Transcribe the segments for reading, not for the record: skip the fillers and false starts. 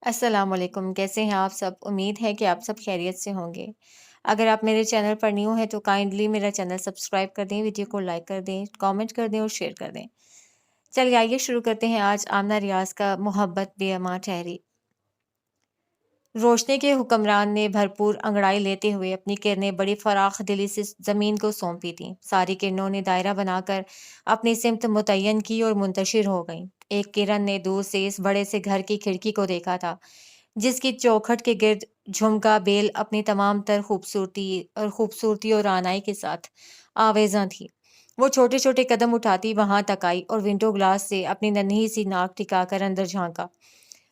السلام علیکم، کیسے ہیں آپ سب؟ امید ہے کہ آپ سب خیریت سے ہوں گے۔ اگر آپ میرے چینل پر نیو ہیں تو کائنڈلی میرا چینل سبسکرائب کر دیں، ویڈیو کو لائک کر دیں، کامنٹ کر دیں اور شیئر کر دیں۔ چلیے آئیے شروع کرتے ہیں آج آمنہ ریاض کا محبت بے امان ٹھہری۔ روشنی کے حکمران نے بھرپور انگڑائی لیتے ہوئے اپنی کرنیں بڑی فراخ دلی سے زمین کو سونپی تھیں۔ ساری کرنوں نے دائرہ بنا کر اپنی سمت متعین کی اور منتشر ہو گئیں۔ ایک کرن نے دور سے اس بڑے سے گھر کی کھڑکی کو دیکھا تھا جس کی چوکھٹ کے گرد جھمکا بیل اپنی تمام تر خوبصورتی اور رعنائی کے ساتھ آویزاں تھی۔ وہ چھوٹے چھوٹے قدم اٹھاتی وہاں تک آئی اور ونڈو گلاس سے اپنی ننھی سی ناک ٹکا کر اندر جھانکا۔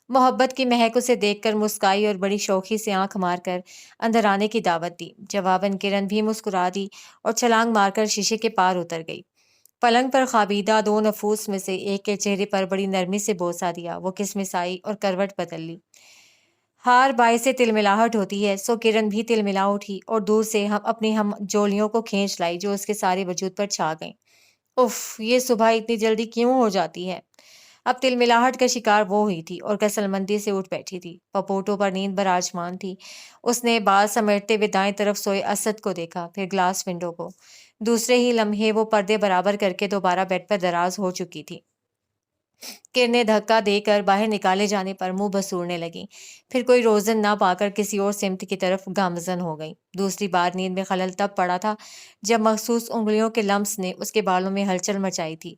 محبت کی مہک اسے دیکھ کر مسکائی اور بڑی شوخی سے آنکھ مار کر اندر آنے کی دعوت دی۔ جواباً کرن بھی مسکرا دی اور چھلانگ مار کر شیشے کے پار اتر گئی۔ پلنگ پر خوابیدہ دو نفوس میں سے ایک کے چہرے پر بڑی نرمی سے بوسہ دیا۔ وہ کسمسائی اور کروٹ بدل لی۔ ہار باعث سے تلملاہٹ ہوتی ہے، سو کرن بھی تلملا اٹھی اور دور سے اپنی ہم جولیوں کو کھینچ لائی جو اس کے سارے وجود پر چھا گئیں۔ اف، یہ صبح اتنی جلدی کیوں ہو جاتی ہے؟ اب تلملاہٹ کا شکار وہ ہوئی تھی اور کسل مندی سے اٹھ بیٹھی تھی۔ پپوٹوں پر نیند براجمان تھی۔ اس نے بال سمیٹتے ہوئے دائیں طرف سوئے اسد کو دیکھا، پھر گلاس ونڈو کو۔ دوسرے ہی لمحے وہ پردے برابر کر کے دوبارہ بیڈ پر دراز ہو چکی تھی۔ کرنیں دھکا دے کر باہر نکالے جانے پر منہ بسورنے لگیں، پھر کوئی روزن نہ پا کر کسی اور سمت کی طرف گامزن ہو گئیں۔ دوسری بار نیند میں خلل تب پڑا تھا جب مخصوص انگلیوں کے لمس نے اس کے بالوں میں ہلچل مچائی تھی۔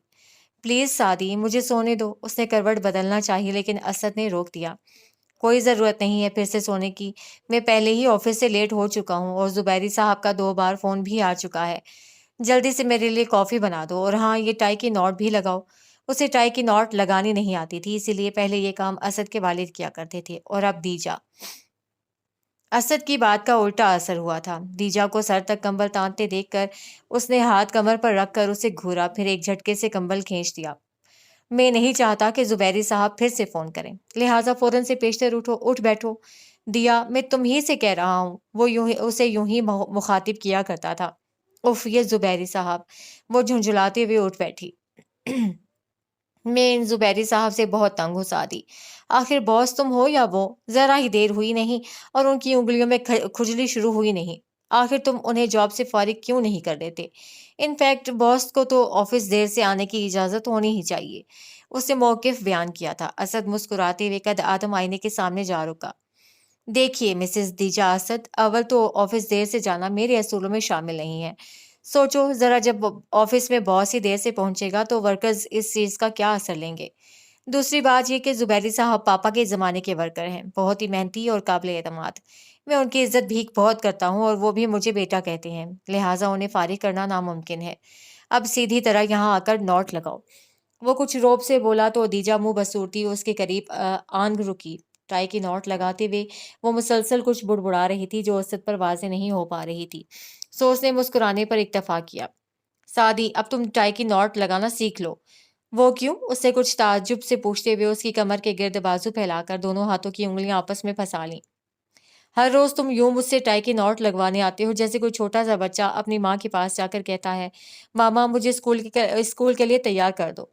پلیز سعدی، مجھے سونے دو۔ اس نے کروٹ بدلنا چاہی لیکن اسد نے روک دیا۔ کوئی ضرورت نہیں ہے پھر سے سونے کی، میں پہلے ہی آفس سے لیٹ ہو چکا ہوں اور زبیری صاحب کا 2 بار فون بھی آ چکا ہے۔ جلدی سے میرے لیے کافی بنا دو، اور ہاں، یہ ٹائی کی نوٹ بھی لگاؤ۔ اسے ٹائی کی نوٹ لگانی نہیں آتی تھی، اسی لیے پہلے یہ کام اسد کے والد کیا کرتے تھے اور اب دیجا۔ اسد کی بات کا الٹا اثر ہوا تھا۔ دیجا کو سر تک کمبل تانتے دیکھ کر اس نے ہاتھ کمر پر رکھ کر اسے گھورا، پھر ایک جھٹکے سے کمبل کھینچ دیا۔ میں نہیں چاہتا کہ زبیری صاحب پھر سے فون کریں، لہٰذا فوراً سے پیشتر اٹھ بیٹھو۔ دیا، میں تم ہی سے کہہ رہا ہوں۔ وہ اسے یوں ہی مخاطب کیا کرتا تھا۔ اف، یہ زبیری صاحب! وہ جھنجھلاتے ہوئے اٹھ بیٹھی۔ میں ان زبیری صاحب سے بہت تنگ ہوں سعدی۔ آخر باس تم ہو یا وہ؟ ذرا ہی دیر ہوئی نہیں اور ان کی انگلیوں میں کھجلی شروع ہوئی نہیں۔ آخر تم انہیں جاب سے فارغ کیوں نہیں کر دیتے؟ ان فیکٹ باس کو تو آفس دیر سے آنے کی اجازت ہونی ہی چاہیے۔ اس نے موقف بیان کیا تھا۔ اسد مسکراتے ہوئے قد آدم آئینے کے سامنے جا رکا۔ دیکھیے مسز دیجا اسد، اول تو آفس دیر سے جانا میرے اصولوں میں شامل نہیں ہے۔ سوچو ذرا، جب آفس میں باس ہی دیر سے پہنچے گا تو ورکرز اس چیز کا کیا اثر لیں گے؟ دوسری بات یہ کہ زبیری صاحب پاپا کے زمانے کے ورکر ہیں، بہت ہی محنتی اور قابل اعتماد۔ میں ان کی عزت بھیک بہت کرتا ہوں اور وہ بھی مجھے بیٹا کہتے ہیں، لہٰذا انہیں فارغ کرنا ناممکن ہے۔ اب سیدھی طرح یہاں آ کر نوٹ لگاؤ۔ وہ کچھ روب سے بولا تو دیجا منہ بسورتی اس کے قریب آنگ رکی۔ ٹائی کی نوٹ لگاتے ہوئے وہ مسلسل کچھ بڑبڑا رہی تھی جو اسد پر واضح نہیں ہو پا رہی تھی، سو اس نے مسکرانے پر اکتفا کیا۔ سعدی، اب تم ٹائی کی نوٹ لگانا سیکھ لو۔ وہ کیوں؟ اس نے کچھ تعجب سے پوچھتے ہوئے اس کی کمر کے گرد بازو پھیلا کر دونوں ہاتھوں کی انگلیاں آپس میں پھنسا لیں۔ ہر روز تم یوں مجھ سے ٹائی کی نوٹ لگوانے آتے ہو جیسے کوئی چھوٹا سا بچہ اپنی ماں کے پاس جا کر کہتا ہے، ماما مجھے اسکول کے لیے تیار کر دو۔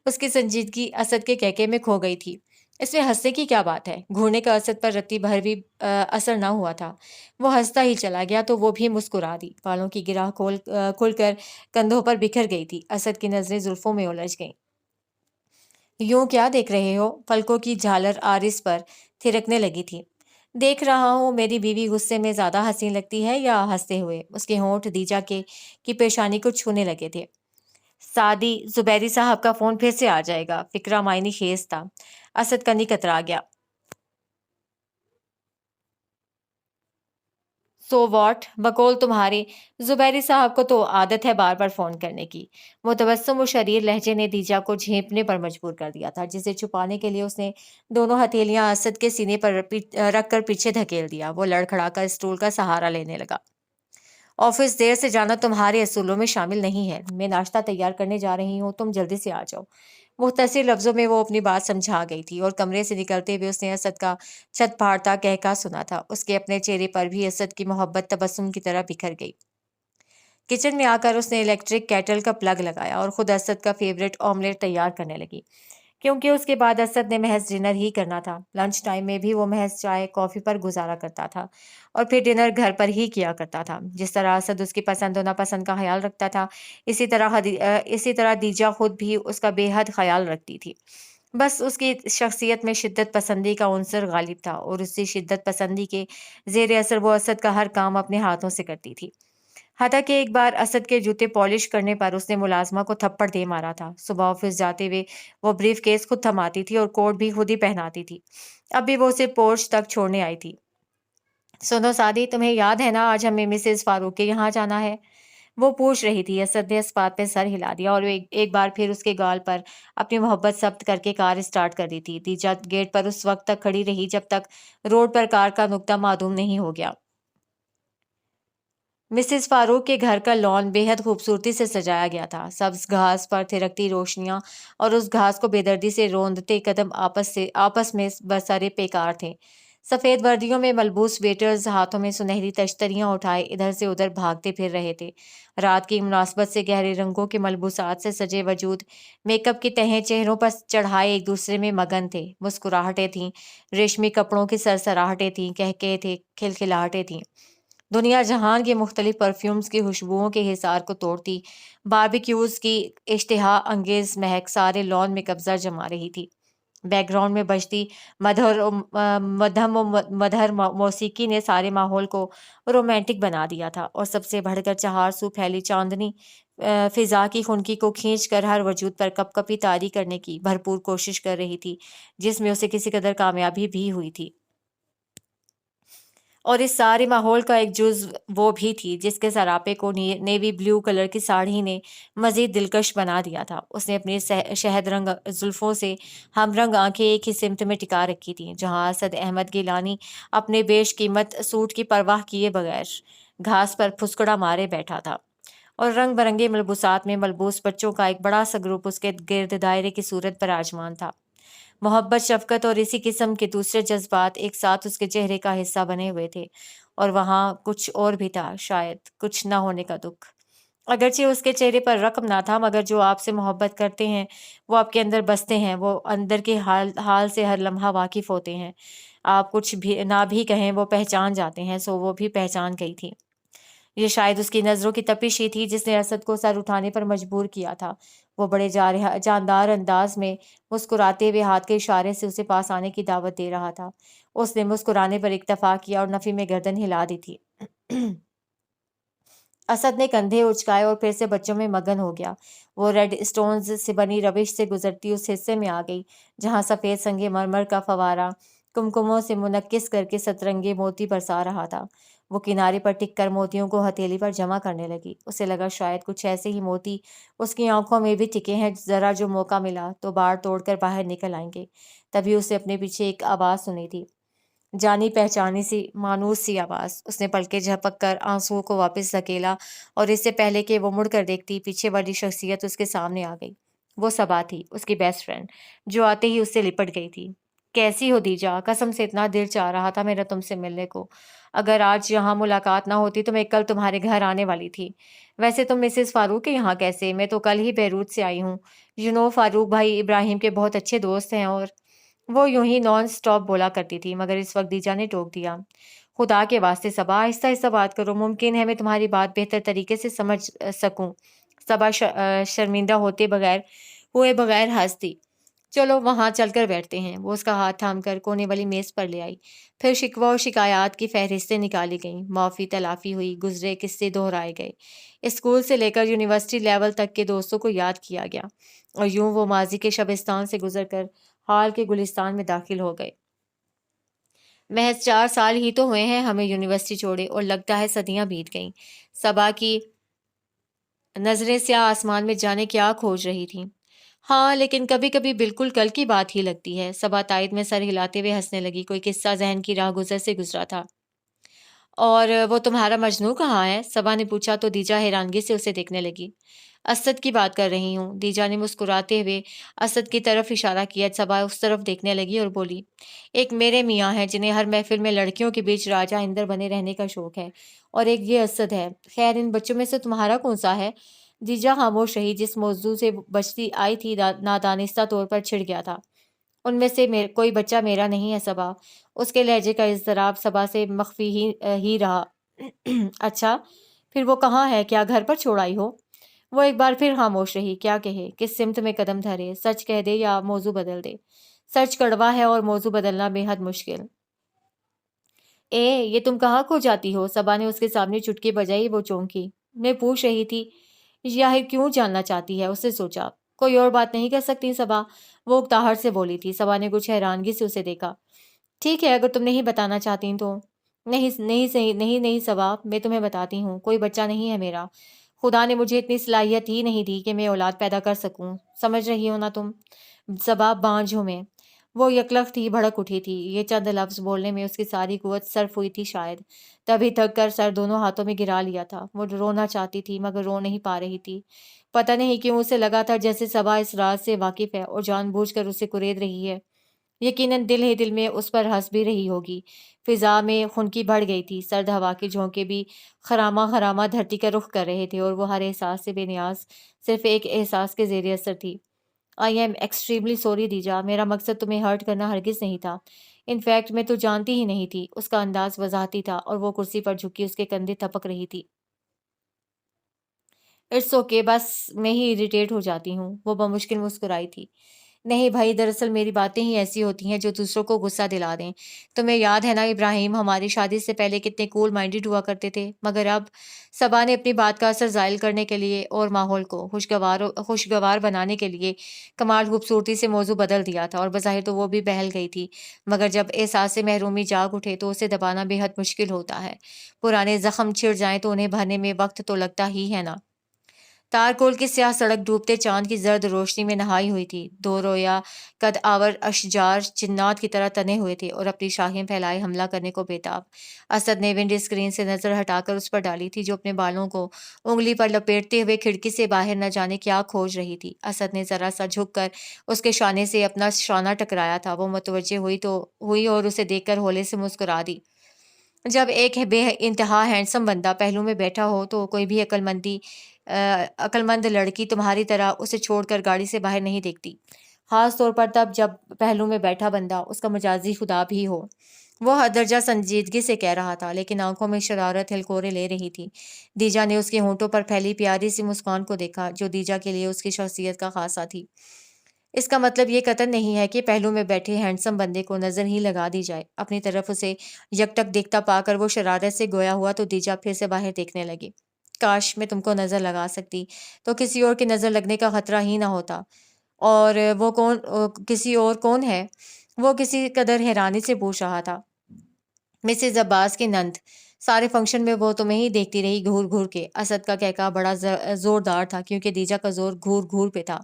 اس کی سنجیدگی اسد کے کہکے میں کھو گئی تھی۔ اس میں ہنسنے کی کیا بات ہے؟ گھورنے کا اسد پر رتی بھر بھی اثر نہ ہوا تھا۔ وہ ہنستا ہی چلا گیا تو وہ بھی مسکرا دی۔ بالوں کی گرہ کھل کر کندھوں پر بکھر گئی تھی۔ اسد کی نظریں زلفوں میں الجھ گئیں۔ یوں کیا دیکھ رہے ہو؟ پلکوں کی جھالر آرس پر تھرکنے لگی تھی۔ دیکھ رہا ہوں میری بیوی غصے میں زیادہ حسین لگتی ہے یا ہنستے ہوئے؟ اس کے ہونٹ دیجا کی پیشانی کو چھونے لگے تھے۔ سعدی، زبیری صاحب کا فون پھر سے آ جائے گا۔ فکرہ معنی خیز تھا۔ اسد کنی کترا گیا۔ سو واٹ، بقول تمہارے زبیری صاحب کو تو عادت ہے بار بار فون کرنے کی۔ متبسم و شریر لہجے نے دیجا کو جھینپنے پر مجبور کر دیا تھا، جسے چھپانے کے لیے اس نے دونوں ہتھیلیاں اسد کے سینے پر رکھ کر پیچھے دھکیل دیا۔ وہ لڑکھڑا کر اسٹول کا سہارا لینے لگا۔ آفس دیر سے جانا تمہارے اصولوں میں شامل نہیں ہے۔ میں ناشتہ تیار کرنے جا رہی ہوں، تم جلدی سے آ جاؤ۔ مختصر لفظوں میں وہ اپنی بات سمجھا گئی تھی اور کمرے سے نکلتے ہوئے اس نے اسد کا چھت پھاڑتا کہکا سنا تھا۔ اس کے اپنے چہرے پر بھی اسد کی محبت تبسم کی طرح بکھر گئی۔ کچن میں آ کر اس نے الیکٹرک کیٹل کا پلگ لگایا اور خود اسد کا فیورٹ آملیٹ تیار کرنے لگی۔ کیونکہ اس کے بعد اسد نے محض ڈنر ہی کرنا تھا۔ لنچ ٹائم میں بھی وہ محض چائے کافی پر گزارا کرتا تھا اور پھر ڈنر گھر پر ہی کیا کرتا تھا۔ جس طرح اسد اس کی پسند و ناپسند کا خیال رکھتا تھا، اسی طرح دیجا خود بھی اس کا بے حد خیال رکھتی تھی۔ بس اس کی شخصیت میں شدت پسندی کا عنصر غالب تھا، اور اسی شدت پسندی کے زیر اثر وہ اسد کا ہر کام اپنے ہاتھوں سے کرتی تھی۔ حتیٰ کہ ایک بار اسد کے جوتے پالش کرنے پر اس نے ملازمہ کو تھپڑ دے مارا تھا۔ صبح آفس جاتے ہوئے وہ بریف کیس خود تھماتی تھی اور کوٹ بھی خود ہی پہناتی تھی۔ اب بھی وہ اسے پورچ تک چھوڑنے آئی تھی۔ سنو سادی، تمہیں یاد ہے نا آج ہمیں مسز فاروق کے یہاں جانا ہے؟ وہ پوچھ رہی تھی۔ اسد نے اس بات پہ سر ہلا دیا اور ایک بار پھر اس کے گال پر اپنی محبت ثبت کر کے کار اسٹارٹ کر دی تھی۔ دیجا گیٹ پر اس وقت تک کھڑی رہی جب تک روڈ پر کار کا نقطہ معدوم نہیں ہو گیا۔ مسز فاروق کے گھر کا لان بے حد خوبصورتی سے سجایا گیا تھا۔ سبز گھاس پر تھرکتی روشنیاں اور اس گھاس کو بے دردی سے روندتے قدم آپس میں برسرے پیکار تھے۔ سفید وردیوں میں ملبوس ویٹرز ہاتھوں میں سنہری تشتریاں اٹھائے ادھر سے ادھر بھاگتے پھر رہے تھے۔ رات کی مناسبت سے گہرے رنگوں کے ملبوسات سے سجے وجود میک اپ کی تہیں چہروں پر چڑھائے ایک دوسرے میں مگن تھے۔ مسکراہٹیں تھیں، ریشمی کپڑوں کی سرسراہٹیں تھیں، کہکہے تھے، کھلکھلاہٹیں تھیں۔ دنیا جہان کے مختلف پرفیومز کی خوشبوؤں کے حصار کو توڑتی باربیکیوز کی اشتہا انگیز مہک سارے لان میں قبضہ جما رہی تھی۔ بیک گراؤنڈ میں بجتی مدھر موسیقی نے سارے ماحول کو رومانٹک بنا دیا تھا، اور سب سے بڑھ کر چہار سو پھیلی چاندنی فضا کی خنکی کو کھینچ کر ہر وجود پر کپ کپی طاری کرنے کی بھرپور کوشش کر رہی تھی، جس میں اسے کسی قدر کامیابی بھی ہوئی تھی۔ اور اس سارے ماحول کا ایک جزو وہ بھی تھی جس کے سراپے کو نیوی بلیو کلر کی ساڑھی نے مزید دلکش بنا دیا تھا۔ اس نے اپنی شہد رنگ زلفوں سے ہم رنگ آنکھیں ایک ہی سمت میں ٹکا رکھی تھیں، جہاں اسد احمد گیلانی اپنے بیش قیمت سوٹ کی پرواہ کیے بغیر گھاس پر پھسکڑا مارے بیٹھا تھا، اور رنگ برنگے ملبوسات میں ملبوس بچوں کا ایک بڑا سا گروپ اس کے گرد دائرے کی صورت پر آجمان تھا۔ محبت، شفقت اور اسی قسم کے دوسرے جذبات ایک ساتھ اس کے چہرے کا حصہ بنے ہوئے تھے، اور وہاں کچھ اور بھی تھا، شاید کچھ نہ ہونے کا دکھ۔ اگرچہ اس کے چہرے پر رقم نہ تھا، مگر جو آپ سے محبت کرتے ہیں وہ آپ کے اندر بستے ہیں، وہ اندر کے حال سے ہر لمحہ واقف ہوتے ہیں۔ آپ کچھ بھی نہ بھی کہیں وہ پہچان جاتے ہیں، سو وہ بھی پہچان گئی تھی۔ یہ شاید اس کی نظروں کی تپش ہی تھی جس نے اسد کو سر اٹھانے پر مجبور کیا تھا۔ وہ بڑے جاندار انداز میں مسکراتے ہوئے ہاتھ کے اشارے سے اسے پاس آنے کی دعوت دے رہا تھا۔ اس نے مسکرانے پر اکتفا کیا اور نفی میں گردن ہلا دی تھی۔ اسد نے کندھے اچکائے اور پھر سے بچوں میں مگن ہو گیا۔ وہ ریڈ اسٹونز سے بنی روش سے گزرتی اس حصے میں آ گئی جہاں سفید سنگ مرمر کا فوارہ کمکموں سے منعکس کر کے سترنگے موتی برسا رہا تھا۔ وہ کنارے پر ٹک کر موتیوں کو ہتھیلی پر جمع کرنے لگی۔ اسے لگا شاید کچھ ایسے ہی موتی اس کی آنکھوں میں بھی ٹکے ہیں، ذرا جو موقع ملا تو باڑ توڑ کر باہر نکل آئیں گے۔ تبھی اسے اپنے پیچھے ایک آواز سنی تھی، جانی پہچانی سی مانوس سی آواز۔ اس نے پلکیں جھپک کر آنسوؤں کو واپس دھکیلا، اور اس سے پہلے کہ وہ مڑ کر دیکھتی، پیچھے والی شخصیت اس کے سامنے آ گئی۔ وہ صبا تھی، اس کی بیسٹ فرینڈ، جو آتے ہی اس سے لپٹ گئی تھی۔ کیسی ہو دیجا؟ قسم سے اتنا دل چاہ رہا تھا میرا تم سے ملنے کو۔ اگر آج یہاں ملاقات نہ ہوتی تو میں کل تمہارے گھر آنے والی تھی۔ ویسے تم مسز فاروق کے یہاں کیسے؟ میں تو کل ہی بیروت سے آئی ہوں۔ فاروق بھائی ابراہیم کے بہت اچھے دوست ہیں، اور وہ یوں ہی نان سٹاپ بولا کرتی تھی، مگر اس وقت دیجا نے ٹوک دیا۔ خدا کے واسطے صبا، آہستہ آہستہ بات کرو، ممکن ہے میں تمہاری بات بہتر طریقے سے سمجھ سکوں۔ صبا شرمندہ ہوئے بغیر ہنس دی۔ چلو وہاں چل کر بیٹھتے ہیں۔ وہ اس کا ہاتھ تھام کر کونے والی میز پر لے آئی۔ پھر شکوہ و شکایات کی فہرستیں نکالی گئیں، معافی تلافی ہوئی، گزرے قصے دہرائے گئے، اسکول سے لے کر یونیورسٹی لیول تک کے دوستوں کو یاد کیا گیا، اور یوں وہ ماضی کے شبستان سے گزر کر حال کے گلستان میں داخل ہو گئے۔ محض 4 سال ہی تو ہوئے ہیں ہمیں یونیورسٹی چھوڑے، اور لگتا ہے صدیاں بیت گئیں۔ صبا کی نظریں سیاہ آسمان میں جانے کیا کھوج رہی تھیں۔ ہاں، لیکن کبھی کبھی بالکل کل کی بات ہی لگتی ہے۔ صبا تائید میں سر ہلاتے ہوئے ہنسنے لگی۔ کوئی قصہ ذہن کی راہ گزر سے گزرا تھا۔ اور وہ تمہارا مجنوں کہاں ہے؟ صبا نے پوچھا تو دیجا حیرانگی سے اسے دیکھنے لگی۔ اسد کی بات کر رہی ہوں، دیجا نے مسکراتے ہوئے اسد کی طرف اشارہ کیا۔ صبا اس طرف دیکھنے لگی اور بولی، ایک میرے میاں ہیں جنہیں ہر محفل میں لڑکیوں کے بیچ راجہ اندر بنے رہنے کا شوق ہے، اور ایک یہ اسد ہے۔ خیر ان بچوں میں سے تمہارا کون سا ہے؟ دیجا خاموش رہی۔ جس موضوع سے بچتی آئی تھی نادانستہ طور پر چھڑ گیا تھا۔ ان میں سے کوئی بچہ میرا نہیں ہے صبا۔ اس کے لہجے کا اضطراب صبا سے مخفی ہی رہا۔ اچھا، پھر وہ کہاں ہے؟ کیا گھر پر چھوڑ آئی ہو؟ وہ ایک بار پھر خاموش رہی۔ کیا کہے؟ کس سمت میں قدم دھرے؟ سچ کہہ دے یا موضوع بدل دے؟ سچ کڑوا ہے اور موضوع بدلنا بے حد مشکل۔ یہ تم کہاں کھو جاتی ہو؟ صبا نے اس کے سامنے چٹکی بجائی۔ وہ چونکی۔ میں پوچھ رہی تھی ظاہر کیوں جاننا چاہتی ہے؟ اس نے سوچا۔ کوئی اور بات نہیں کر سکتی صبا؟ وہ اکتاہٹ سے بولی تھی۔ صبا نے کچھ حیرانگی سے اسے دیکھا۔ ٹھیک ہے، اگر تم نہیں بتانا چاہتی تو۔ نہیں صبا، میں تمہیں بتاتی ہوں۔ کوئی بچہ نہیں ہے میرا۔ خدا نے مجھے اتنی صلاحیت ہی نہیں دی کہ میں اولاد پیدا کر سکوں۔ سمجھ رہی ہو نا تم؟ صبا، بانجھ ہوں میں۔ وہ یکلخت تھی، بھڑک اٹھی تھی۔ یہ چند لفظ بولنے میں اس کی ساری قوت صرف ہوئی تھی شاید۔ تبھی تھک کر سر دونوں ہاتھوں میں گرا لیا تھا۔ وہ رونا چاہتی تھی مگر رو نہیں پا رہی تھی۔ پتہ نہیں کیوں اسے لگا تھا جیسے صبا اس راز سے واقف ہے اور جان بوجھ کر اسے کورید رہی ہے۔ یقیناً دل ہی دل میں اس پر ہنس بھی رہی ہوگی۔ فضا میں خنکی بڑھ گئی تھی۔ سرد ہوا کے جھونکے بھی خراما خراما دھرتی کا رخ کر رہے تھے اور وہ ہر احساس سے بے نیاز صرف ایک احساس کے زیر اثر تھی۔ آئی ایم ایکسٹریملی سوری دیجا، میرا مقصد تمہیں ہرٹ کرنا ہرگز نہیں تھا۔ ان فیکٹ میں تو جانتی ہی نہیں تھی۔ اس کا انداز وضاحتی تھا اور وہ کرسی پر جھکی اس کے کندھے تھپک رہی تھی۔ اٹس اوکے، بس میں ہی اریٹیٹ ہو جاتی ہوں۔ وہ بمشکل مسکرائی تھی۔ نہیں بھائی، دراصل میری باتیں ہی ایسی ہوتی ہیں جو دوسروں کو غصہ دلا دیں۔ تمہیں یاد ہے نا ابراہیم، ہماری شادی سے پہلے کتنے کول مائنڈڈ ہوا کرتے تھے، مگر اب۔ صبا نے اپنی بات کا اثر زائل کرنے کے لیے اور ماحول کو خوشگوار بنانے کے لیے کمال خوبصورتی سے موضوع بدل دیا تھا، اور بظاہر تو وہ بھی بہل گئی تھی، مگر جب احساس محرومی جاگ اٹھے تو اسے دبانا بے حد مشکل ہوتا ہے۔ پرانے زخم چھڑ جائیں تو انہیں بھرنے میں وقت تو لگتا ہی ہے نا۔ تارکول کی سیاہ سڑک ڈوبتے چاند کی زرد روشنی میں نہائی ہوئی تھی۔ دو رویا قد آور اشجار جنات کی طرح تنے ہوئے تھے اور اپنی شاخیں پھیلائے حملہ کرنے کو بےتاب۔ اسد نے ونڈ اسکرین سے نظر ہٹا کر اس پر ڈالی تھی جو اپنے بالوں کو انگلی پر لپیٹتے ہوئے کھڑکی سے باہر نہ جانے کیا کھوج رہی تھی۔ اسد نے ذرا سا جھک کر اس کے شانے سے اپنا شانہ ٹکرایا تھا۔ وہ متوجہ ہوئی اور اسے دیکھ کر ہولے سے مسکرا دی۔ جب ایک بے انتہا ہینڈسم بندہ پہلو میں بیٹھا ہو تو کوئی بھی عقل مند لڑکی تمہاری طرح اسے چھوڑ کر گاڑی سے باہر نہیں دیکھتی، خاص طور پر تب جب پہلو میں بیٹھا بندہ اس کا مجازی خدا بھی ہو۔ وہ درجہ سنجیدگی سے کہہ رہا تھا، لیکن آنکھوں میں شرارت ہلکورے لے رہی تھی۔ دیجا نے اس کے ہونٹوں پر پھیلی پیاری سی مسکان کو دیکھا جو دیجا کے لیے اس کی شخصیت کا خاصہ تھی۔ اس کا مطلب یہ قطعاً نہیں ہے کہ پہلو میں بیٹھے ہینڈسم بندے کو نظر ہی لگا دی جائے۔ اپنی طرف اسے یکٹک دیکھتا پا کر وہ شرارت سے گویا ہوا تو دیجا پھر سے باہر دیکھنے لگی۔ کاش میں تم کو نظر لگا سکتی تو کسی اور کی نظر لگنے کا خطرہ ہی نہ ہوتا۔ اور وہ کسی اور کون ہے؟ وہ کسی قدر حیرانی سے پوچھ رہا تھا۔ مسز عباس کی نند۔ سارے فنکشن میں وہ تمہیں ہی دیکھتی رہی گھور گھور کے۔ اسد کا کہکا بڑا زوردار تھا کیونکہ دیجا کا زور گھور گھور پہ تھا۔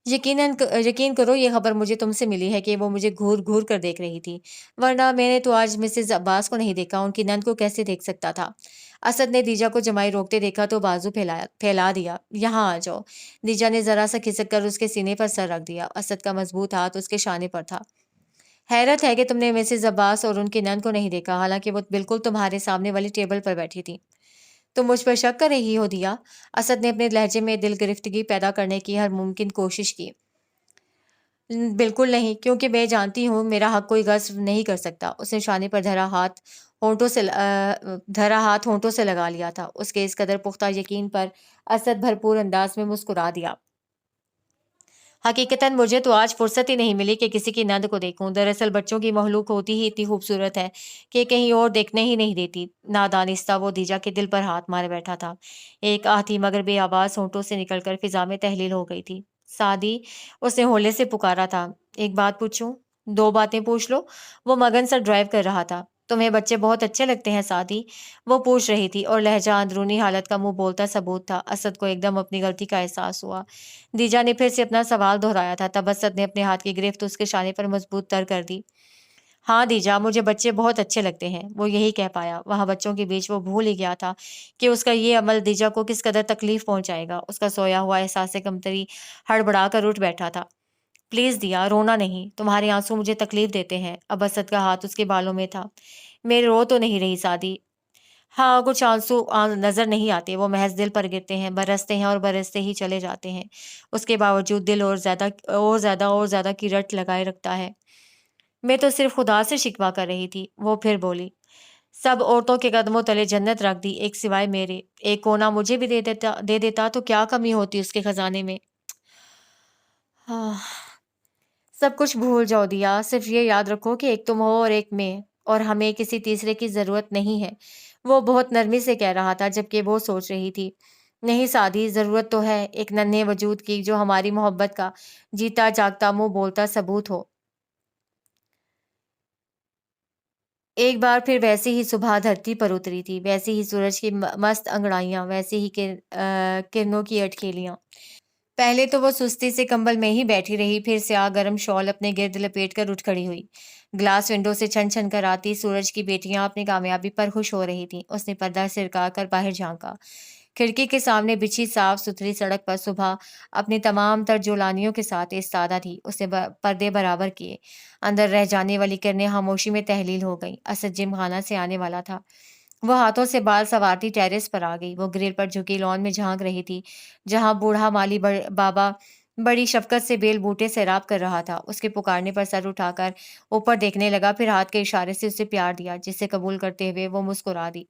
یقین کرو یہ خبر مجھے تم سے ملی ہے کہ وہ مجھے گھور گھور کر دیکھ رہی تھی، ورنہ میں نے تو آج مسز عباس کو نہیں دیکھا، ان کی نند کو کیسے دیکھ سکتا تھا؟ اسد نے دیجا کو جمائی روکتے دیکھا تو بازو پھیلا دیا۔ یہاں آ جاؤ۔ دیجا نے ذرا سا کھسک کر اس کے سینے پر سر رکھ دیا۔ اسد کا مضبوط ہاتھ اس کے شانے پر تھا۔ حیرت ہے کہ تم نے مسز عباس اور ان کی نند کو نہیں دیکھا، حالانکہ وہ بالکل تمہارے سامنے والی ٹیبل پر بیٹھی تھی۔ تم مجھ پر شک کر رہی ہو دیا؟ اسد نے اپنے لہجے میں دل گرفتگی پیدا کرنے کی ہر ممکن کوشش کی۔ بالکل نہیں، کیونکہ میں جانتی ہوں میرا حق کوئی غصب نہیں کر سکتا۔ اس نے شانے پر دھرا ہاتھ ہونٹوں سے لگا لیا تھا۔ اس کے اس قدر پختہ یقین پر اسد بھرپور انداز میں مسکرا دیا۔ حقیقتاً مجھے تو آج فرصت ہی نہیں ملی کہ کسی کی نند کو دیکھوں۔ دراصل بچوں کی مخلوق ہوتی ہی اتنی خوبصورت ہے کہ کہیں اور دیکھنے ہی نہیں دیتی۔ نادانستہ وہ دیجا کے دل پر ہاتھ مارے بیٹھا تھا۔ ایک آہتی مگر بے آواز ہونٹوں سے نکل کر فضا میں تحلیل ہو گئی تھی۔ سعدی، اس نے ہولے سے پکارا تھا۔ ایک بات پوچھوں؟ دو باتیں پوچھ لو۔ وہ مگن سا ڈرائیو کر رہا تھا۔ تمہیں بچے بہت اچھے لگتے ہیں سعدی، وہ پوچھ رہی تھی، اور لہجہ اندرونی حالت کا منہ بولتا ثبوت تھا۔ اسد کو ایک دم اپنی غلطی کا احساس ہوا۔ دیجا نے پھر سے اپنا سوال دہرایا تھا، تب اسد نے اپنے ہاتھ کی گرفت اس کے شانے پر مضبوط تر کر دی۔ ہاں دیجا، مجھے بچے بہت اچھے لگتے ہیں، وہ یہی کہہ پایا۔ وہاں بچوں کے بیچ وہ بھول ہی گیا تھا کہ اس کا یہ عمل دیجا کو کس قدر تکلیف پہنچائے گا۔ اس کا سویا ہوا احساس کمتری ہڑبڑا کر اٹھ بیٹھا تھا۔ پلیز دیا، رونا نہیں، تمہارے آنسو مجھے تکلیف دیتے ہیں۔ اب اسد کا ہاتھ اس کے بالوں میں تھا۔ میں رو تو نہیں رہی سعدی، ہاں، کچھ آنسو نظر نہیں آتے، وہ محض دل پر گرتے ہیں، برستے ہیں اور برستے ہی چلے جاتے ہیں۔ اس کے باوجود دل اور زیادہ کی رٹ لگائے رکھتا ہے۔ میں تو صرف خدا سے شکوہ کر رہی تھی، وہ پھر بولی۔ سب عورتوں کے قدموں تلے جنت رکھ دی، ایک سوائے میرے۔ ایک کونا مجھے بھی دے دیتا تو کیا کمی ہوتی اس کے خزانے میں۔ آہ، سب کچھ بھول جاؤ دیا، صرف یہ یاد رکھو کہ ایک تم ہو اور ایک میں، اور ہمیں کسی تیسرے کی ضرورت نہیں ہے۔ وہ بہت نرمی سے کہہ رہا تھا جبکہ وہ سوچ رہی تھی۔ نہیں سادی، ضرورت تو ہے ایک ننھے وجود کی جو ہماری محبت کا جیتا جاگتا منہ بولتا ثبوت ہو۔ ایک بار پھر ویسی ہی صبح دھرتی پر اتری تھی، ویسی ہی سورج کی مست انگڑائیاں، ویسی ہی کرنوں کی اٹکیلیاں۔ پہلے تو وہ سستی سے کمبل میں ہی بیٹھی رہی، پھر سیاہ گرم شال اپنے گرد لپیٹ کر اٹھ کھڑی ہوئی۔ گلاس ونڈو سے چھن چھن کر آتی سورج کی بیٹیاں اپنی کامیابی پر خوش ہو رہی تھیں۔ اس نے پردہ سرکا کر باہر جھانکا۔ کھڑکی کے سامنے بچھی صاف ستھری سڑک پر صبح اپنی تمام تر جولانیوں کے ساتھ ایستادہ تھی۔ اس نے پردے برابر کیے۔ اندر رہ جانے والی کرنیں خاموشی میں تحلیل ہو گئیں۔ اسد جم خانہ سے آنے والا تھا۔ وہ ہاتھوں سے بال سنوارتی ٹیرس پر آ گئی۔ وہ گرل پر جھکی لان میں جھانک رہی تھی جہاں بوڑھا مالی بابا بڑی شفقت سے بیل بوٹے سیراب کر رہا تھا۔ اس کے پکارنے پر سر اٹھا کر اوپر دیکھنے لگا، پھر ہاتھ کے اشارے سے اسے پیار دیا، جسے قبول کرتے ہوئے وہ مسکرا دی۔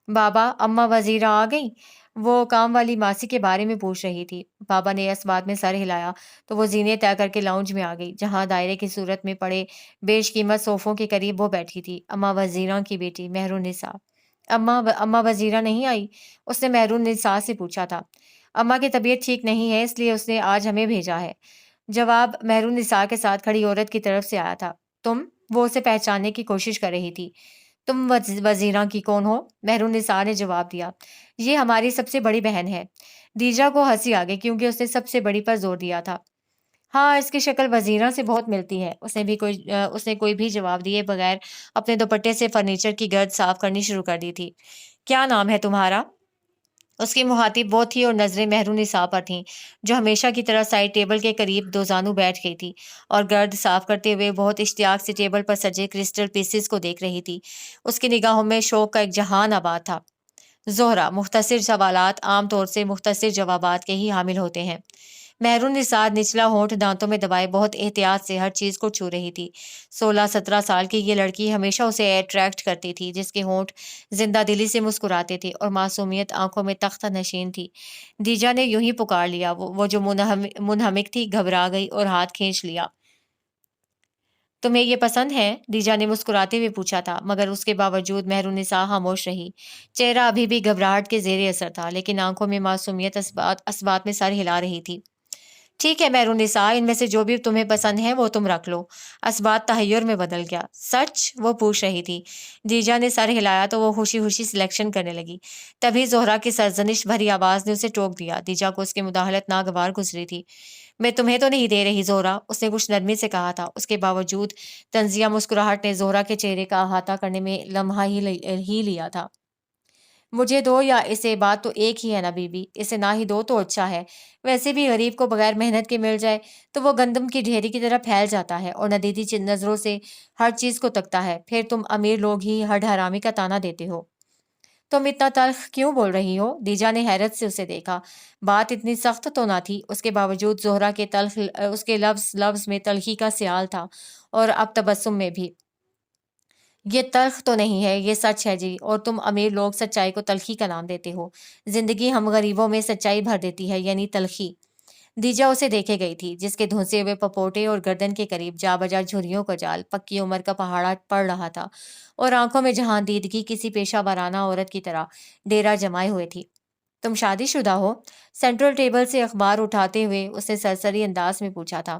بابا، اماں وزیرہ آ گئیں؟ وہ کام والی ماسی کے بارے میں پوچھ رہی تھی۔ بابا نے اس بات میں سر ہلایا تو وہ زینے طے کر کے لاؤنج میں آ گئی جہاں دائرے کی صورت میں پڑے بیش قیمت صوفوں کے قریب وہ بیٹھی تھی۔ اماں وزیرہ کی بیٹی مہرون نساء۔ اماں وزیرہ نہیں آئی؟ اس نے مہرون نساء سے پوچھا تھا۔ اماں کی طبیعت ٹھیک نہیں ہے، اس لیے اس نے آج ہمیں بھیجا ہے۔ جواب مہرون نساء کے ساتھ کھڑی عورت کی طرف سے آیا تھا۔ تم؟ وہ اسے پہچاننے کی کوشش کر رہی تھی۔ تم وزیرہ کی کون ہو؟ مہرون نساء نے جواب دیا۔ یہ ہماری سب سے بڑی بہن ہے۔ دیجا کو ہنسی آ گئی کیونکہ اس نے سب سے بڑی پر زور دیا تھا۔ ہاں، اس کی شکل وزیرہ سے بہت ملتی ہے۔ اس نے کوئی بھی جواب دیے بغیر اپنے دوپٹے سے فرنیچر کی گرد صاف کرنی شروع کر دی تھی۔ کیا نام ہے تمہارا؟ اس کی مخاطب وہ تھی اور نظریں مہرون نساء پر تھیں جو ہمیشہ کی طرح سائڈ ٹیبل کے قریب دو زانو بیٹھ گئی تھی اور گرد صاف کرتے ہوئے بہت اشتیاق سے ٹیبل پر سجے کرسٹل پیسز کو دیکھ رہی تھی۔ اس کی نگاہوں میں شوق کا ایک جہان آباد تھا۔ زہرہ، مختصر سوالات عام طور سے مختصر جوابات کے ہی حامل ہوتے ہیں۔ مہرون نثار نچلا ہونٹ دانتوں میں دبائے بہت احتیاط سے ہر چیز کو چھو رہی تھی۔ 16-17 سال کی یہ لڑکی ہمیشہ اسے اٹریکٹ کرتی تھی، جس کے ہونٹ زندہ دلی سے مسکراتے تھے اور معصومیت آنکھوں میں تختہ نشین تھی۔ دیجا نے یوں ہی پکار لیا۔ وہ جو منہمک تھی گھبرا گئی اور ہاتھ کھینچ لیا۔ تمہیں یہ پسند ہے؟ دیجا نے مسکراتے ہوئے پوچھا تھا، مگر اس کے باوجود مہرون نساء خاموش رہی۔ چہرہ ابھی بھی گھبراہٹ کے زیر اثر تھا، لیکن آنکھوں میں معصومیت اس بات میں سر ہلا رہی تھی۔ ٹھیک ہے مہرون نساء، ان میں سے جو بھی تمہیں پسند ہے وہ تم رکھ لو۔ اسبات تحیر میں بدل گیا۔ سچ؟ وہ پوچھ رہی تھی۔ دیجا نے سر ہلایا تو وہ خوشی خوشی سلیکشن کرنے لگی۔ تبھی زہرہ کی سرزنش بھری آواز نے اسے ٹوک دیا۔ دیجا کو اس کی مداخلت ناگوار گزری تھی۔ میں تمہیں تو نہیں دے رہی زہرہ، اس نے کچھ نرمی سے کہا تھا۔ اس کے باوجود طنزیہ مسکراہٹ نے زہرہ کے چہرے کا احاطہ کرنے میں لمحہ ہی لیا تھا۔ مجھے دو یا اسے، بات تو ایک ہی ہے نا بی بی، اسے نہ ہی دو تو اچھا ہے۔ ویسے بھی غریب کو بغیر محنت کے مل جائے تو وہ گندم کی ڈھیری کی طرح پھیل جاتا ہے اور ندیدی نظروں سے ہر چیز کو تکتا ہے۔ پھر تم امیر لوگ ہی ہر حرامی کا طعنہ دیتے ہو۔ تم اتنا تلخ کیوں بول رہی ہو؟ دیجا نے حیرت سے اسے دیکھا۔ بات اتنی سخت تو نہ تھی، اس کے باوجود زہرہ کے اس کے لفظ میں تلخی کا سیال تھا، اور اب تبسم میں بھی۔ یہ تلخ تو نہیں ہے، یہ سچ ہے جی، اور تم امیر لوگ سچائی کو تلخی کا نام دیتے ہو۔ زندگی ہم غریبوں میں سچائی بھر دیتی ہے، یعنی تلخی۔ دیجا اسے دیکھے گئی تھی، جس کے دھنسے ہوئے پپوٹے اور گردن کے قریب جا بجا جھریوں کا جال پکی عمر کا پہاڑا پڑ رہا تھا، اور آنکھوں میں جہاں دیدگی کسی پیشہ ورانہ عورت کی طرح ڈیرا جمائے ہوئے تھی۔ تم شادی شدہ ہو؟ سینٹرل ٹیبل سے اخبار اٹھاتے ہوئے اس نے سرسری انداز میں پوچھا تھا،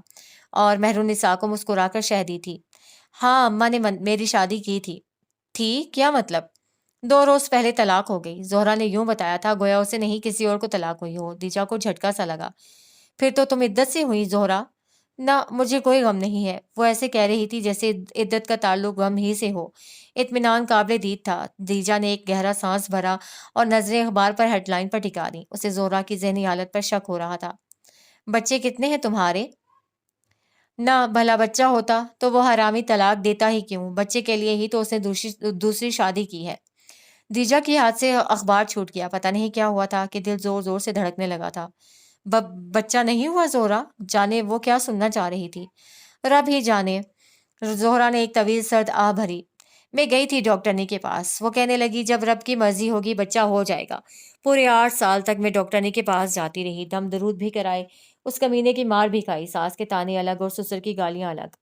اور مہرون نساء کو مسکرا کر شہ دی تھی۔ ہاں، اماں نے میری شادی کی تھی۔ کیا مطلب؟ 2 روز پہلے طلاق ہو گئی۔ زہرہ نے یوں بتایا تھا گویا اسے نہیں کسی اور کو طلاق ہوئی ہو۔ دیجا کو جھٹکا سا لگا۔ پھر تو تم عدت سے ہوئی زہرہ؟ نہ، مجھے کوئی غم نہیں ہے۔ وہ ایسے کہہ رہی تھی جیسے عدت کا تعلق غم ہی سے ہو۔ اطمینان قابل دید تھا۔ دیجا نے ایک گہرا سانس بھرا اور نظریں اخبار پر ہیڈ لائن پر ٹکا دیں۔ اسے زہرہ کی ذہنی حالت پر شک ہو رہا تھا۔ بچے کتنے ہیں تمہارے؟ نہ، بھلا بچہ ہوتا تو وہ حرامی طلاق دیتا ہی کیوں؟ بچے کے لیے ہی تو اس نے دوسری شادی کی ہے۔ دیجا کی ہاتھ سے اخبار چھوٹ گیا، پتہ نہیں کیا ہوا تھا کہ دل زور زور سے دھڑکنے لگا تھا۔ بچہ نہیں ہوا زہرا؟ جانے وہ کیا سننا چاہ رہی تھی، رب ہی جانے۔ زہرا نے ایک طویل سرد آہ بھری۔ میں گئی تھی ڈاکٹرنی کے پاس، وہ کہنے لگی جب رب کی مرضی ہوگی بچہ ہو جائے گا۔ پورے 8 سال تک میں ڈاکٹرنی کے پاس جاتی رہی، دم درود بھی کرائے، اس کمینے کی مار بھی کھائی، ساس کے تانے الگ اور سسر کی گالیاں الگ،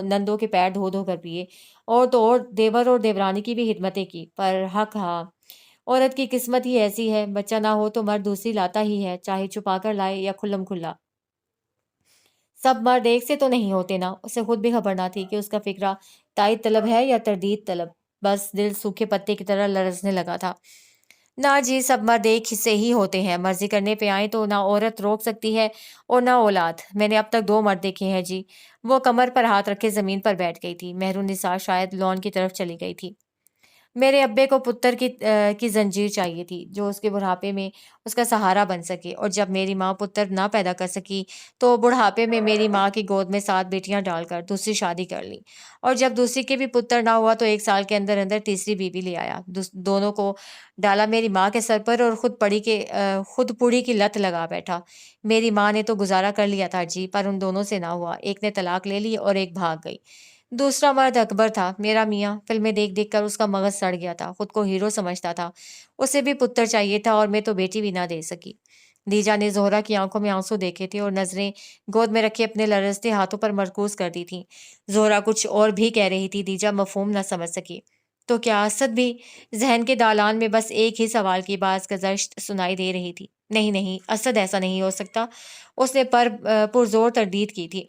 نندوں کے پیر دھو دھو کر پیے، اور تو اور دیور اور دیورانی کی بھی خدمتیں کی، پر حق ہاں، عورت کی قسمت ہی ایسی ہے، بچہ نہ ہو تو مرد دوسری لاتا ہی ہے، چاہے چھپا کر لائے یا کھلم کھلا۔ سب مرد ایک سے تو نہیں ہوتے نا، اسے خود بھی خبر نہ تھی کہ اس کا فکرہ تائید طلب ہے یا تردید طلب، بس دل سوکھے پتے کی طرح لرزنے لگا تھا۔ نہ جی، سب مرد ایک سے ہی ہوتے ہیں، مرضی کرنے پہ آئیں تو نہ عورت روک سکتی ہے اور نہ اولاد۔ میں نے اب تک 2 مرد دیکھے ہیں جی۔ وہ کمر پر ہاتھ رکھے زمین پر بیٹھ گئی تھی، مہرالنساء شاید لان کی طرف چلی گئی تھی۔ میرے ابے کو پتر کی زنجیر چاہیے تھی جو اس کے بڑھاپے میں اس کا سہارا بن سکے، اور جب میری ماں پتر نہ پیدا کر سکی تو بڑھاپے میں میری ماں کی گود میں 7 بیٹیاں ڈال کر دوسری شادی کر لی، اور جب دوسری کے بھی پتر نہ ہوا تو 1 سال کے اندر اندر تیسری بیوی لے آیا، دونوں کو ڈالا میری ماں کے سر پر، اور خود پوڑی کی لت لگا بیٹھا۔ میری ماں نے تو گزارا کر لیا تھا جی، پر ان دونوں سے نہ ہوا، ایک نے طلاق لے لی اور ایک بھاگ گئی۔ دوسرا مرد اکبر تھا، میرا میاں، فلمیں دیکھ دیکھ کر اس کا مغز سڑ گیا تھا، خود کو ہیرو سمجھتا تھا، اسے بھی پتر چاہیے تھا اور میں تو بیٹی بھی نہ دے سکی۔ دیجا نے زہرا کی آنکھوں میں آنسو دیکھے تھے اور نظریں گود میں رکھے اپنے لرزتے ہاتھوں پر مرکوز کر دی تھیں۔ زہرا کچھ اور بھی کہہ رہی تھی، دیجا مفہوم نہ سمجھ سکی۔ تو کیا اسد بھی؟ ذہن کے دالان میں بس ایک ہی سوال کی باز گزشت سنائی دے رہی تھی۔ نہیں نہیں، اسد ایسا نہیں ہو سکتا، اس نے پرزور تردید کی تھی۔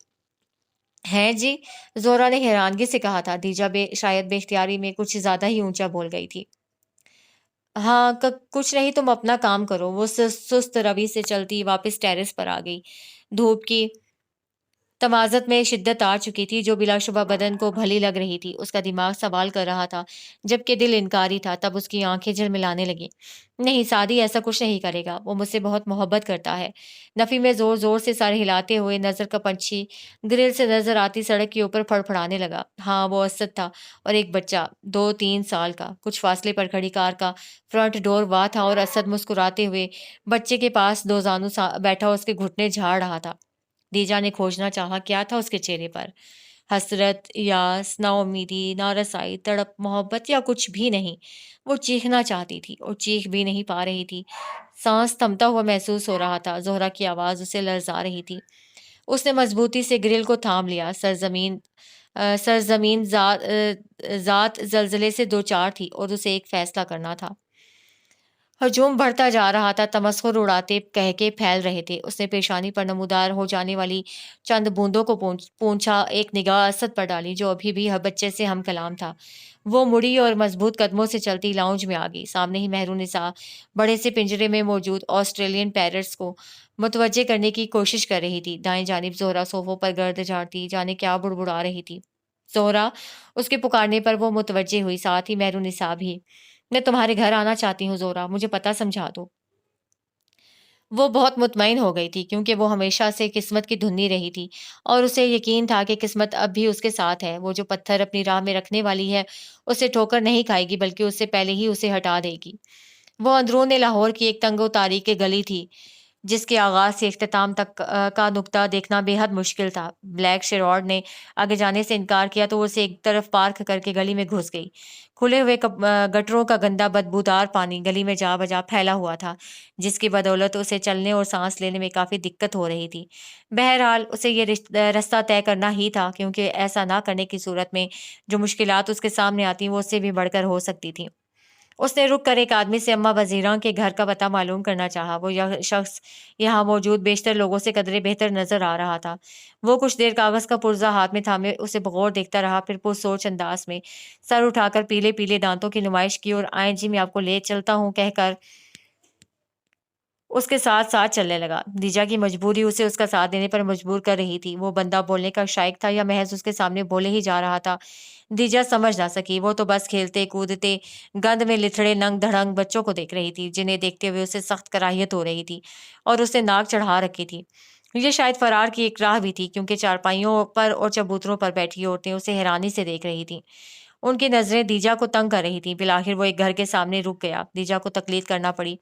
ہیں جی؟ زہرا نے حیرانگی سے کہا تھا۔ دیجا شاید بے اختیاری میں کچھ زیادہ ہی اونچا بول گئی تھی۔ ہاں، کچھ نہیں، تم اپنا کام کرو۔ وہ سست روی سے چلتی واپس ٹیرس پر آ گئی۔ دھوپ کی تمازت میں شدت آ چکی تھی جو بلا شبہ بدن کو بھلی لگ رہی تھی۔ اس کا دماغ سوال کر رہا تھا جبکہ دل انکاری تھا، تب اس کی آنکھیں جھلملانے لگیں۔ نہیں، سعدی ایسا کچھ نہیں کرے گا، وہ مجھ سے بہت محبت کرتا ہے۔ نفی میں زور زور سے سر ہلاتے ہوئے نظر کا پنچھی گرل سے نظر آتی سڑک کے اوپر پھڑپھڑانے لگا۔ ہاں، وہ اسد تھا، اور ایک بچہ 2-3 سال کا۔ کچھ فاصلے پر کھڑی کار کا فرنٹ ڈور وا تھا اور اسد مسکراتے ہوئے بچے کے پاس دو زانو بیٹھا اس کے گھٹنے جھاڑ رہا تھا۔ دیجا نے کھوجنا چاہا کیا تھا اس کے چہرے پر، حسرت، یاس، نا امیدی، نارسائی، تڑپ، محبت، یا کچھ بھی نہیں۔ وہ چیخنا چاہتی تھی اور چیخ بھی نہیں پا رہی تھی۔ سانس تھمتا ہوا محسوس ہو رہا تھا، زہرا کی آواز اسے لرزا رہی تھی۔ اس نے مضبوطی سے گرل کو تھام لیا۔ سرزمین ذات زلزلے سے دوچار تھی اور اسے ایک فیصلہ کرنا تھا۔ ہجوم بڑھتا جا رہا تھا، تمسخر اڑاتے کہکے پھیل رہے تھے۔ اس نے پیشانی پر نمودار ہو جانے والی چند بوندوں کو پونچھا، ایک نگاہ اسد پر ڈالی جو ابھی بھی بچے سے ہم کلام تھا۔ وہ مڑی اور مضبوط قدموں سے چلتی لاؤنج میں آ گئی۔ سامنے ہی مہرالنساء بڑے سے پنجرے میں موجود آسٹریلین پیرٹس کو متوجہ کرنے کی کوشش کر رہی تھی۔ دائیں جانب زہرا صوفوں پر گرد جھاڑتی جانے کیا بڑبڑا رہی تھی۔ زہرا، اس کے پکارنے پر وہ متوجہ ہوئی، ساتھ ہی مہرالنساء بھی۔ میں تمہارے گھر آنا چاہتی ہوں زہرا، مجھے پتہ سمجھا دو۔ وہ بہت مطمئن ہو گئی تھی کیونکہ وہ ہمیشہ سے قسمت کی دھنی رہی تھی اور اسے یقین تھا کہ قسمت اب بھی اس کے ساتھ ہے۔ وہ جو پتھر اپنی راہ میں رکھنے والی ہے اسے ٹھوکر نہیں کھائے گی بلکہ اس سے پہلے ہی اسے ہٹا دے گی۔ وہ اندرون لاہور کی ایک تنگ و تاریک گلی تھی جس کے آغاز سے اختتام تک کا نقطہ دیکھنا بے حد مشکل تھا۔ بلیک شیرارڈ نے آگے جانے سے انکار کیا تو وہ اسے ایک طرف پارک کر کے گلی میں گھس گئی۔ کھلے ہوئے گٹروں کا گندا بدبودار پانی گلی میں جا بجا پھیلا ہوا تھا جس کی بدولت اسے چلنے اور سانس لینے میں کافی دقت ہو رہی تھی۔ بہرحال اسے یہ رستہ طے کرنا ہی تھا کیونکہ ایسا نہ کرنے کی صورت میں جو مشکلات اس کے سامنے آتی وہ اس سے بھی بڑھ کر ہو سکتی تھیں۔ اس نے رک کر ایک آدمی سے اماں وزیراں کے گھر کا پتہ معلوم کرنا چاہا۔ وہ شخص یہاں موجود بیشتر لوگوں سے قدرے بہتر نظر آ رہا تھا۔ وہ کچھ دیر کاغذ کا پرزہ ہاتھ میں تھامے اسے بغور دیکھتا رہا، پھر پرسوچ انداز میں سر اٹھا کر پیلے پیلے دانتوں کی نمائش کی اور آئیں جی میں آپ کو لے چلتا ہوں کہہ کر اس کے ساتھ ساتھ چلنے لگا۔ دیجا کی مجبوری اسے اس کا ساتھ دینے پر مجبور کر رہی تھی۔ وہ بندہ بولنے کا شائق تھا یا محض اس کے سامنے بولے ہی جا رہا تھا، دیجا سمجھ نہ سکی۔ وہ تو بس کھیلتے کودتے گند میں لتھڑے ننگ دھڑنگ بچوں کو دیکھ رہی تھی جنہیں دیکھتے ہوئے اسے سخت کراہیت ہو رہی تھی اور اسے ناک چڑھا رکھی تھی۔ یہ شاید فرار کی ایک راہ بھی تھی کیونکہ چارپائیوں پر اور چبوتروں پر بیٹھی عورتیں اسے حیرانی سے دیکھ رہی تھیں ان کی نظریں دیجا کو تنگ کر رہی تھیں۔ بالآخر وہ ایک گھر کے سامنے رک گیا۔ دیجا کو تقلید کرنا پڑی۔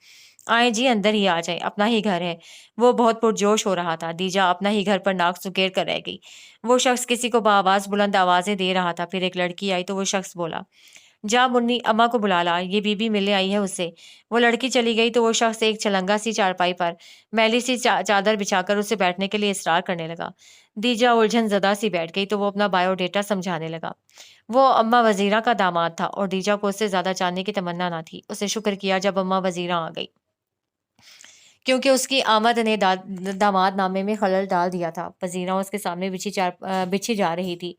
آئیں جی، اندر ہی آ جائیں، اپنا ہی گھر ہے۔ وہ بہت پرجوش ہو رہا تھا۔ دیجا اپنا ہی گھر پر ناک سکیڑ کر رہ گئی۔ وہ شخص کسی کو بآواز بلند آوازیں دے رہا تھا۔ پھر ایک لڑکی آئی تو وہ شخص بولا، جا منی، اماں کو بلا لا، یہ بی بی ملنے آئی ہے اس سے۔ وہ لڑکی چلی گئی تو وہ شخص ایک چھلنگا سی چارپائی پر میلی سی چادر بچھا کر اسے بیٹھنے کے لیے اصرار کرنے لگا۔ دیجا الجھن زدہ سی بیٹھ گئی تو وہ اپنا بایو ڈیٹا سمجھانے لگا۔ وہ اماں وزیرہ کا داماد تھا اور دیجا کو اس سے زیادہ جاننے کی تمنا نہ تھی۔ اسے شکر کیا جب اماں وزیرہ آ گئی، کیونکہ اس کی آمد نے داماد نامے میں خلل ڈال دیا تھا۔ وزیرہ اس کے سامنے بچھی جا رہی تھی۔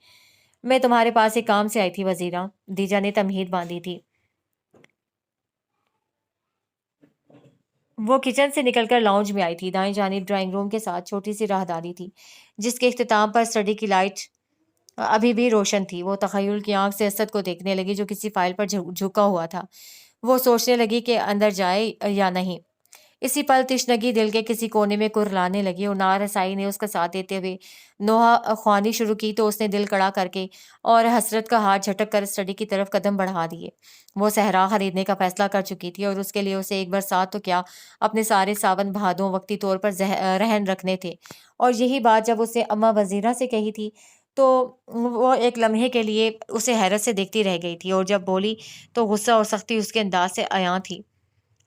میں تمہارے پاس ایک کام سے آئی تھی وزیرہ، دیجا نے تمہید باندھی تھی۔ وہ کچن سے نکل کر لاؤنج میں آئی تھی۔ دائیں جانب ڈرائنگ روم کے ساتھ چھوٹی سی راہداری تھی جس کے اختتام پر اسٹڈی کی لائٹ ابھی بھی روشن تھی۔ وہ تخیل کی آنکھ سے اسد کو دیکھنے لگی جو کسی فائل پر جھکا ہوا تھا۔ وہ سوچنے لگی کہ اندر جائے یا نہیں۔ اسی پل تشنگی دل کے کسی کونے میں کرلانے لگی اور نارسائی نے اس کا ساتھ دیتے ہوئے نوحہ خوانی شروع کی تو اس نے دل کڑا کر کے اور حسرت کا ہاتھ جھٹک کر اسٹڈی کی طرف قدم بڑھا دیے۔ وہ صحرا خریدنے کا فیصلہ کر چکی تھی اور اس کے لیے اسے ایک برسات تو کیا، اپنے سارے ساون بہادوں وقتی طور پر رہن رکھنے تھے۔ اور یہی بات جب اسے اماں وزیرہ سے کہی تھی تو وہ ایک لمحے کے لیے اسے حیرت سے دیکھتی رہ گئی تھی، اور جب بولی تو غصہ اور سختی اس کے انداز سے عیاں تھی۔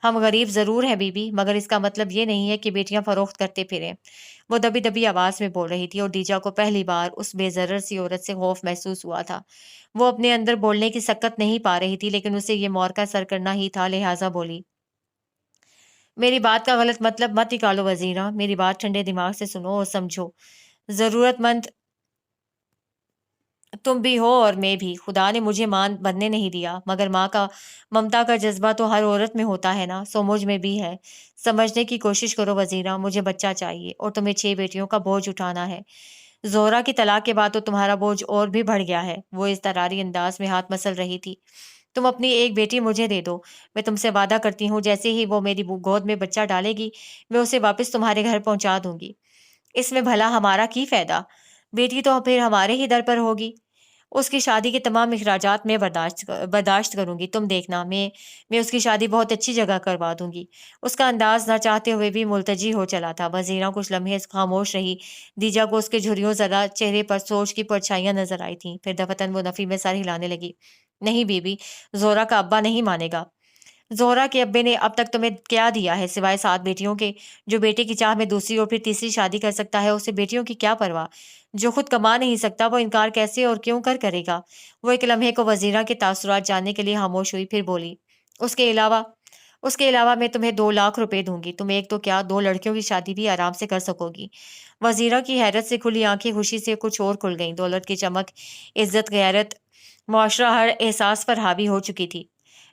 ہم غریب ضرور ہیں بی بی، مگر اس کا مطلب یہ نہیں ہے کہ بیٹیاں فروخت کرتے پھریں۔ وہ دبی دبی آواز میں بول رہی تھی اور دیجا کو پہلی بار اس بے ضرر سی عورت سے خوف محسوس ہوا تھا۔ وہ اپنے اندر بولنے کی سکت نہیں پا رہی تھی، لیکن اسے یہ مورکہ سر کرنا ہی تھا، لہٰذا بولی، میری بات کا غلط مطلب مت نکالو وزیرہ، میری بات ٹھنڈے دماغ سے سنو اور سمجھو۔ ضرورت مند تم بھی ہو اور میں بھی، خدا نے مجھے ماں بننے نہیں دیا، مگر ماں کا ممتا کا جذبہ تو ہر عورت میں ہوتا ہے نا، سو مجھ میں بھی ہے۔ سمجھنے کی کوشش کرو وزیرہ، مجھے بچہ چاہیے اور تمہیں 6 بیٹیوں کا بوجھ اٹھانا ہے۔ زہرا کی طلاق کے بعد تو تمہارا بوجھ اور بھی بڑھ گیا ہے۔ وہ اس تراری انداز میں ہاتھ مسل رہی تھی۔ تم اپنی ایک بیٹی مجھے دے دو، میں تم سے وعدہ کرتی ہوں جیسے ہی وہ میری گود میں بچہ ڈالے گی میں اسے واپس تمہارے گھر پہنچا دوں گی۔ اس میں بھلا ہمارا کی فائدہ؟ بیٹی تو پھر ہمارے ہی در پر ہوگی۔ اس کی شادی کے تمام اخراجات میں برداشت کروں گی، تم دیکھنا، میں اس کی شادی بہت اچھی جگہ کروا دوں گی۔ اس کا انداز نہ چاہتے ہوئے بھی ملتجی ہو چلا تھا۔ وزیرہ کچھ لمحے خاموش رہی۔ دیجا کو اس کے جھریوں زدہ چہرے پر سوچ کی پرچھائیاں نظر آئی تھیں۔ پھر دفتن وہ نفی میں سر ہلانے لگی۔ نہیں بی بی، زہرا کا ابا نہیں مانے گا۔ زہرا کے ابے نے اب تک تمہیں کیا دیا ہے سوائے 7 بیٹیوں کے؟ جو بیٹے کی چاہ میں دوسری اور پھر تیسری شادی کر سکتا ہے اسے بیٹیوں کی کیا پرواہ؟ جو خود کما نہیں سکتا وہ انکار کیسے اور کیوں کرے گا؟ وہ ایک لمحے کو وزیرہ کے تاثرات جاننے کے لیے خاموش ہوئی، پھر بولی، اس کے علاوہ میں تمہیں 2 لاکھ روپے دوں گی، تم ایک تو کیا 2 لڑکیوں کی شادی بھی آرام سے کر سکو گی۔ وزیرہ کی حیرت سے کھلی آنکھیں خوشی سے کچھ اور کھل گئیں۔ دولت کی چمک، عزت، غیرت، معاشرہ ہر احساس پر حاوی ہو چکی تھی۔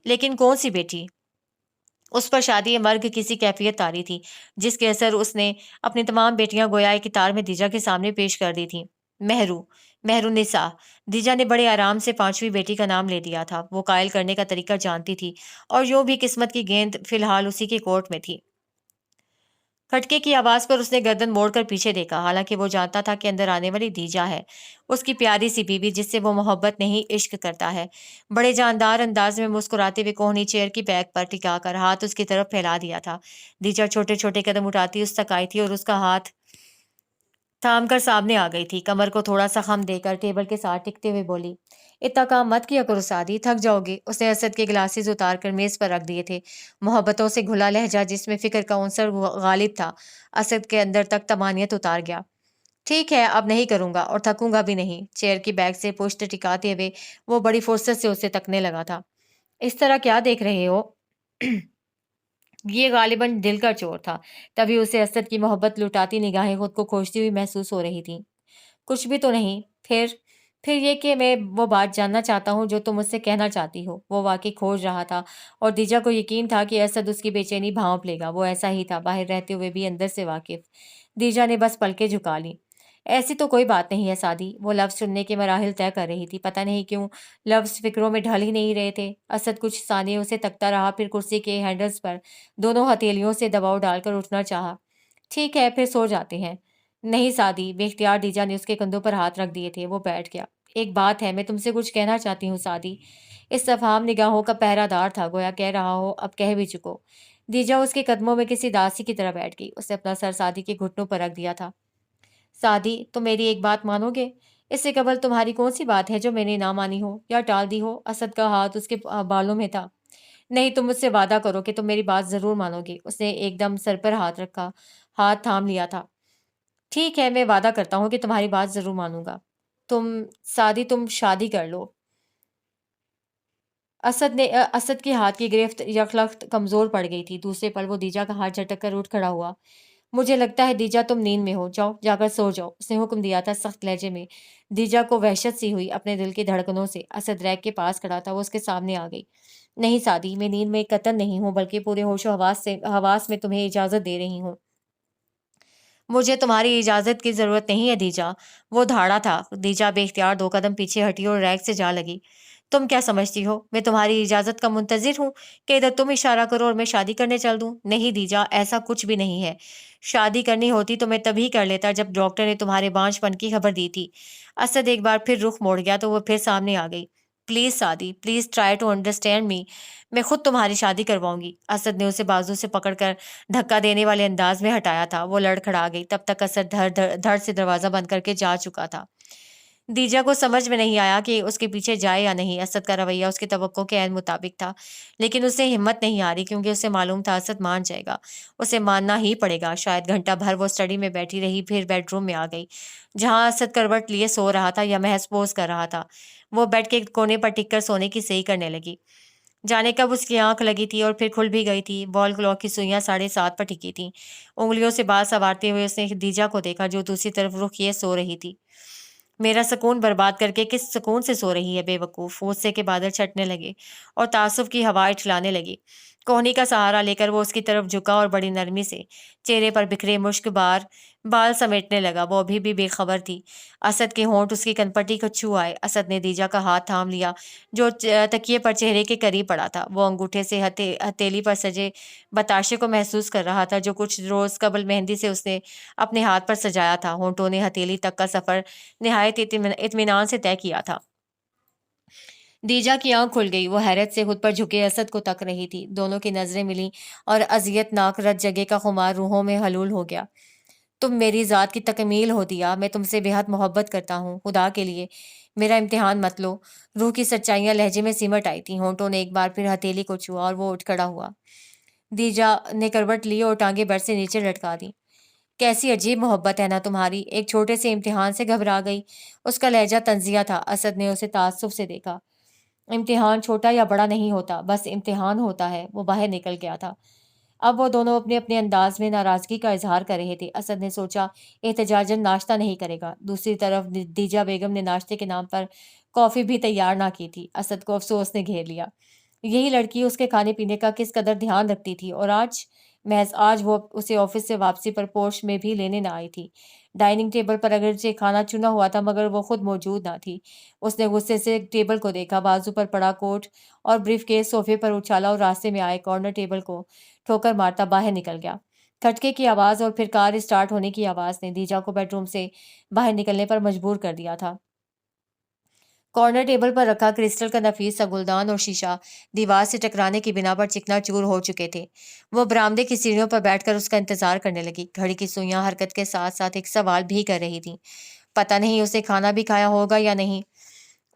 لیکن کون سی بیٹی؟ اس پر شادی مرگ کسی کیفیت طاری تھی جس کے اثر اس نے اپنی تمام بیٹیاں گویا ایک کتار میں دیجا کے سامنے پیش کر دی تھیں۔ مہرو نساء۔ دیجا نے بڑے آرام سے 5ویں بیٹی کا نام لے دیا تھا۔ وہ قائل کرنے کا طریقہ جانتی تھی اور یوں بھی قسمت کی گیند فی الحال اسی کے کورٹ میں تھی۔ کھٹکے کی آواز پر اس نے گردن موڑ کر پیچھے دیکھا، حالانکہ وہ جانتا تھا کہ اندر آنے والی دیجا ہے، اس کی پیاری سی بیوی جس سے وہ محبت نہیں عشق کرتا ہے۔ بڑے جاندار انداز میں مسکراتے ہوئے کوہنی چیئر کی بیک پر ٹکا کر ہاتھ اس کی طرف پھیلا دیا تھا۔ دیجا چھوٹے چھوٹے قدم اٹھاتی اس تک آئی تھی اور اس کا ہاتھ تھام کر سامنے آ گئی تھی۔ کمر کو تھوڑا سا خم دے کر ٹیبل کے ساتھ ٹکتے ہوئے بولی، اتنا کام مت کیا کرو سعدی، تھک جاؤ گے۔ اس نے اسد کے گلاسز اتار کر میز پر رکھ دیے تھے۔ محبتوں سے گھلا لہجہ جس میں فکر کا عنصر غالب تھا اسد کے اندر تک طمانینت اتار گیا۔ ٹھیک ہے، اب نہیں کروں گا اور تھکوں گا بھی نہیں۔ چیئر کی بیک سے پشت ٹکاتے ہوئے وہ بڑی فرصت سے اسے تکنے لگا تھا۔ اس طرح کیا دیکھ رہے ہو؟ یہ غالباً دل کا چور تھا، تبھی اسے اسد کی محبت لٹاتی نگاہیں خود کو کھوجتی ہوئی محسوس ہو رہی تھیں۔ کچھ بھی تو نہیں۔ پھر یہ کہ میں وہ بات جاننا چاہتا ہوں جو تم مجھ سے کہنا چاہتی ہو۔ وہ واقعی کھوج رہا تھا اور دیجا کو یقین تھا کہ اسد اس کی بے چینی بھانپ لے گا۔ وہ ایسا ہی تھا، باہر رہتے ہوئے بھی اندر سے واقف۔ دیجا نے بس پلکیں جھکا لیں۔ ایسی تو کوئی بات نہیں ہے سعدی۔ وہ لفظ سننے کے مراحل طے کر رہی تھی، پتہ نہیں کیوں لفظ فکروں میں ڈھل ہی نہیں رہے تھے۔ اسد کچھ ثانیے اسے تکتا رہا، پھر کرسی کے ہینڈلز پر دونوں ہتھیلیوں سے دباؤ ڈال کر اٹھنا چاہا۔ ٹھیک ہے، پھر سو جاتے ہیں۔ نہیں سعدی، بے اختیار دیجا نے اس کے کندھوں پر ہاتھ رکھ دیے تھے۔ وہ بیٹھ گیا۔ ایک بات ہے، میں تم سے کچھ کہنا چاہتی ہوں سعدی۔ استفہام نگاہوں کا پہرا دار تھا، گویا کہہ رہا ہو اب کہہ بھی چکو۔ دیجا اس کے قدموں میں کسی داسی کی طرح بیٹھ گئی، اس نے اپنا سر سعدی کے گھٹنوں پر رکھ دیا تھا۔ سعدی، تم میری ایک بات مانو گے؟ اس سے قبل تمہاری کون سی بات ہے جو میں نے نہ مانی ہو یا ٹال دی ہو؟ اسد کا ہاتھ اس کے بالوں میں تھا۔ نہیں، تم مجھ سے وعدہ کرو کہ تم میری بات ضرور مانو گے۔ اس نے ایک دم سر پر ہاتھ رکھا، ہاتھ تھام لیا تھا۔ ٹھیک ہے، میں وعدہ کرتا ہوں کہ تمہاری بات ضرور مانوں گا۔ تم سعدی، تم شادی کر لو۔ اسد کے ہاتھ کی گرفت یکلخت کمزور پڑ گئی تھی۔ دوسرے پل وہ دیجا کا ہاتھ جھٹک کر اٹھ کھڑا ہوا۔ مجھے لگتا ہے دیجا تم نیند میں ہو، جاؤ جا کر سو جاؤ، اس نے حکم دیا تھا سخت لہجے میں۔ دیجا کو وحشت سی ہوئی اپنے دل کی دھڑکنوں سے۔ اسد ریک کے پاس کھڑا تھا، وہ اس کے سامنے آ گئی۔ نہیں سعدی، میں نیند میں قطعاً نہیں ہوں، بلکہ پورے ہوش و حواس میں تمہیں اجازت دے رہی ہوں۔ مجھے تمہاری اجازت کی ضرورت نہیں ہے دیجا۔ وہ دھاڑا تھا۔ دیجا بے اختیار 2 قدم پیچھے ہٹی اور ریک سے جا لگی۔ تم کیا سمجھتی ہو میں تمہاری اجازت کا منتظر ہوں کہ ادھر تم اشارہ کرو اور میں شادی کرنے چل دوں؟ نہیں دیجا، ایسا کچھ بھی نہیں ہے۔ شادی کرنی ہوتی تو میں تبھی کر لیتا جب ڈاکٹر نے تمہارے بانجھ پن کی خبر دی تھی۔ اسد ایک بار پھر رخ موڑ گیا تو وہ پھر سامنے آ گئی۔ Please Saadi, please try to understand me, میں خود تمہاری شادی کرواؤں گی۔ اسد نے اسے بازو سے پکڑ کر دھکا دینے والے انداز میں ہٹایا تھا۔ وہ لڑکھڑا گئی۔ تب تک اسد دھڑ سے دروازہ بند کر کے جا چکا تھا۔ دیجا کو سمجھ میں نہیں آیا کہ اس کے پیچھے جائے یا نہیں۔ اسد کا رویہ اس کی توقع کے عین مطابق تھا، لیکن اسے ہمت نہیں آ رہی کیونکہ اسے معلوم تھا اسد مان جائے گا۔ اسے ماننا ہی پڑے گا۔ شاید گھنٹہ بھر وہ اسٹڈی میں بیٹھی رہی، پھر بیڈ روم میں آ گئی جہاں اسد کروٹ لیے سو رہا تھا یا محض پوز کر رہا تھا۔ وہ بیڈ کے کونے پر ٹک کر سونے کی صحیح کرنے لگی۔ جانے کب اس کی آنکھ لگی تھی اور پھر کھل بھی گئی تھی۔ وال کلاک کی سوئیاں 7:30 پر ٹکی تھیں۔ انگلیوں سے بال سنوارتے ہوئے اس نے دیجا کو دیکھا جو دوسری طرف رخ کیے سو رہی تھی۔ میرا سکون برباد کر کے کس سکون سے سو رہی ہے بے وقوف؟ غصے کے بادل چھٹنے لگے اور تعصب کی ہوائیں اٹھلانے لگی۔ کوہنی کا سہارا لے کر وہ اس کی طرف جھکا اور بڑی نرمی سے چہرے پر بکھرے مشک بار بال سمیٹنے لگا۔ وہ ابھی بھی بے خبر تھی۔ اسد کے ہونٹ اس کی کنپٹی کو چھو آئے۔ اسد نے دیجا کا ہاتھ تھام لیا جو تکیے پر چہرے کے قریب پڑا تھا۔ وہ انگوٹھے سے ہتھیلی پر سجے بتاشے کو محسوس کر رہا تھا جو کچھ روز قبل مہندی سے اس نے اپنے ہاتھ پر سجایا تھا۔ ہونٹوں نے ہتھیلی تک کا سفر نہایت اطمینان سے طے کیا تھا۔ دیجا کی آنکھ کھل گئی۔ وہ حیرت سے خود پر جھکے اسد کو تک رہی تھی۔ دونوں کی نظریں ملیں اور اذیت ناک رت جگہ کا خمار روحوں میں حلول ہو گیا۔ تم میری ذات کی تکمیل ہو دیا، میں تم سے بے حد محبت کرتا ہوں، خدا کے لیے میرا امتحان مت لو۔ روح کی سچائیاں لہجے میں سمٹ آئی تھیں۔ ہونٹوں نے ایک بار پھر ہتھیلی کو چھوا اور وہ اٹھ کھڑا ہوا۔ دیجا نے کروٹ لی اور ٹانگیں بیڈ سے نیچے لٹکا دی۔ کیسی عجیب محبت ہے نا تمہاری، ایک چھوٹے سے امتحان سے گھبرا گئی۔ اس کا لہجہ طنزیہ تھا۔ اسد نے اسے تعصب سے دیکھا۔ امتحان چھوٹا یا بڑا نہیں ہوتا، بس امتحان ہوتا ہے۔ وہ باہر نکل گیا تھا۔ اب وہ دونوں اپنے اپنے انداز میں ناراضگی کا اظہار کر رہے تھے۔ اسد نے سوچا احتجاجاً ناشتہ نہیں کرے گا۔ دوسری طرف دیجا بیگم نے ناشتے کے نام پر کافی بھی تیار نہ کی تھی۔ اسد کو افسوس نے گھیر لیا۔ یہی لڑکی اس کے کھانے پینے کا کس قدر دھیان رکھتی تھی، اور محض آج وہ اسے آفس سے واپسی پر پوش میں بھی لینے نہ آئی تھی۔ ڈائننگ ٹیبل پر اگرچہ کھانا چنا ہوا تھا مگر وہ خود موجود نہ تھی۔ اس نے غصے سے ٹیبل کو دیکھا، بازو پر پڑا کوٹ اور بریف کیس صوفے پر اچھالا اور راستے میں آئے کارنر ٹیبل کو ٹھوکر مارتا باہر نکل گیا۔ کھٹکے کی آواز اور پھر کار اسٹارٹ ہونے کی آواز نے دیجا کو بیڈ روم سے باہر نکلنے پر مجبور کر دیا تھا۔ کارنر ٹیبل پر رکھا کرسٹل کا نفیس سا گلدان اور شیشہ دیوار سے ٹکرانے کی بنا پر چکنا چور ہو چکے تھے۔ وہ برآمدے کی سیڑھیوں پر بیٹھ کر اس کا انتظار کرنے لگی۔ گھڑی کی سوئیاں حرکت کے ساتھ ساتھ ایک سوال بھی کر رہی تھیں۔ پتہ نہیں اسے کھانا بھی کھایا ہوگا یا نہیں۔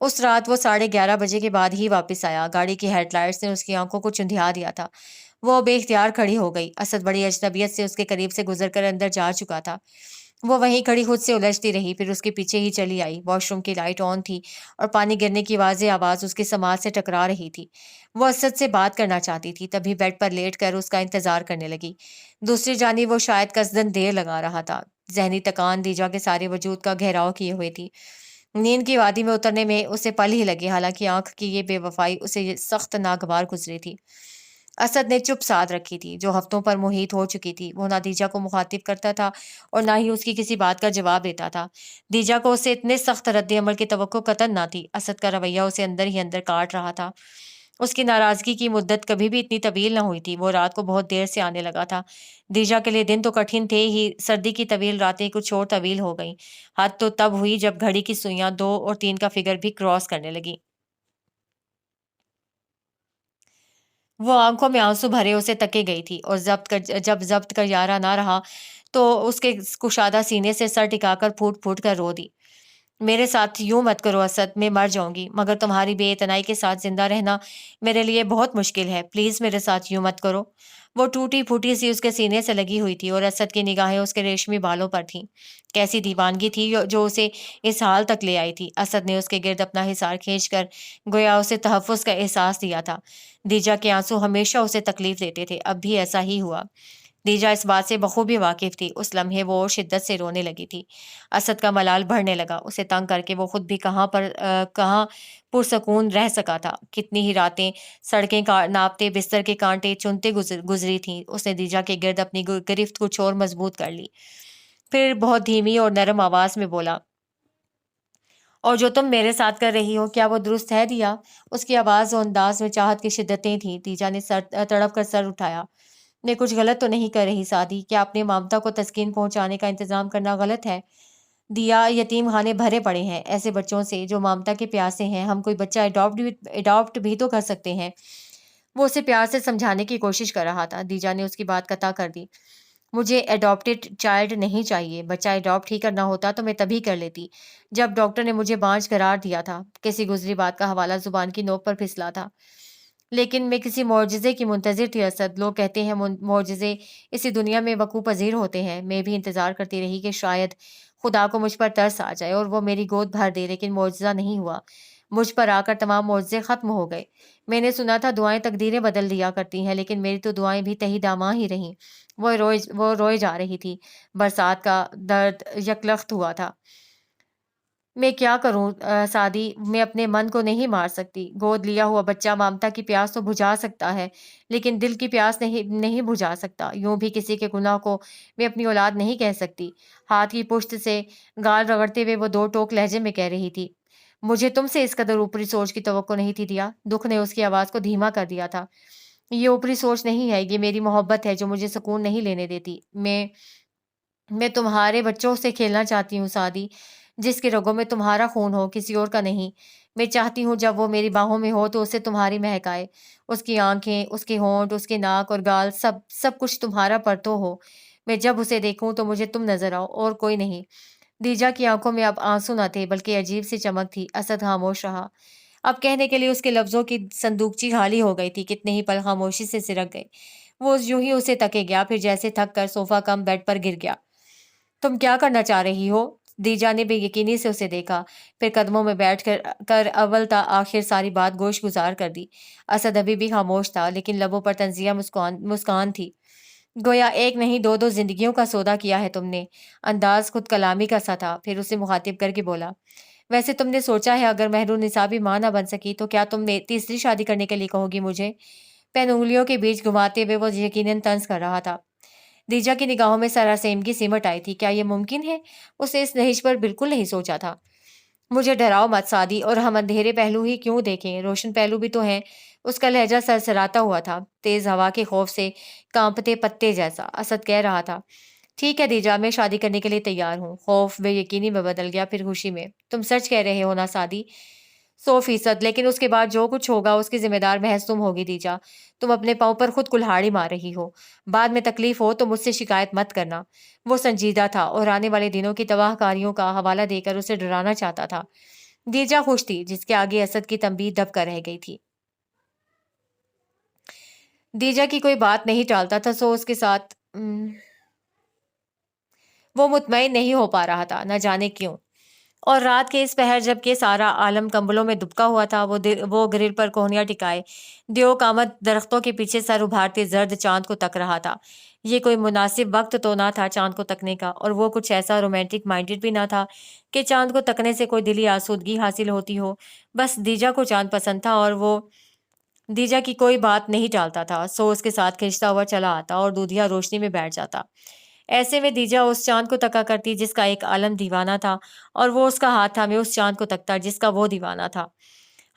اس رات وہ 11:30 کے بعد ہی واپس آیا۔ گاڑی کی ہیڈ لائٹس نے اس کی آنکھوں کو چندھیا دیا تھا۔ وہ بے اختیار کھڑی ہو گئی۔ اسد بڑی اجنبیت سے اس کے قریب سے گزر کر اندر جا چکا تھا۔ وہ وہیں کھڑی خود سے الجھتی رہی، پھر اس کے پیچھے ہی چلی آئی۔ واش روم کی لائٹ آن تھی اور پانی گرنے کی واضح آواز اس کی سماعت سے ٹکرا رہی تھی۔ وہ اسد سے بات کرنا چاہتی تھی، تبھی بیڈ پر لیٹ کر اس کا انتظار کرنے لگی۔ دوسری جانب وہ شاید قصداً دیر لگا رہا تھا۔ ذہنی تکان دیجا کے سارے وجود کا گھیراؤ کیے ہوئے تھی۔ نیند کی وادی میں اترنے میں اسے پل ہی لگے، حالانکہ آنکھ کی یہ بے وفائی اسے سخت ناگوار گزری تھی۔ اسد نے چپ سادھ رکھی تھی جو ہفتوں پر محیط ہو چکی تھی۔ وہ نہ دیجا کو مخاطب کرتا تھا اور نہ ہی اس کی کسی بات کا جواب دیتا تھا۔ دیجا کو اس سے اتنے سخت رد عمل کی توقع قطعاً نہ تھی۔ اسد کا رویہ اسے اندر ہی اندر کاٹ رہا تھا۔ اس کی ناراضگی کی مدت کبھی بھی اتنی طویل نہ ہوئی تھی۔ وہ رات کو بہت دیر سے آنے لگا تھا۔ دیجا کے لیے دن تو کٹھن تھے ہی، سردی کی طویل راتیں کچھ اور طویل ہو گئیں۔ حد تو تب ہوئی جب گھڑی کی سوئیاں 2 اور 3 کا فگر بھی کراس کرنے لگی۔ وہ آنکھوں میں آنسو بھرے اسے تکے گئی تھی اور جب ضبط کا یارہ نہ رہا تو اس کے کشادہ سینے سے سر ٹکا کر پھوٹ پھوٹ کر رو دی۔ میرے ساتھ یوں مت کرو اسد، میں مر جاؤں گی، مگر تمہاری بے اعتنائی کے ساتھ زندہ رہنا میرے لیے بہت مشکل ہے، پلیز میرے ساتھ یوں مت کرو۔ وہ ٹوٹی پھوٹی سی اس کے سینے سے لگی ہوئی تھی اور اسد کی نگاہیں اس کے ریشمی بالوں پر تھیں۔ کیسی دیوانگی تھی جو اسے اس حال تک لے آئی تھی۔ اسد نے اس کے گرد اپنا حصار کھینچ کر گویا اسے تحفظ کا احساس دیا تھا۔ دیجا کے آنسو ہمیشہ اسے تکلیف دیتے تھے، اب بھی ایسا ہی ہوا۔ دیجا اس بات سے بخوبی واقف تھی۔ اس لمحے وہ شدت سے رونے لگی تھی۔ اسد کا ملال بڑھنے لگا۔ اسے تنگ کر کے وہ خود بھی کہاں پرسکون رہ سکا تھا۔ کتنی ہی راتیں سڑکیں ناپتے، بستر کے کانٹے چنتے گزری تھیں۔ اس نے دیجا کے گرد اپنی گرفت کچھ اور مضبوط کر لی، پھر بہت دھیمی اور نرم آواز میں بولا، اور جو تم میرے ساتھ کر رہی ہو کیا وہ درست ہے دیا؟ اس کی آواز و انداز میں چاہت کی شدتیں تھیں۔ دیجا نے تڑپ کر سر اٹھایا۔ میں کچھ غلط تو نہیں کر رہی سعدی؟ کیا اپنے مامتا کو تسکین پہنچانے کا انتظام کرنا غلط ہے؟ دیا، یتیم خانے بھرے پڑے ہیں ایسے بچوں سے جو مامتا کے پیاسے ہیں۔ ہم کوئی بچہ اڈاپٹ بھی تو کر سکتے ہیں۔ وہ اسے پیار سے سمجھانے کی کوشش کر رہا تھا۔ دیجا نے اس کی بات قطع کر دی۔ مجھے ایڈاپٹڈ چائلڈ نہیں چاہیے۔ بچہ ایڈاپٹ ہی کرنا ہوتا تو میں تبھی کر لیتی جب ڈاکٹر نے مجھے بانجھ قرار دیا تھا۔ کسی گزری بات کا حوالہ زبان کی نوک پر پھسلا تھا۔ لیکن میں کسی معجزے کی منتظر تھی اسد۔ لوگ کہتے ہیں معجزے اسی دنیا میں وقوع پذیر ہوتے ہیں۔ میں بھی انتظار کرتی رہی کہ شاید خدا کو مجھ پر ترس آ جائے اور وہ میری گود بھر دے، لیکن معجزہ نہیں ہوا۔ مجھ پر آ کر تمام معجزے ختم ہو گئے۔ میں نے سنا تھا دعائیں تقدیریں بدل دیا کرتی ہیں، لیکن میری تو دعائیں بھی تہی داماں ہی رہیں۔ وہ روئے جا رہی تھی۔ برسات کا درد یکلخت ہوا تھا۔ میں کیا کروں سعدی؟ میں اپنے من کو نہیں مار سکتی۔ گود لیا ہوا بچہ مامتا کی پیاس تو بجھا سکتا ہے، لیکن دل کی پیاس نہیں بجھا سکتا۔ یوں بھی کسی کے گناہ کو میں اپنی اولاد نہیں کہہ سکتی۔ ہاتھ کی پشت سے گال رگڑتے ہوئے وہ 2 ٹوک لہجے میں کہہ رہی تھی، مجھے تم سے اس قدر اوپری سوچ کی توقع نہیں تھی دیا۔ دکھ نے اس کی آواز کو دھیما کر دیا تھا۔ یہ اوپری سوچ نہیں ہے، یہ میری محبت ہے جو مجھے سکون نہیں لینے دیتی۔ میں تمہارے بچوں سے کھیلنا چاہتی ہوں سعدی، جس کے رگوں میں تمہارا خون ہو، کسی اور کا نہیں۔ میں چاہتی ہوں جب وہ میری باہوں میں ہو تو اسے تمہاری مہک آئے، اس کی آنکھیں، اس کے ہونٹ، اس کے ناک اور گال، سب کچھ تمہارا پرتو ہو۔ میں جب اسے دیکھوں تو مجھے تم نظر آؤ اور کوئی نہیں۔ دیجا کی آنکھوں میں اب آنسو نہ تھے بلکہ عجیب سی چمک تھی۔ اسد خاموش رہا۔ اب کہنے کے لیے اس کے لفظوں کی صندوقچی خالی ہو گئی تھی۔ کتنے ہی پل خاموشی سے سرک گئے۔ وہ یوں ہی اسے تکے گیا، پھر جیسے تھک کر صوفہ کم بیڈ پر گر گیا۔ تم کیا کرنا چاہ رہی ہو؟ دیجا نے بے یقینی سے اسے دیکھا، پھر قدموں میں بیٹھ کر اول تا آخر ساری بات گوش گزار کر دی۔ اسد ابھی بھی خاموش تھا، لیکن لبوں پر تنزیہ مسکان تھی۔ گویا ایک نہیں 2 زندگیوں کا سودا کیا ہے تم نے۔ انداز خود کلامی کا سا تھا۔ پھر اسے مخاطب کر کے بولا، ویسے تم نے سوچا ہے اگر مہر النساء ماں نہ بن سکی تو کیا تم نے تیسری شادی کرنے کے لیے کہو گی مجھے؟ پین انگلیوں کے بیچ گھماتے ہوئے وہ یقیناً طنز کر رہا تھا۔ دیجا کی نگاہوں میں سراسیمگی سمٹ آئی تھی۔ کیا یہ ممکن ہے؟ اس نے اس نہج پر بالکل نہیں سوچا تھا۔ مجھے ڈراؤ مت سعدی، اور ہم اندھیرے پہلو ہی کیوں دیکھیں، روشن پہلو بھی تو ہیں۔ اس کا لہجہ سرسراتا ہوا تھا، تیز ہوا کے خوف سے کانپتے پتے جیسا۔ اسد کہہ رہا تھا، ٹھیک ہے دیجا، میں شادی کرنے کے لیے تیار ہوں۔ خوف بے یقینی میں بدل گیا، پھر خوشی میں۔ تم سچ کہہ رہے ہو نا سعدی؟ 100%۔ لیکن اس کے بعد جو کچھ ہوگا اس کی ذمہ دار محض تم ہوگی دیجا۔ تم اپنے پاؤں پر خود کلہاڑی مار رہی ہو۔ بعد میں تکلیف ہو تو مجھ سے شکایت مت کرنا۔ وہ سنجیدہ تھا اور آنے والے دنوں کی تباہ کاریوں کا حوالہ دے کر اسے ڈرانا چاہتا تھا۔ دیجا خوش تھی، جس کے آگے اسد کی تنبیہ دب کر رہ گئی تھی۔ دیجا کی کوئی بات نہیں ٹالتا تھا، سو اس کے ساتھ وہ مطمئن نہیں ہو پا رہا تھا، نہ جانے کیوں۔ اور رات کے اس پہر جب کہ سارا عالم کمبلوں میں دبکا ہوا تھا، وہ گرل پر کوہنیاں ٹکائے دیو کامت درختوں کے پیچھے سر ابھارتے زرد چاند کو تک رہا تھا۔ یہ کوئی مناسب وقت تو نہ تھا چاند کو تکنے کا، اور وہ کچھ ایسا رومانٹک مائنڈڈ بھی نہ تھا کہ چاند کو تکنے سے کوئی دلی آسودگی حاصل ہوتی ہو۔ بس دیجا کو چاند پسند تھا اور وہ دیجا کی کوئی بات نہیں ٹالتا تھا، سو اس کے ساتھ کھنچتا ہوا چلا آتا اور دودھیا روشنی میں بیٹھ جاتا۔ ایسے میں دیجا اس چاند کو تکا کرتی جس کا ایک عالم دیوانہ تھا، اور وہ اس کا ہاتھ تھامے اس چاند کو تکتا جس کا وہ دیوانہ تھا۔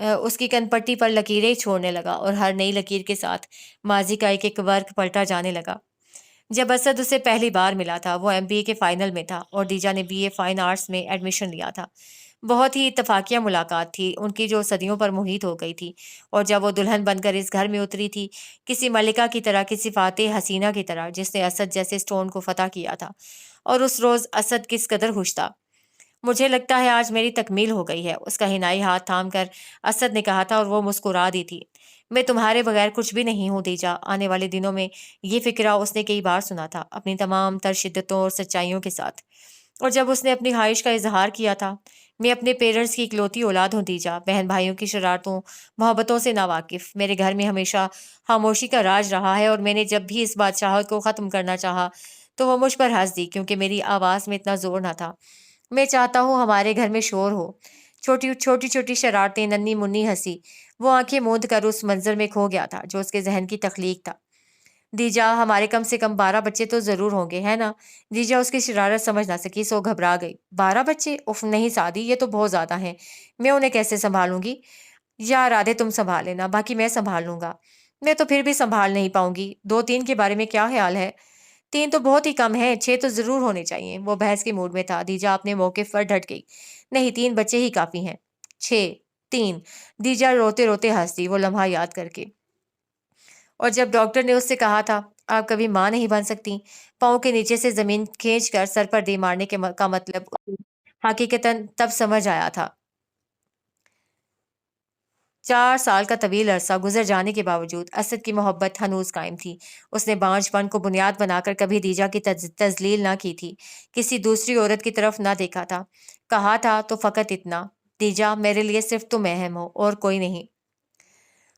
اس کی کن پٹی پر لکیریں چھوڑنے لگا اور ہر نئی لکیر کے ساتھ ماضی کا ایک ایک ورق پلٹا جانے لگا۔ جب اسد اسے پہلی بار ملا تھا وہ MBA کے فائنل میں تھا اور دیجا نے BA فائن آرٹس میں ایڈمیشن لیا تھا۔ بہت ہی اتفاقیہ ملاقات تھی ان کی جو صدیوں پر محیط ہو گئی تھی، اور جب وہ دلہن بن کر اس گھر میں اتری تھی، کسی ملکہ کی طرح، کسی فاتح حسینہ کی طرح جس نے اسد جیسے اسٹون کو فتح کیا تھا، اور اس روز اسد کس قدر خوش تھا۔ مجھے لگتا ہے آج میری تکمیل ہو گئی ہے، اس کا حنائی ہاتھ تھام کر اسد نے کہا تھا، اور وہ مسکرا دی تھی۔ میں تمہارے بغیر کچھ بھی نہیں ہوں دیجا۔ آنے والے دنوں میں یہ فکرہ اس نے کئی بار سنا تھا، اپنی تمام تر شدتوں اور سچائیوں کے ساتھ، اور جب اس نے اپنی خواہش کا اظہار کیا تھا، میں اپنے پیرنٹس کی اکلوتی اولاد ہوں دیجا، بہن بھائیوں کی شرارتوں محبتوں سے ناواقف۔ میرے گھر میں ہمیشہ خاموشی کا راج رہا ہے، اور میں نے جب بھی اس بادشاہت کو ختم کرنا چاہا تو وہ مجھ پر ہنس دی، کیونکہ میری آواز میں اتنا زور نہ تھا۔ میں چاہتا ہوں ہمارے گھر میں شور ہو، چھوٹی چھوٹی چھوٹی شرارتیں، ننھی منی ہنسی۔ وہ آنکھیں موند کر اس منظر میں کھو گیا تھا جو اس کے ذہن کی تخلیق تھا۔ دیجا، ہمارے کم سے کم 12 بچے تو ضرور ہوں گے، ہے نا؟ دیجا اس کی شرارت سمجھ نہ سکی، سو گھبرا گئی۔ 12 بچے؟ اف نہیں سعدی، یہ تو بہت زیادہ ہیں، میں انہیں کیسے سنبھالوں گی؟ یا رادھے تم سنبھال لینا، باقی میں سنبھال لوں گا۔ میں تو پھر بھی سنبھال نہیں پاؤں گی۔ 2-3 کے بارے میں کیا خیال ہے؟ 3 تو بہت ہی کم ہے، 6 تو ضرور ہونے چاہیے۔ وہ بحث کے موڈ میں تھا۔ دیجا اپنے موقف پر ڈٹ گئی۔ نہیں، 3 بچے ہی کافی ہیں۔ 6، 3۔ دیجا روتے روتے ہنس دی، وہ لمحہ یاد کر کے۔ اور جب ڈاکٹر نے اس سے کہا تھا آپ کبھی ماں نہیں بن سکتی، پاؤں کے نیچے سے زمین کھینچ کر سر پر دے مارنے کا مطلب حقیقتاً تب سمجھ آیا تھا۔ 4 سال کا طویل عرصہ گزر جانے کے باوجود اسد کی محبت ہنوز قائم تھی۔ اس نے بانجھ پن کو بنیاد بنا کر کبھی دیجا کی تذلیل نہ کی تھی، کسی دوسری عورت کی طرف نہ دیکھا تھا۔ کہا تھا تو فقط اتنا، دیجا میرے لیے صرف تم اہم ہو اور کوئی نہیں۔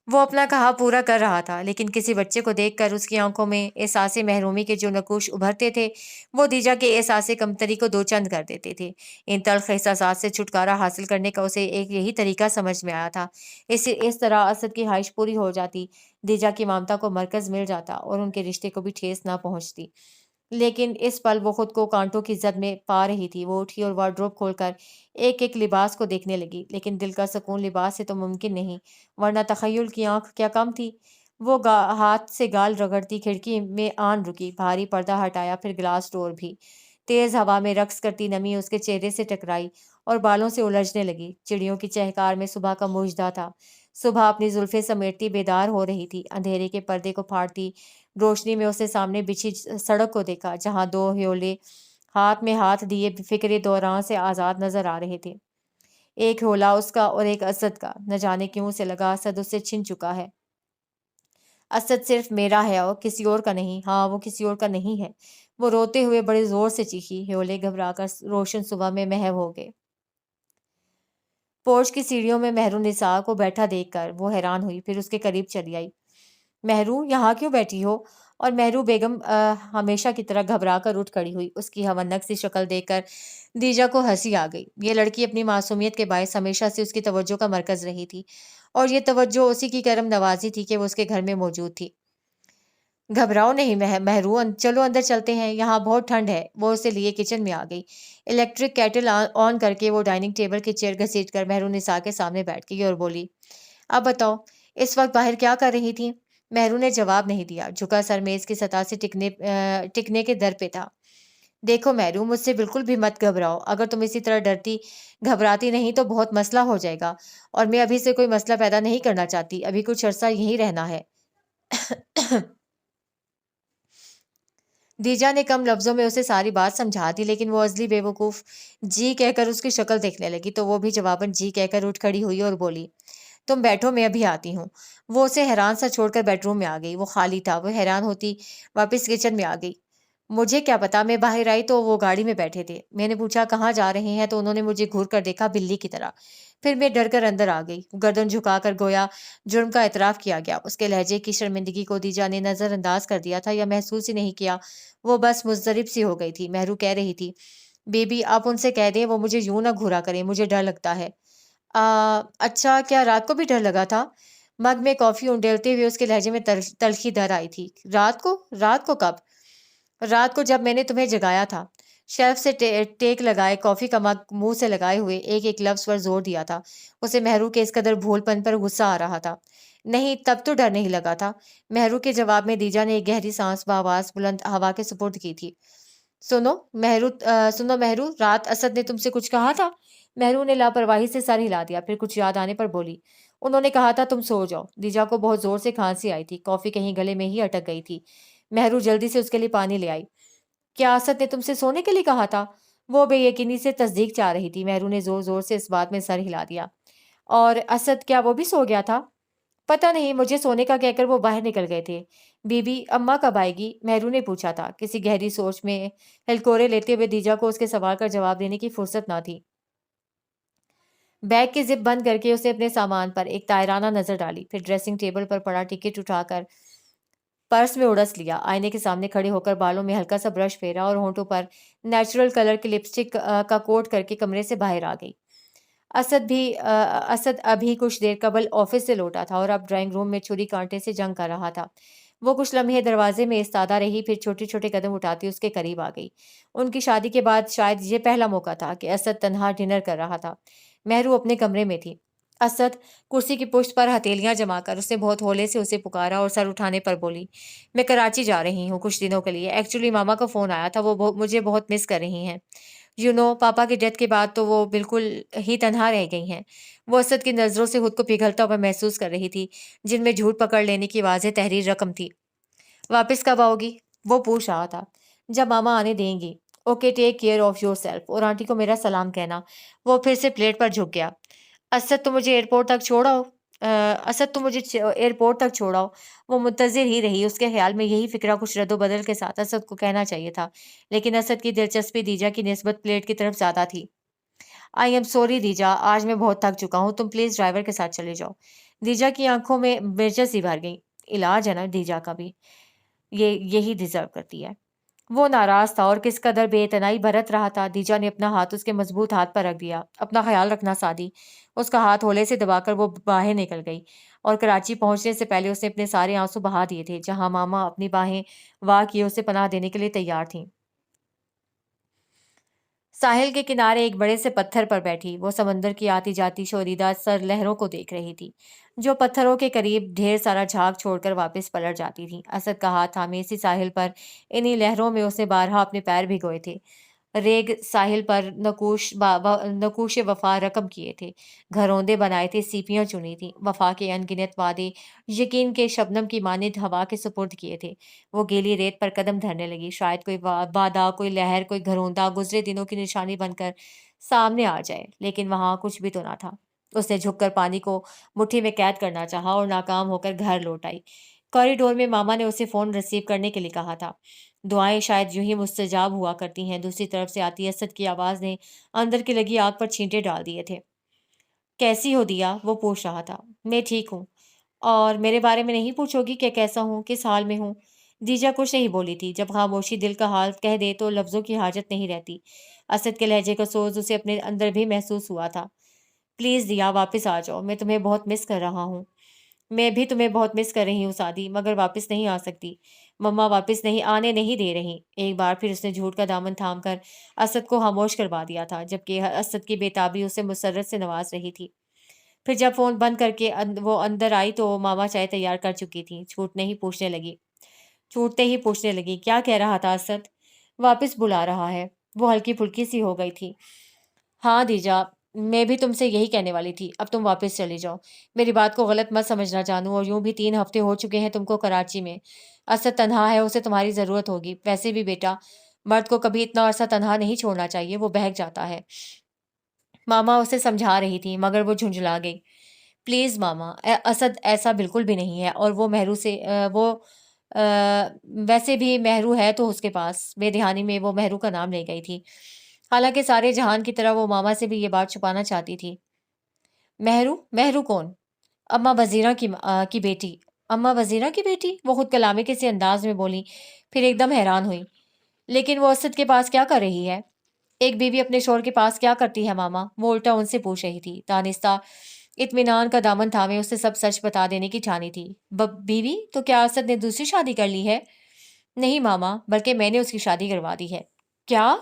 وہ اپنا کہا پورا کر رہا تھا، لیکن کسی بچے کو دیکھ کر اس کی آنکھوں میں احساس محرومی کے جو نقوش ابھرتے تھے، وہ دیجا کے احساس کمتری کو دو چند کر دیتے تھے۔ ان تلخ احساسات سے چھٹکارا حاصل کرنے کا اسے ایک یہی طریقہ سمجھ میں آیا تھا۔ اس طرح اسد کی خواہش پوری ہو جاتی، دیجا کی ممتا کو مرکز مل جاتا اور ان کے رشتے کو بھی ٹھیس نہ پہنچتی۔ لیکن اس پل وہ خود کو کانٹوں کی زد میں پا رہی تھی۔ وہ اٹھی اور وارڈروب کھول کر ایک ایک لباس کو دیکھنے لگی، لیکن دل کا سکون لباس سے تو ممکن نہیں، ورنہ تخیل کی آنکھ کیا کم تھی۔ وہ ہاتھ سے گال رگڑتی کھڑکی میں آن رکی، بھاری پردہ ہٹایا، پھر گلاس ڈور بھی۔ تیز ہوا میں رقص کرتی نمی اس کے چہرے سے ٹکرائی اور بالوں سے الجھنے لگی۔ چڑیوں کی چہکار میں صبح کا مژدہ تھا۔ صبح اپنی زلفیں سمیٹتی بیدار ہو رہی تھی۔ اندھیرے کے پردے کو پھاڑتی روشنی میں اسے سامنے بچھی سڑک کو دیکھا، جہاں 2 ہیولے ہاتھ میں ہاتھ دیے فکر دوران سے آزاد نظر آ رہے تھے۔ ایک ہیولا اس کا اور ایک اسد کا۔ نہ جانے کیوں اسے لگا اسد اس سے چھن چکا ہے۔ اسد صرف میرا ہے اور کسی اور کا نہیں۔ ہاں، وہ کسی اور کا نہیں ہے۔ وہ روتے ہوئے بڑے زور سے چیخی۔ ہیولے گھبرا کر روشن صبح میں محو ہو گئے۔ پورچ کی سیڑھیوں میں مہرو نساء کو بیٹھا دیکھ کر وہ حیران ہوئی، پھر اس کے قریب چلی آئی۔ مہرو، یہاں کیوں بیٹھی ہو؟ اور مہرو بیگم ہمیشہ کی طرح گھبرا کر اٹھ کھڑی ہوئی۔ اس کی ہونک سی شکل دیکھ کر دیجا کو ہنسی آ گئی۔ یہ لڑکی اپنی معصومیت کے باعث ہمیشہ سے اس کی توجہ کا مرکز رہی تھی، اور یہ توجہ اسی کی کرم نوازی تھی کہ وہ اس کے گھر میں موجود تھی۔ گھبراؤ نہیں مہرو، چلو اندر چلتے ہیں، یہاں بہت ٹھنڈ ہے۔ وہ اسے لیے کچن میں آ گئی۔ الیکٹرک کیٹل آن کر کے وہ ڈائننگ ٹیبل کی چیئر گھسیٹ کر مہرو نساء کے سامنے بیٹھ گئی اور بولی، اب بتاؤ اس وقت باہر کیا کر رہی تھی؟ مہرو نے جواب نہیں دیا، جھکا سر میز کی سطح سے ٹکنے کے در پہ تھا۔ دیکھو مہرو، مجھ سے بالکل بھی مت گھبراؤ۔ اگر تم اسی طرح ڈرتی گھبراتی نہیں تو بہت مسئلہ ہو جائے گا، اور میں ابھی سے کوئی مسئلہ پیدا نہیں کرنا چاہتی۔ ابھی کچھ عرصہ یہیں رہنا ہے۔ دیجا نے کم لفظوں میں اسے ساری بات سمجھا دی، لیکن وہ عزلی بے وقوف جی کہہ کر اس کی شکل دیکھنے لگی تو وہ بھی جواباً جی کہہ کر اٹھ کھڑی ہوئی اور بولی، تم بیٹھو، میں ابھی آتی ہوں۔ وہ اسے حیران سا چھوڑ کر بیڈ روم میں آ گئی۔ وہ خالی تھا۔ وہ حیران ہوتی واپس کچن میں آ گئی۔ مجھے کیا پتا، میں باہر آئی تو وہ گاڑی میں بیٹھے تھے۔ میں نے پوچھا کہاں جا رہے ہیں تو انہوں نے مجھے گھور کر دیکھا، بلی کی طرح۔ پھر میں ڈر کر اندر آ گئی۔ گردن جھکا کر گویا جرم کا اعتراف کیا گیا۔ اس کے لہجے کی شرمندگی کو دیجا نے نظر انداز کر دیا تھا یا محسوس ہی نہیں کیا، وہ بس مضطرب سی ہو گئی تھی۔ مہرو کہہ رہی تھی، بیبی آپ ان سے کہہ دیں وہ مجھے یوں نہ گھورا کریں، مجھے ڈر لگتا ہے۔ اچھا، کیا رات کو بھی ڈر لگا تھا؟ مگ میں کافی انڈیلتے ہوئے اس کے لہجے میں تلخی در آئی تھی۔ رات کو کب؟ رات کو جب میں نے تمہیں جگایا تھا۔ شیلف سے ٹیک لگائے کافی کا مگ منہ سے لگائے ہوئے ایک ایک لفظ پر زور دیا تھا۔ اسے مہرو کے اس قدر بھول پن پر غصہ آ رہا تھا۔ نہیں، تب تو ڈر نہیں لگا تھا۔ مہرو کے جواب میں دیجا نے ایک گہری سانس بآواز بلند ہوا کے سپرد کی تھی۔ سنو مہرو، رات اسد نے تم سے کچھ کہا تھا؟ مہرو نے لاپرواہی سے سر ہلا دیا، پھر کچھ یاد آنے پر بولی، انہوں نے کہا تھا تم سو جاؤ۔ دیجا کو بہت زور سے کھانسی آئی تھی، کافی کہیں گلے میں ہی اٹک گئی تھی۔ مہرو جلدی سے اس کے لیے پانی لے آئی۔ کیا اسد نے تم سے سونے کے لیے کہا تھا؟ وہ بے یقینی سے تصدیق چاہ رہی تھی۔ مہرو نے زور زور سے اس بات میں سر ہلا دیا۔ اور اسد کیا وہ بھی سو گیا تھا؟ پتہ نہیں، مجھے سونے کا کہہ کر وہ باہر نکل گئے تھے۔ بی بی اماں کب آئے گی؟ مہرو نے پوچھا تھا۔ کسی گہری سوچ میں ہلکورے لیتے ہوئے دیجا کو اس کے سوال کا جواب دینے کی فرصت نہ تھی۔ بیگ کی زپ بند کر کے اسے اپنے سامان پر ایک تائرانہ نظر ڈالی، پھر ڈریسنگ ٹیبل پر پڑا ٹکٹ اٹھا کر پرس میں اڑس لیا، آئینے کے سامنے کھڑے ہو کر بالوں میں ہلکا سا برش پھیرا اور ہونٹوں پر نیچرل کلر کی لپسٹک کا کوٹ کر کے کمرے سے باہر آ گئی۔ اسد ابھی کچھ دیر قبل آفس سے لوٹا تھا اور اب ڈرائنگ روم میں چھری کانٹے سے جنگ کر رہا تھا۔ وہ کچھ لمحے دروازے میں ایستادہ رہی، پھر چھوٹے چھوٹے قدم اٹھاتی اس کے قریب آ گئی۔ ان کی شادی کے بعد شاید یہ پہلا موقع تھا کہ اسد تنہا ڈنر کر رہا تھا۔ مہرو اپنے کمرے میں تھی۔ اسد کرسی کی پشت پر ہتھیلیاں جما کر اس نے بہت ہولے سے اسے پکارا اور سر اٹھانے پر بولی، میں کراچی جا رہی ہوں کچھ دنوں کے لیے۔ ایکچولی ماما کا فون آیا تھا، وہ مجھے بہت مس کر رہی ہیں۔ پاپا کی ڈیتھ کے بعد تو وہ بالکل ہی تنہا رہ گئی ہیں۔ وہ اسد کی نظروں سے خود کو پگھلتا ہوا محسوس کر رہی تھی، جن میں جھوٹ پکڑ لینے کی واضح تحریر رقم تھی۔ واپس کب آؤ گی؟ وہ پوچھ رہا تھا۔ جب ماما آنے دیں گی۔ Okay, take care of your self, اور آنٹی کو میرا سلام کہنا۔ وہ پھر سے پلیٹ پر جھک گیا۔ اسد تم مجھے ایئرپورٹ تک چھوڑاؤ۔ وہ منتظر ہی رہی، اس کے خیال میں یہی فکرہ کچھ رد و بدل کے ساتھ اسد کو کہنا چاہیے تھا، لیکن اسد کی دلچسپی دیجا کی نسبت پلیٹ کی طرف زیادہ تھی۔ آئی ایم سوری دیجا، آج میں بہت تھک چکا ہوں، تم پلیز ڈرائیور کے ساتھ چلے جاؤ۔ دیجا کی آنکھوں میں مرچیں سی بھر گئی۔ علاج ہے نا دیجا کا بھی، یہی ڈیزرو کرتی ہے۔ وہ ناراض تھا اور کس قدر بے اعتنائی برت رہا تھا۔ دیجا نے اپنا ہاتھ اس کے مضبوط ہاتھ پر رکھ دیا۔ اپنا خیال رکھنا سادی۔ اس کا ہاتھ ہولے سے دبا کر وہ باہر نکل گئی، اور کراچی پہنچنے سے پہلے اس نے اپنے سارے آنسو بہا دیے تھے۔ جہاں ماما اپنی باہیں واہ کیے اسے پناہ دینے کے لیے تیار تھیں۔ ساحل کے کنارے ایک بڑے سے پتھر پر بیٹھی وہ سمندر کی آتی جاتی شوریدہ سر لہروں کو دیکھ رہی تھی، جو پتھروں کے قریب ڈھیر سارا جھاگ چھوڑ کر واپس پلٹ جاتی تھی۔ اسد کا ہاتھ تھامے اسی ساحل پر انہی لہروں میں اس نے بارہا اپنے پیر بھگوئے تھے۔ ریگ ساحل پر نقوش وفا رقم کیے تھے، گھروندے بنائے تھے، سیپیاں چنی تھیں، وفا کے ان گنت وعدے یقین کے شبنم کی مانند ہوا کے سپرد کیے تھے۔ وہ گیلی ریت پر قدم دھرنے لگی، شاید کوئی وعدہ، کوئی لہر، کوئی گھروندا گزرے دنوں کی نشانی بن کر سامنے آ جائے، لیکن وہاں کچھ بھی تو نہ تھا۔ اس نے جھک کر پانی کو مٹھی میں قید کرنا چاہا اور ناکام ہو کر گھر لوٹ آئی۔ کوریڈور میں ماما نے اسے فون ریسیو کرنے کے لیے کہا تھا۔ دعائیں شاید یوں ہی مستجاب ہوا کرتی ہیں۔ دوسری طرف سے آتی اسد کی آواز نے اندر کی لگی آگ پر چھینٹے ڈال دیے تھے۔ کیسی ہو دیا؟ وہ پوچھ رہا تھا۔ میں ٹھیک ہوں۔ اور میرے بارے میں نہیں پوچھو گی کہ کیسا ہوں، کس حال میں ہوں؟ دیجا کچھ نہیں بولی تھی۔ جب خاموشی دل کا حال کہہ دے تو لفظوں کی حاجت نہیں رہتی۔ اسد کے لہجے کا سوز اسے اپنے اندر بھی محسوس ہوا تھا۔ پلیز دیا، واپس آ جاؤ، میں تمہیں بہت مس کر رہا ہوں۔ میں بھی تمہیں بہت مس کر رہی ہوں سادی، مگر واپس نہیں آ سکتی۔ مما واپس آنے نہیں دے رہی۔ ایک بار پھر اس نے جھوٹ کا دامن تھام کر اسد کو خاموش کروا دیا تھا، جبکہ اسد کی بےتابی اسے مسرت سے نواز رہی تھی۔ پھر جب فون بند کر کے وہ اندر آئی تو ماما چائے تیار کر چکی تھی۔ چھوٹتے ہی پوچھنے لگی، کیا کہہ رہا تھا اسد؟ واپس بلا رہا ہے۔ وہ ہلکی پھلکی سی ہو گئی تھی۔ ہاں دیجا، میں بھی تم سے یہی کہنے والی تھی، اب تم واپس چلے جاؤ۔ میری بات کو غلط مت سمجھنا جانو، اور یوں بھی 3 ہفتے ہو چکے ہیں تم کو کراچی میں۔ اسد تنہا ہے، اسے تمہاری ضرورت ہوگی۔ ویسے بھی بیٹا، مرد کو کبھی اتنا عرصہ تنہا نہیں چھوڑنا چاہیے، وہ بہک جاتا ہے۔ ماما اسے سمجھا رہی تھی، مگر وہ جھنجھلا گئی۔ پلیز ماما، اسد ایسا بالکل بھی نہیں ہے، اور وہ ویسے بھی مہرو ہے تو اس کے پاس۔ بے دہانی میں وہ مہرو کا نام لے گئی تھی، حالانکہ سارے جہان کی طرح وہ ماما سے بھی یہ بات چھپانا چاہتی تھی۔ مہرو کون؟ اماں وزیرہ کی بیٹی۔ اماں وزیرہ کی بیٹی؟ وہ خود کلامی کسی انداز میں بولی، پھر ایک دم حیران ہوئی۔ لیکن وہ اسد کے پاس کیا کر رہی ہے؟ ایک بیوی اپنے شوہر کے پاس کیا کرتی ہے ماما؟ وہ الٹا ان سے پوچھ رہی تھی۔ دانستہ اطمینان کا دامن تھامے اسے سب سچ بتا دینے کی ٹھانی تھی۔ بیوی؟ تو کیا اسد نے دوسری شادی کر لی ہے؟ نہیں ماما، بلکہ میں نے اس کی شادی کروا دی ہے۔ کیا؟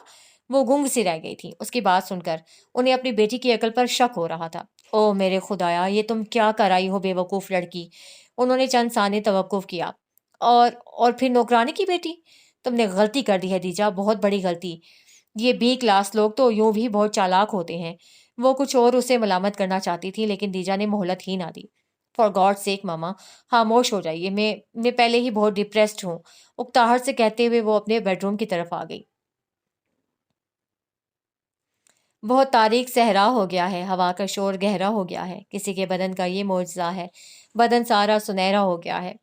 وہ گنگ سی رہ گئی تھی۔ اس کی بات سن کر انہیں اپنی بیٹی کی عقل پر شک ہو رہا تھا۔ او میرے خدایا، یہ تم کیا کرائی ہو بے وقوف لڑکی! انہوں نے چند ثانیے توقف کیا۔ اور پھر نوکرانی کی بیٹی؟ تم نے غلطی کر دی ہے دیجا، بہت بڑی غلطی۔ یہ بی کلاس لوگ تو یوں بھی بہت چالاک ہوتے ہیں۔ وہ کچھ اور اسے ملامت کرنا چاہتی تھی لیکن دیجا نے مہلت ہی نہ دی۔ فار گاڈ سیک ماما، خاموش ہو جائیے، میں پہلے ہی بہت ڈپریسڈ ہوں، اکتاہٹ سے کہتے ہوئے وہ اپنے بیڈ روم کی طرف آ گئی۔ بہت تاریک صحرا ہو گیا ہے، ہوا کا شور گہرا ہو گیا ہے، کسی کے بدن کا یہ معجزہ ہے، بدن سارا سنہرا ہو گیا ہے۔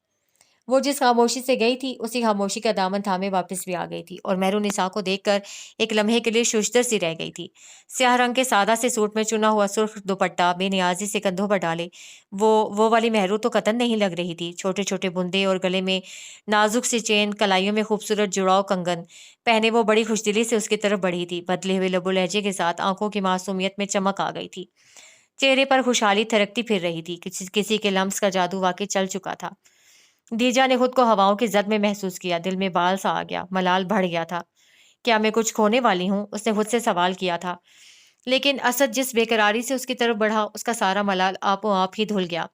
وہ جس خاموشی سے گئی تھی اسی خاموشی کا دامن تھامے واپس بھی آ گئی تھی اور مہرو نساء کو دیکھ کر ایک لمحے کے لیے ششدر سی رہ گئی تھی۔ سیاہ رنگ کے سادہ سے سوٹ میں چنا ہوا سرخ دوپٹہ بے نیازی سے کندھوں پر ڈالے وہ والی مہرو تو قطن نہیں لگ رہی تھی۔ چھوٹے چھوٹے بندے اور گلے میں نازک سی چین، کلائیوں میں خوبصورت جڑاؤ کنگن پہنے وہ بڑی خوشدلی سے اس کی طرف بڑھی تھی۔ بدلے ہوئے لب و لہجے کے ساتھ آنکھوں کی معصومیت میں چمک آ گئی تھی، چہرے پر خوشحالی تھرکتی پھر رہی تھی، کسی کے لمس کا جادو واقعی چل چکا تھا۔ دیجا نے خود کو ہواؤں کی زد میں محسوس کیا، دل میں بال سا آ گیا، ملال بڑھ گیا تھا۔ کیا میں کچھ کھونے والی ہوں؟ اس نے خود سے سوال کیا تھا، لیکن اسد جس بے قراری سے اس کی طرف بڑھا اس کا سارا ملال آپ و آپ ہی دھل گیا۔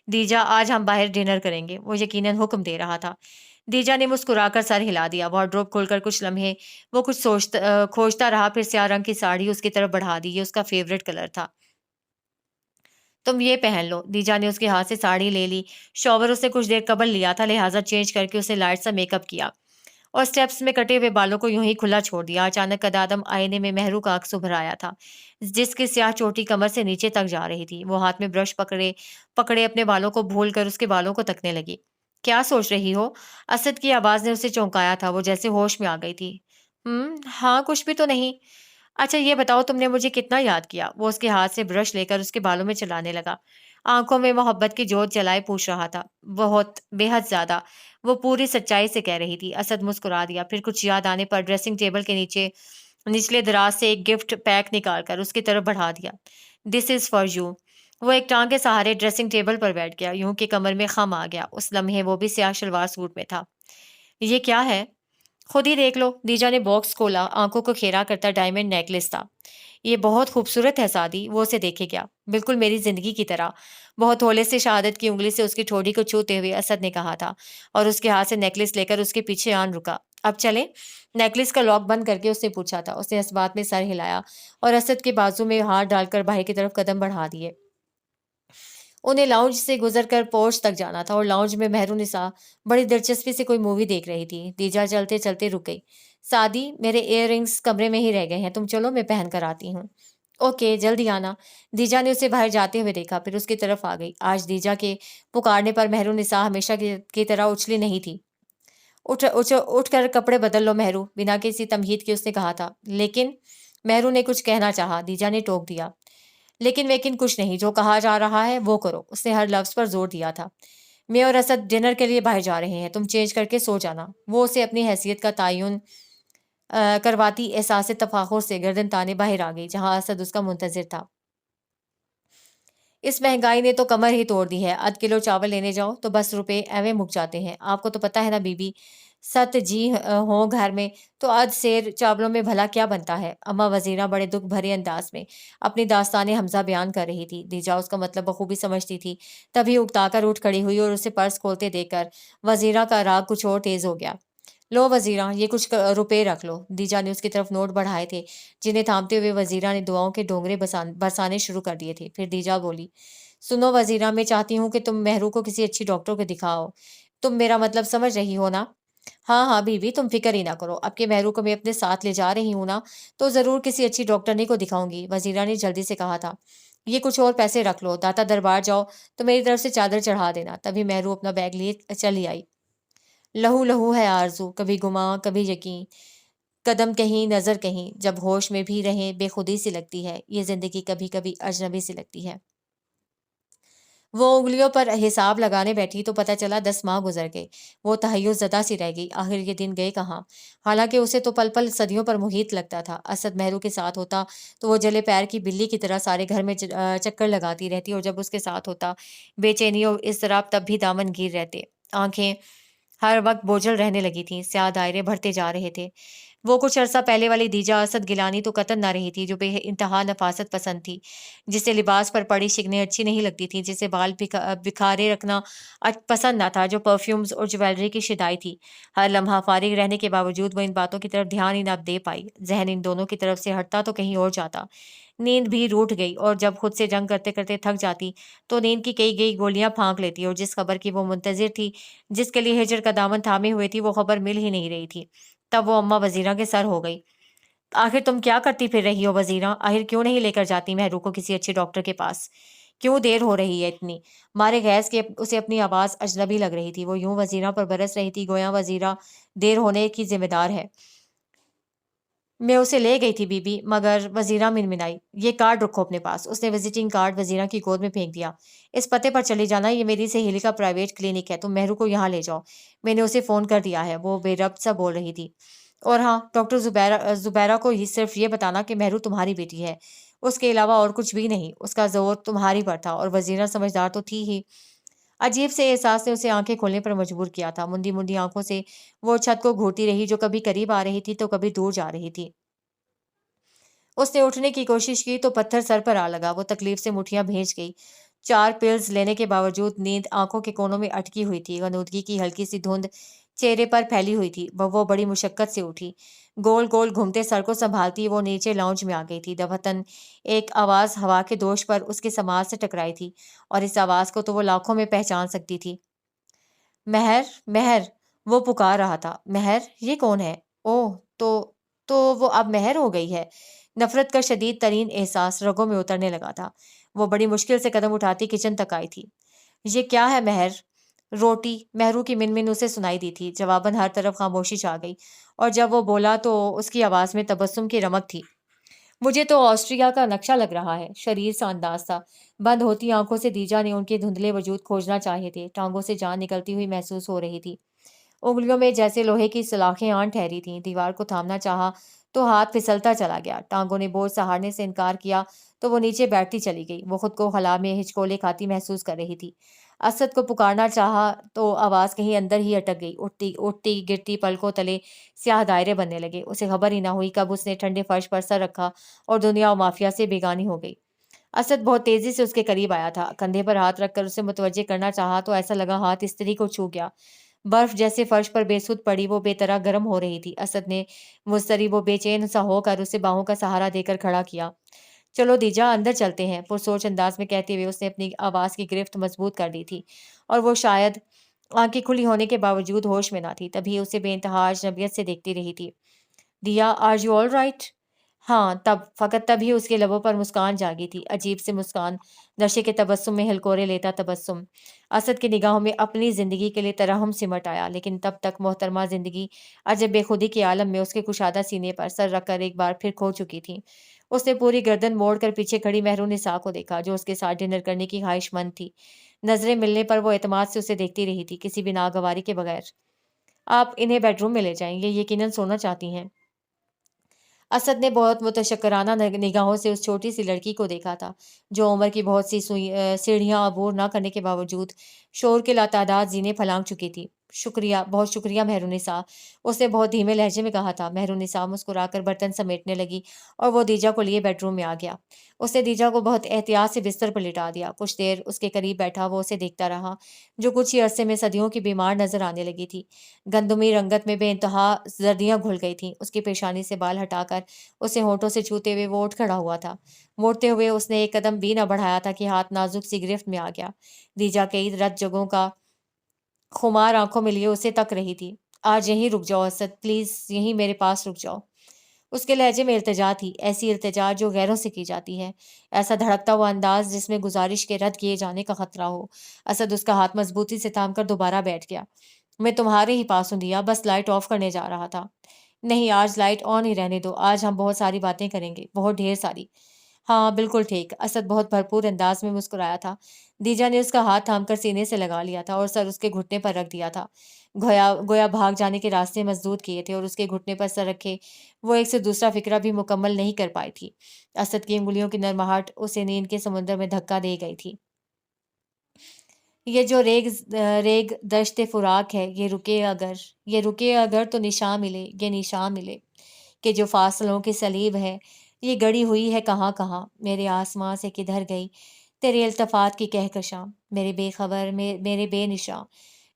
دیجا، آج ہم باہر ڈنر کریں گے، وہ یقیناً حکم دے رہا تھا۔ دیجا نے مسکرا کر سر ہلا دیا۔ وارڈروب کھول کر کچھ لمحے وہ کچھ کھوجتا رہا، پھر سیاہ رنگ کی ساڑی اس کی طرف بڑھا دی، یہ اس کا فیوریٹ کلر تھا۔ تم یہ پہن لو۔ دیجا نے اس کے ہاتھ سے ساڑی لے لی۔ شاور اس نے کچھ دیر قبل لیا تھا، لہٰذا چینج کر کے اسے لائٹ سا میک اپ کیا اور سٹیپس میں کٹے ہوئے بالوں کو یوں ہی کھلا چھوڑ دیا۔ اچانک قدادم آئینے میں مہرو کا عکس ابھر آیا تھا، جس کی سیاہ چوٹی کمر سے نیچے تک جا رہی تھی۔ وہ ہاتھ میں برش پکڑے اپنے بالوں کو بھول کر اس کے بالوں کو تکنے لگی۔ کیا سوچ رہی ہو؟ اسد کی آواز نے اسے چونکایا تھا، وہ جیسے ہوش میں آ گئی تھی۔ ہاں کچھ بھی تو نہیں۔ اچھا یہ بتاؤ تم نے مجھے کتنا یاد کیا؟ وہ اس کے ہاتھ سے برش لے کر اس کے بالوں میں چلانے لگا، آنکھوں میں محبت کی جوت جلائے پوچھ رہا تھا۔ بہت، بے حد زیادہ، وہ پوری سچائی سے کہہ رہی تھی۔ اسد مسکرا دیا، پھر کچھ یاد آنے پر ڈریسنگ ٹیبل کے نچلے دراز سے ایک گفٹ پیک نکال کر اس کی طرف بڑھا دیا۔ دس از فار یو۔ وہ ایک ٹانگ کے سہارے ڈریسنگ ٹیبل پر بیٹھ گیا، یوں کہ کمر میں خم آ گیا۔ اس لمحے وہ بھی سیاہ شلوار سوٹ میں تھا۔ یہ کیا ہے؟ خود ہی دیکھ لو۔ دیجا نے باکس کھولا، آنکھوں کو کھیرا کرتا ڈائمنڈ نیکلس تھا۔ یہ بہت خوبصورت ہے سادی، وہ اسے دیکھے گیا۔ بالکل میری زندگی کی طرح، بہت ہولے سے شہادت کی انگلی سے اس کی ٹھوڑی کو چھوتے ہوئے اسد نے کہا تھا، اور اس کے ہاتھ سے نیکلس لے کر اس کے پیچھے آن رکا۔ اب چلیں؟ نیکلس کا لاک بند کر کے اس نے پوچھا تھا۔ اس نے اس بات میں سر ہلایا اور اسد کے بازو میں ہاتھ ڈال کر باہر کی طرف قدم بڑھا دیے۔ انہیں لاؤنج سے گزر کر پورچ تک جانا تھا اور لاؤنج میں مہرو نساء بڑی دلچسپی سے کوئی مووی دیکھ رہی تھی۔ دیجا چلتے چلتے رک گئی۔ سادی، میرے ایئر رنگز کمرے میں ہی رہ گئے ہیں، تم چلو میں پہن کر آتی ہوں۔ اوکے، جلدی آنا۔ دیجا نے اسے باہر جاتے ہوئے دیکھا، پھر اس کی طرف آ گئی۔ آج دیجا کے پکارنے پر مہرو نساء ہمیشہ کی طرح اچھلی نہیں تھی۔ اٹھ کر کپڑے بدل لو مہرو، بنا کسی تمہید کے اس نے کہا تھا۔ لیکن مہرو نے کچھ کہنا چاہا، دیجا نے ٹوک دیا۔ لیکن کچھ نہیں، جو کہا جا رہا ہے وہ کرو، اس نے ہر لفظ پر زور دیا تھا۔ میں اور اسد ڈنر کے لیے باہر جا رہے ہیں، تم چینج کر کے سو جانا۔ وہ اسے اپنی حیثیت کا تعین کرواتی احساس تفاخر سے گردن تانے باہر آ گئی، جہاں اسد اس کا منتظر تھا۔ اس مہنگائی نے تو کمر ہی توڑ دی ہے، آدھ کلو چاول لینے جاؤ تو 10 روپے ایویں مک جاتے ہیں۔ آپ کو تو پتہ ہے نا بی بی، ست جی ہوں گھر میں تو آدھ سیر چاولوں میں بھلا کیا بنتا ہے؟ اماں وزیرہ بڑے دکھ بھرے انداز میں اپنی داستان حمزہ بیان کر رہی تھی۔ دیجا اس کا مطلب بخوبی سمجھتی تھی، تبھی اکتا کر اٹھ کھڑی ہوئی اور اسے پرس کھولتے دیکھ کر وزیرہ کا راگ کچھ اور تیز ہو گیا۔ لو وزیرہ، یہ کچھ روپے رکھ لو۔ دیجا نے اس کی طرف نوٹ بڑھائے تھے، جنہیں تھامتے ہوئے وزیرہ نے دعاؤں کے ڈونگرے برسانے شروع کر دیے تھے۔ پھر دیجا بولی، سنو وزیرہ، میں چاہتی ہوں کہ تم مہرو کو کسی اچھی ڈاکٹر کو دکھاؤ۔ تم میرا مطلب سمجھ رہی ہو نا؟ ہاں ہاں بی بی، تم فکر ہی نہ کرو، اب کے مہرو کو میں اپنے ساتھ لے جا رہی ہوں نا، تو ضرور کسی اچھی ڈاکٹرنی کو دکھاؤں گی، وزیرہ نے جلدی سے کہا تھا۔ یہ کچھ اور پیسے رکھ لو، داتا دربار جاؤ تو میری طرف سے چادر چڑھا دینا۔ تبھی مہرو اپنا بیگ لیے چلی آئی۔ لہو لہو ہے آرزو، کبھی گماں کبھی یقین، قدم کہیں نظر کہیں، جب ہوش میں بھی رہیں بے خودی سی لگتی ہے، یہ زندگی کبھی کبھی اجنبی سی لگتی ہے۔ وہ انگلیوں پر حساب لگانے بیٹھی تو پتہ چلا 10 ماہ گزر گئے۔ وہ تحیز زدہ سی رہ گئی، آخر یہ دن گئے کہاں؟ حالانکہ اسے تو پل پل صدیوں پر محیط لگتا تھا۔ اسد مہرو کے ساتھ ہوتا تو وہ جلے پیر کی بلی کی طرح سارے گھر میں چکر لگاتی رہتی، اور جب اس کے ساتھ ہوتا بے چینی اور اضطراب تب بھی دامن گیر رہتے۔ آنکھیں ہر وقت بوجھل رہنے لگی تھیں، سیاہ دائرے بڑھتے جا رہے تھے۔ وہ کچھ عرصہ پہلے والی دیجا اسد گیلانی تو قطن نہ رہی تھی، جو بے انتہا نفاست پسند تھی، جسے لباس پر پڑی شکنیں اچھی نہیں لگتی تھیں، جسے بال بکھارے رکھنا پسند نہ تھا، جو پرفیومز اور جویلری کی شدائی تھی۔ ہر لمحہ فارغ رہنے کے باوجود وہ ان باتوں کی طرف دھیان ہی نہ دے پائی۔ ذہن ان دونوں کی طرف سے ہٹتا تو کہیں اور جاتا۔ نیند بھی روٹ گئی، اور جب خود سے جنگ کرتے کرتے تھک جاتی تو نیند کی کئی گئی گولیاں پھانک لیتی، اور جس خبر کی وہ منتظر تھی، جس کے لیے ہجر کا دامن تھامے ہوئے تھی، وہ خبر مل ہی نہیں رہی تھی۔ تب وہ اماں وزیرہ کے سر ہو گئی۔ آخر تم کیا کرتی پھر رہی ہو وزیرہ؟ آخر کیوں نہیں لے کر جاتی مہرو کو کسی اچھے ڈاکٹر کے پاس؟ کیوں دیر ہو رہی ہے اتنی؟ مارے گیس کے اسے اپنی آواز اجنبی لگ رہی تھی۔ وہ یوں وزیرہ پر برس رہی تھی گویا وزیرہ دیر ہونے کی ذمہ دار ہے۔ میں اسے لے گئی تھی بی بی، مگر وزیرہ منمنائی۔ یہ کارڈ رکھو اپنے پاس۔ اس نے وزٹنگ کارڈ وزیرہ کی گود میں پھینک دیا۔ اس پتے پر چلی جانا، یہ میری سہیلی کا پرائیویٹ کلینک ہے، تم مہرو کو یہاں لے جاؤ، میں نے اسے فون کر دیا ہے، وہ بے ربط سا بول رہی تھی۔ اور ہاں، ڈاکٹر زبیرہ کو صرف یہ بتانا کہ مہرو تمہاری بیٹی ہے، اس کے علاوہ اور کچھ بھی نہیں۔ اس کا زور تمہاری پر تھا، اور وزیرہ سمجھدار تو تھی ہی۔ عجیب سے احساس نے اسے آنکھیں کھولنے پر مجبور کیا تھا۔ مندی مندی آنکھوں سے وہ چھت کو گھورتی رہی، جو کبھی قریب آ رہی تھی تو کبھی دور جا رہی تھی۔ اس نے اٹھنے کی کوشش کی تو پتھر سر پر آ لگا۔ وہ تکلیف سے مٹھیاں بھیج گئی۔ 4 پلز لینے کے باوجود نیند آنکھوں کے کونوں میں اٹکی ہوئی تھی۔ غنودگی کی ہلکی سی دھند چہرے پر پھیلی ہوئی تھی۔ وہ بڑی مشقت سے اٹھی۔ گول گول گھومتے سر کو سنبھالتی وہ نیچے لاؤنج میں آ گئی تھی۔ دفعتاً ایک آواز ہوا کے دوش پر اس کے سماعت سے ٹکرائی تھی، اور اس آواز کو تو وہ لاکھوں میں پہچان سکتی تھی۔ مہر، مہر! وہ پکار رہا تھا۔ مہر! یہ کون ہے؟ اوہ، تو وہ اب مہر ہو گئی ہے۔ نفرت کا شدید ترین احساس رگوں میں اترنے لگا تھا۔ وہ بڑی مشکل سے قدم اٹھاتی کچن تک آئی تھی۔ یہ کیا ہے مہر؟ روٹی، مہرو کی من اسے سنائی دی تھی۔ جواباً ہر طرف خاموشی چھا گئی، اور جب وہ بولا تو اس کی آواز میں تبسم کی رمق تھی۔ مجھے تو آسٹریا کا نقشہ لگ رہا ہے۔ شریر سا انداز تھا۔ بند ہوتی آنکھوں سے دیجا نے ان کے دھندلے وجود کھوجنا چاہے تھے۔ ٹانگوں سے جان نکلتی ہوئی محسوس ہو رہی تھی۔ انگلیوں میں جیسے لوہے کی سلاخیں آن ٹھہری تھیں۔ دیوار کو تھامنا چاہا تو ہاتھ پھسلتا چلا گیا۔ ٹانگوں نے بوجھ سہارنے سے انکار کیا تو وہ نیچے بیٹھتی چلی گئی۔ وہ خود کو خلا میں ہچکولے کھاتی محسوس کر رہی تھی۔ اسد کو پکارنا چاہا تو آواز کہیں اندر ہی اٹک گئی۔ اٹھتی گرتی پلکوں تلے سیاہ دائرے بننے لگے۔ اسے خبر ہی نہ ہوئی کب اس نے ٹھنڈے فرش پر سر رکھا اور دنیا و مافیا سے بیگانی ہو گئی۔ اسد بہت تیزی سے اس کے قریب آیا تھا۔ کندھے پر ہاتھ رکھ کر اسے متوجہ کرنا چاہا تو ایسا لگا ہاتھ استری کو چھو گیا۔ برف جیسے فرش پر بے سود پڑی وہ بے طرح گرم ہو رہی تھی۔ اسد نے مضطرب و بے چین سا ہو کر اسے باہوں کا سہارا دے کر کھڑا کیا۔ چلو دیجا، اندر چلتے ہیں، پرسوچ انداز میں کہتے ہوئے اس نے اپنی آواز کی گرفت مضبوط کر دی تھی، اور وہ شاید آنکھیں کھلی ہونے کے باوجود ہوش میں نہ تھی، تبھی اسے بے انتہا اجنبیت سے دیکھتی رہی تھی۔ دیا، آر یو آل رائٹ؟ ہاں، فقط تب ہی اس کے لبوں پر مسکان جاگی تھی، عجیب سے مسکان، نشے کے تبسم میں ہلکورے لیتا تبسم۔ اسد کی نگاہوں میں اپنی زندگی کے لیے ترحم سمٹ آیا، لیکن تب تک محترمہ زندگی عجب بے خودی کے عالم میں اس کے کشادہ سینے پر سر رکھ کر ایک بار پھر کھو چکی تھی۔ اس نے پوری گردن موڑ کر پیچھے کھڑی مہرو نساء کو دیکھا، جو اس کے ساتھ ڈنر کرنے کی خواہش مند تھی۔ نظریں ملنے پر وہ اعتماد سے اسے دیکھتی رہی تھی، کسی بھی ناگواری کے بغیر۔ آپ انہیں بیڈ روم میں لے جائیں، یہ یقیناً سونا چاہتی ہیں۔ اسد نے بہت متشکرانہ نگاہوں سے اس چھوٹی سی لڑکی کو دیکھا تھا، جو عمر کی بہت سی سیڑھیاں عبور نہ کرنے کے باوجود شور کے لاتعداد زینے پھلانگ چکی تھی۔ شکریہ، بہت شکریہ مہرونسا، اس نے بہت دھیمے لہجے میں کہا تھا۔ مہرونسا مسکرا کر برتن سمیٹنے لگی، اور وہ دیجا کو لیے بیڈ روم میں آ گیا۔ اس نے دیجا کو بہت احتیاط سے بستر پر لٹا دیا۔ کچھ دیر اس کے قریب بیٹھا وہ اسے دیکھتا رہا، جو کچھ ہی عرصے میں صدیوں کی بیمار نظر آنے لگی تھی۔ گندمی رنگت میں بے انتہا زردیاں گھل گئی تھیں۔ اس کی پیشانی سے بال ہٹا کر اسے ہونٹوں سے چھوتے ہوئے وہ اٹھ کھڑا ہوا تھا۔ موڑتے ہوئے اس نے ایک قدم بھی نہ بڑھایا تھا کہ ہاتھ نازک سی گرفت میں آ گیا۔ دیجا کئی رت جگہوں کا خمار آنکھوں میں لیے اسے تک رہی تھی۔ آج یہیں رک جاؤ اسد، پلیز یہیں میرے پاس رک جاؤ۔ اس کے لہجے میں التجا تھی، ایسی التجا جو غیروں سے کی جاتی ہے، ایسا دھڑکتا ہوا انداز جس میں گزارش کے رد کیے جانے کا خطرہ ہو۔ اسد اس کا ہاتھ مضبوطی سے تھام کر دوبارہ بیٹھ گیا۔ میں تمہارے ہی پاس ہوں دیا، بس لائٹ آف کرنے جا رہا تھا۔ نہیں، آج لائٹ آن ہی رہنے دو، آج ہم بہت ساری باتیں کریں گے، بہت ڈھیر ساری۔ ہاں، بالکل ٹھیک۔ اسد بہت بھرپور انداز میں مسکرایا تھا۔ دیجا نے اس کا ہاتھ تھام کر سینے سے لگا لیا تھا اور سر اس کے گھٹنے پر رکھ دیا تھا۔ گویا بھاگ جانے کے راستے مسدود کیے تھے، اور اس کے گھٹنے پر سر رکھے وہ ایک سے دوسرا فکرہ بھی مکمل نہیں کر پائی تھی۔ اسد کی انگلیوں کی نرماہٹ اسے نیند کے سمندر میں دھکا دے گئی تھی۔ یہ جو ریگ دشت فراق ہے، یہ رکے اگر تو نشاں ملے، یہ نشاں ملے۔ کہ جو فاصلوں کی سلیب ہے یہ گڑی ہوئی ہے کہاں کہاں، میرے آسماں سے کدھر گئی تیرے التفات کی کہکشاں، میرے بے خبر میرے بے نشاں،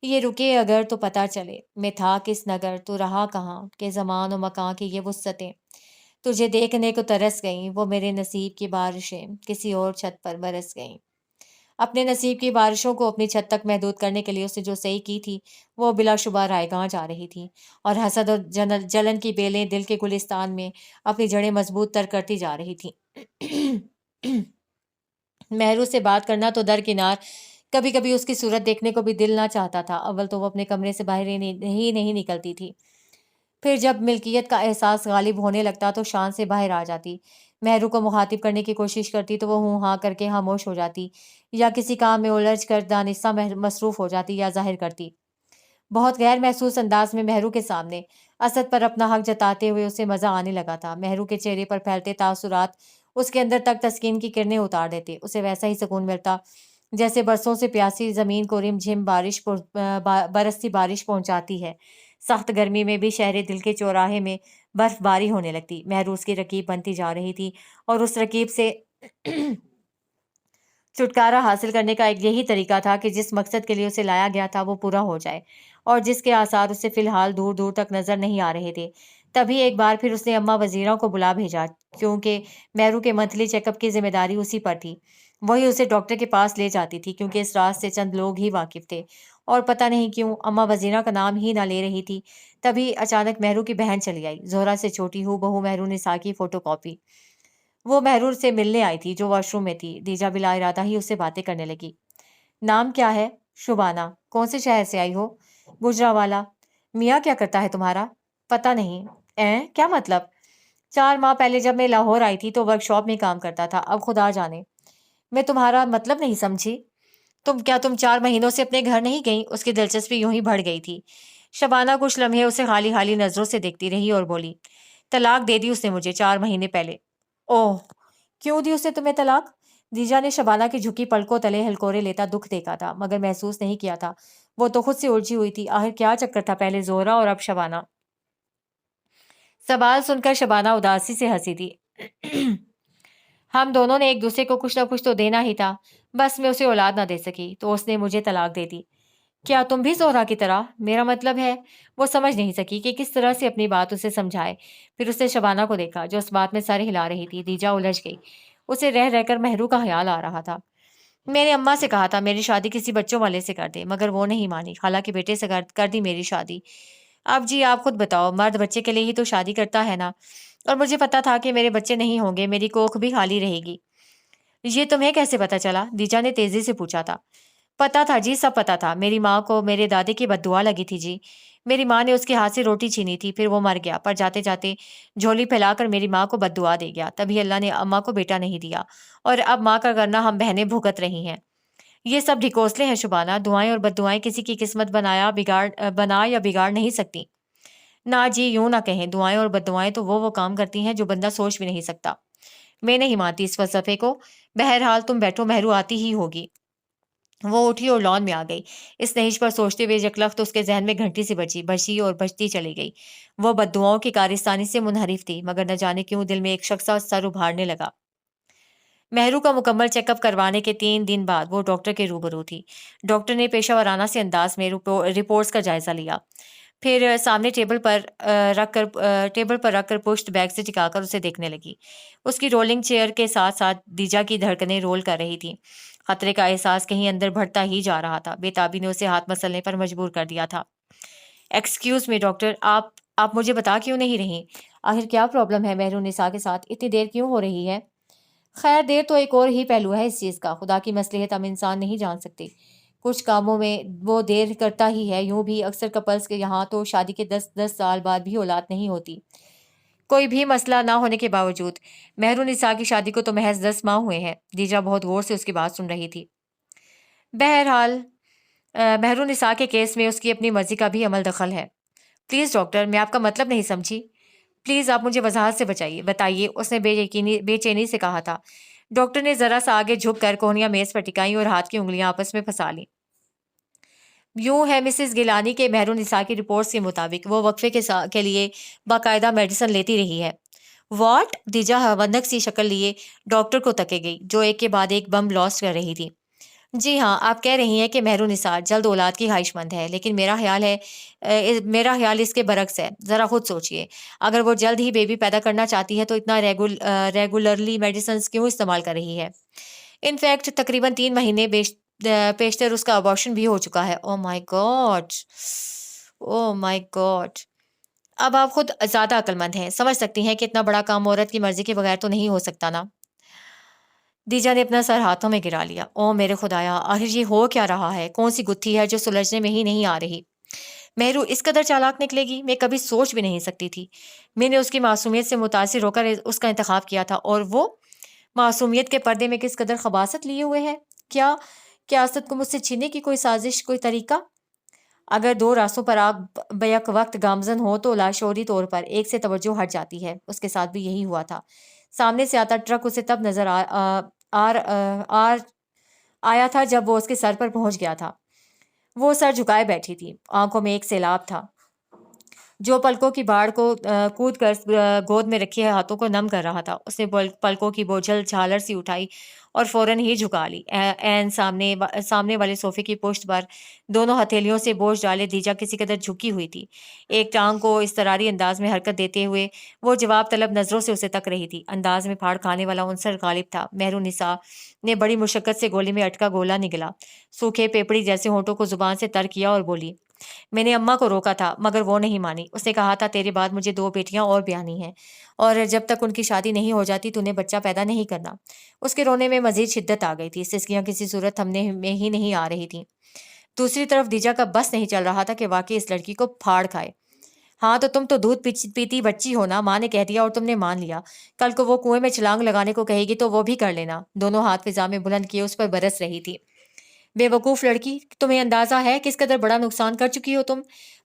یہ رکے اگر تو پتہ چلے میں تھا کس نگر تو رہا کہاں، کہ زمان و مکان کی یہ وسعتیں تجھے دیکھنے کو ترس گئیں، وہ میرے نصیب کی بارشیں کسی اور چھت پر برس گئیں۔ اپنے نصیب کی بارشوں کو اپنی چھت تک محدود کرنے کے لیے اس نے جو صحیح کی تھی وہ بلا شبہ رائیگاں جا رہی تھی، اور حسد اور جلن کی بیلیں دل کے گلستان میں اپنی جڑیں مضبوط تر کرتی جا رہی تھیں۔ مہرو سے بات کرنا تو درکنار، کبھی کبھی اس کی صورت دیکھنے کو بھی دل نہ چاہتا تھا۔ اول تو وہ اپنے کمرے سے باہر ہی نہیں نکلتی تھی، پھر جب ملکیت کا احساس غالب ہونے لگتا تو شان سے باہر آ جاتی، مہرو کو مخاطب کرنے کی کوشش کرتی تو وہ ہوں ہاں کر کے خاموش ہو جاتی، یا کسی کام میں الجھ کر دانستہ مصروف ہو جاتی یا ظاہر کرتی۔ بہت غیر محسوس انداز میں مہرو کے سامنے اسد پر اپنا حق جتاتے ہوئے اسے مزہ آنے لگا تھا۔ مہرو کے چہرے پر پھیلتے تاثرات اس کے اندر تک تسکین کی کرنیں اتار دیتے، اسے ویسا ہی سکون ملتا جیسے برسوں سے پیاسی زمین کو رم جھم برستی بارش پہنچاتی ہے۔ سخت گرمی میں بھی شہر دل کے چوراہے میں برف باری ہونے لگتی، مہرو اس کی رکیب بنتی جا رہی تھی، اور اس رکیب سے چھٹکارا حاصل کرنے کا ایک یہی طریقہ تھا کہ جس مقصد کے لیے اسے لایا گیا تھا وہ پورا ہو جائے، اور جس کے آثار اسے فی الحال دور دور تک نظر نہیں آ رہے تھے۔ تبھی ایک بار پھر اس نے اماں وزیرہ کو بلا بھیجا، کیونکہ مہرو کے منتھلی چیک اپ کی ذمہ داری اسی پر تھی۔ وہی اسے ڈاکٹر کے پاس لے جاتی تھی، کیونکہ اس راز سے چند لوگ ہی واقف تھے، اور پتہ نہیں کیوں اماں وزیرہ کا نام ہی نہ لے رہی تھی۔ تبھی اچانک مہرو کی بہن چلی آئی، زہرا سے چھوٹی ہو بہو مہرو نساء کی فوٹو کاپی۔ وہ مہرور سے ملنے آئی تھی جو واش روم میں تھی۔ دیجا بلا ارادہ ہی اس سے باتیں کرنے لگی۔ نام کیا ہے؟ شبانہ۔ کون سے شہر سے آئی ہو؟ گجرانوالہ۔ میاں کیا کرتا ہے تمہارا؟ پتہ نہیں۔ کیا مطلب؟ 4 ماہ پہلے جب میں لاہور آئی تھی تو ورک شاپ میں کام کرتا تھا، اب خدا جانے۔ میں تمہارا مطلب نہیں سمجھی۔ تم 4 مہینوں سے اپنے گھر نہیں گئیں؟ اس کی دلچسپی یوں ہی بڑھ گئی تھی۔ شبانہ کچھ لمحے اسے خالی خالی نظروں سے دیکھتی رہی اور بولی، طلاق دے دی اس نے مجھے 4 مہینے پہلے۔ اوہ، کیوں دی اس نے تمہیں طلاق؟ دیجا نے شبانہ کی جھکی پلکوں تلے ہلکورے لیتا دکھ دیکھا تھا، مگر محسوس نہیں کیا تھا۔ وہ تو خود سے الجھی ہوئی تھی، آخر کیا چکر تھا، پہلے زہرا اور اب شبانہ؟ سوال سن کر شبانہ اداسی سے ہنسی تھی۔ ہم دونوں نے ایک دوسرے کو کچھ نہ کچھ تو دینا ہی تھا، بس میں اسے اولاد نہ دے سکی تو اس نے مجھے طلاق دے دی۔ کیا تم بھی زہرا کی طرح؟ میرا مطلب ہے۔ وہ سمجھ نہیں سکی کہ کس طرح سے اپنی بات اسے سمجھائے۔ پھر اس نے شبانہ کو دیکھا جو اس بات میں سر ہلا رہی تھی۔ دیجا الجھ گئی، اسے رہ رہ کر مہرو کا خیال آ رہا تھا۔ میں نے اماں سے کہا تھا میری شادی کسی بچوں والے سے کر دے، مگر وہ نہیں مانی، حالانکہ بیٹے سے کر دی میری شادی۔ اب جی آپ خود بتاؤ، مرد بچے کے لیے ہی تو شادی کرتا ہے نا، اور مجھے پتا تھا کہ میرے بچے نہیں ہوں گے، میری کوکھ بھی خالی رہے گی۔ یہ تمہیں کیسے پتا چلا؟ دیجا نے تیزی سے پوچھا تھا۔ پتا تھا جی، سب پتا تھا، میری ماں کو میرے دادے کی بد دعا لگی تھی جی۔ میری ماں نے اس کے ہاتھ سے روٹی چھینی تھی، پھر وہ مر گیا، پر جاتے جاتے جھولی پھیلا کر میری ماں کو بد دعا دے گیا، تبھی اللہ نے اماں کو بیٹا نہیں دیا، اور اب ماں کا کرنا ہم بہنیں بھگت رہی ہیں۔ یہ سب ڈھکوسلے ہیں شبانہ، دعائیں اور بد دعائیں کسی کی قسمت بنا یا بگاڑ نہیں سکتی۔ نہ جی، یوں نہ کہیں، دعائیں اور بد دعائیں تو وہ کام کرتی ہیں جو بندہ سوچ بھی نہیں سکتا۔ میں نہیں مانتی اس فلسفے کو۔ بہرحال تم بیٹھو، مہرو آتی ہی ہوگی۔ وہ اٹھی اور لان میں آ گئی۔ اس نہج پر سوچتے ہوئے یکلخت اس کے ذہن میں گھنٹی سی بچی اور بجتی چلی گئی۔ وہ بد دعاؤں کی کارستانی سے منحرف تھی، مگر نہ جانے کیوں دل میں ایک شخصا سر ابھارنے لگا۔ مہرو کا مکمل چیک اپ کروانے کے 3 دن بعد وہ ڈاکٹر کے روبرو تھی۔ ڈاکٹر نے پیشہ ورانہ سے انداز میں رپورٹس کا جائزہ لیا، پھر سامنے ٹیبل پر رکھ کر پشت بیگ سے ٹکا کر اسے دیکھنے لگی۔ اس کی رولنگ چیئر کے ساتھ ساتھ دیجا کی دھڑکنیں رول کر رہی تھیں۔ خطرے کا احساس کہیں اندر بڑھتا ہی جا رہا تھا۔ بے تابی نے اسے ہاتھ مسلنے پر مجبور کر دیا تھا۔ ایکسکیوز می ڈاکٹر، آپ مجھے بتا کیوں نہیں رہی؟ آخر کیا پرابلم ہے مہرو نساء کے ساتھ؟ اتنی دیر کیوں ہو رہی ہے؟ خیر، دیر تو ایک اور ہی پہلو ہے اس چیز کا۔ خدا کی مصلحت ہم انسان نہیں جان سکتے، کچھ کاموں میں وہ دیر کرتا ہی ہے۔ یوں بھی اکثر کپلز کے یہاں تو شادی کے 10 سال بعد بھی اولاد نہیں ہوتی، کوئی بھی مسئلہ نہ ہونے کے باوجود۔ مہرو نساء کی شادی کو تو محض 10 ماہ ہوئے ہیں۔ دیجا بہت غور سے اس کی بات سن رہی تھی۔ بہرحال مہرو نساء کے کیس میں اس کی اپنی مرضی کا بھی عمل دخل ہے۔ پلیز ڈاکٹر، میں آپ کا مطلب نہیں سمجھی، پلیز آپ مجھے وضاحت سے بتائیے، اس نے بے چینی سے کہا تھا۔ ڈاکٹر نے ذرا سا آگے جھک کر کوہنیاں میز پر ٹکائیں اور ہاتھ کی انگلیاں آپس میں پھنسا لیں۔ یوں ہے مسز گیلانی کے مہرالنساء کی رپورٹس کے مطابق وہ وقفے کے لیے باقاعدہ میڈیسن لیتی رہی ہے۔ واٹ؟ دیجا حوندک سی شکل لیے ڈاکٹر کو تکے گئی جو ایک کے بعد ایک بم بلاسٹ کر رہی تھی۔ جی ہاں، آپ کہہ رہی ہیں کہ مہرالنساء جلد اولاد کی خواہش مند ہے، لیکن میرا خیال اس کے برعکس ہے۔ ذرا خود سوچئے، اگر وہ جلد ہی بیبی پیدا کرنا چاہتی ہے تو اتنا ریگولرلی میڈیسنز کیوں استعمال کر رہی ہے؟ انفیکٹ تقریباً 3 مہینے پیشتر اس کا ابارشن بھی ہو چکا ہے۔ او مائی گاڈ، او مائی گاڈ! اب آپ خود زیادہ عقل مند ہیں، سمجھ سکتی ہیں کہ اتنا بڑا کام عورت کی مرضی کے بغیر تو نہیں ہو سکتا نا۔ دیجا نے اپنا سر ہاتھوں میں گرا لیا۔ او میرے خدایا، آخر یہ ہو کیا رہا ہے؟ کون سی گتھی ہے جو سلجھنے میں ہی نہیں آ رہی؟ مہرو اس قدر چالاک نکلے گی، میں کبھی سوچ بھی نہیں سکتی تھی۔ میں نے اس کی معصومیت سے متاثر ہو کر اس کا انتخاب کیا تھا، اور وہ معصومیت کے پردے میں کس قدر خباثت لیے ہوئے ہے۔ کیا اسد کو مجھ سے چھیننے کی کوئی سازش، کوئی طریقہ؟ اگر دو راستوں پر آگ بیک وقت گامزن ہو تو لاشعوری طور پر ایک سے توجہ ہٹ جاتی ہے۔ اس کے ساتھ بھی یہی ہوا تھا۔ سامنے سے آتا ٹرک اسے تب نظر آیا تھا جب وہ اس کے سر پر پہنچ گیا تھا۔ وہ سر جھکائے بیٹھی تھی، آنکھوں میں ایک سیلاب تھا جو پلکوں کی باڑ کو کود کر گود میں رکھے ہاتھوں کو نم کر رہا تھا۔ اس نے پلکوں کی بوجھل جھالر سی اٹھائی اور فوراً ہی جھکا لی۔ عین سامنے والے صوفے کی پشت پر دونوں ہتھیلیوں سے بوجھ ڈالے دیجا کسی قدر جھکی ہوئی تھی۔ ایک ٹانگ کو اضطراری انداز میں حرکت دیتے ہوئے وہ جواب طلب نظروں سے اسے تک رہی تھی۔ انداز میں پھاڑ کھانے والا عنصر غالب تھا۔ مہرالنساء نے بڑی مشقت سے گولی میں اٹکا گولا نگلا، سوکھے پیپڑی جیسے ہونٹوں کو زبان سے تر کیا اور بولی، میں نے اماں کو روکا تھا مگر وہ نہیں مانی۔ اس نے کہا تھا تیرے بعد مجھے 2 بیٹیاں اور بیانی ہیں، اور جب تک ان کی شادی نہیں ہو جاتی تو انہیں بچہ پیدا نہیں کرنا۔ اس کے رونے میں مزید شدت آ گئی تھی، سسکیاں کسی صورت تھمنے میں ہی نہیں آ رہی تھیں۔ دوسری طرف دیجا کا بس نہیں چل رہا تھا کہ واقعی اس لڑکی کو پھاڑ کھائے۔ ہاں تو تم تو دودھ پیتی بچی ہو نا، ماں نے کہہ دیا اور تم نے مان لیا۔ کل کو وہ کنویں میں چھلانگ لگانے کو کہے گی تو وہ بھی کر لینا۔ دونوں ہاتھ فضا میں بلند کیے اس پر برس رہی تھی۔ بے وقوف لڑکی، تمہیں اندازہ ہے کس قدر بڑا نقصان کر چکی ہو تم؟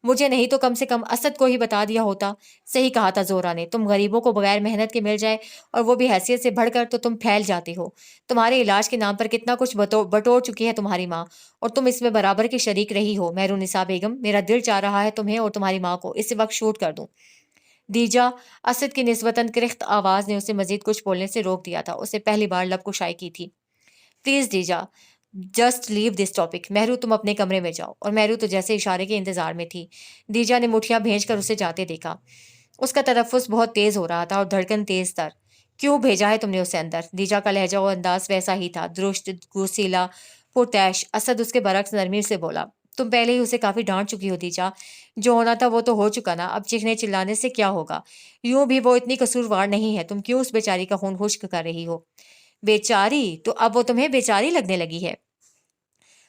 مجھے نہیں تو کم سے کم اسد کو ہی بتا دیا ہوتا۔ صحیح کہا تھا زورا نے، تم غریبوں کو بغیر محنت کے مل جائے اور وہ بھی حیثیت سے بڑھ کر تو تم پھیل جاتے ہو۔ تمہارے علاج کے نام پر کتنا کچھ بٹور چکی ہے تمہاری ماں، اور تم اس میں برابر کی شریک رہی ہو۔ مہرالنساء بیگم، میرا دل چاہ رہا ہے تمہیں اور تمہاری ماں کو اس وقت شوٹ کر دوں۔ دیجا اسد کی نسبتاً کرخت آواز نے اسے مزید کچھ بولنے سے روک دیا تھا۔ اسے پہلی بار لب کشائی کی تھی۔ Please Deja, just leave this topic. Mehru تم اپنے کمرے میں جاؤ۔ اور مہرو تو جیسے اشارے کے انتظار میں تھی۔ دیجا نے مٹھیاں بھیج کر اسے جاتے دیکھا۔ اس کا تنفس بہت تیز ہو رہا تھا اور دھڑکن تیز تر۔ کیوں بھیجا ہے تم نے اسے اندر؟ دیجا کا لہجہ و انداز ویسا ہی تھا، درشت، گوسیلا، پرتعش۔ اسد اس کے برعکس نرمی سے بولا، تم پہلے ہی اسے کافی ڈانٹ چکی ہو دیجا، جو ہونا تھا وہ تو ہو چکا نا، اب چیخنے چلانے سے کیا ہوگا؟ یوں بھی وہ اتنی قصوروار نہیں ہے، تم کیوں اس بیچاری کا خون خشک کر رہی ہو؟ بیچاری؟ تو اب وہ تمہیں بیچاری لگنے لگی ہے؟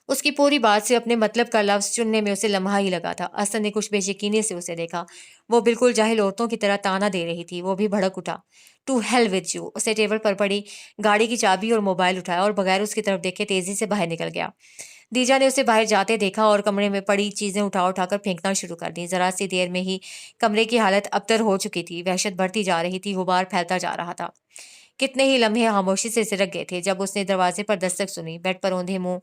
اس کی پوری بات سے اپنے مطلب کا لفظ چننے میں اسے لمحہ ہی لگا تھا۔ اسد نے کچھ بے یقینی سے اسے دیکھا۔ وہ بالکل جاہل عورتوں کی طرح تانا دے رہی تھی۔ وہ بھی بھڑک اٹھا۔ To hell with you! اسے ٹیبل پر پڑی گاڑی کی چابی اور موبائل اٹھایا اور بغیر اس کی طرف دیکھے تیزی سے باہر نکل گیا۔ دیجا نے اسے باہر جاتے دیکھا اور کمرے میں پڑی چیزیں اٹھا کر پھینکنا شروع کر دیں۔ ذرا سی دیر میں ہی کمرے کی حالت ابتر ہو چکی تھی۔ وحشت بڑھتی جا رہی تھی، غبار پھیلتا جا رہا تھا۔ کتنے ہی لمحے خاموشی سے سرک گئے تھے جب اس نے دروازے پر دستک سنی۔ بیڈ پر اوندھے منہ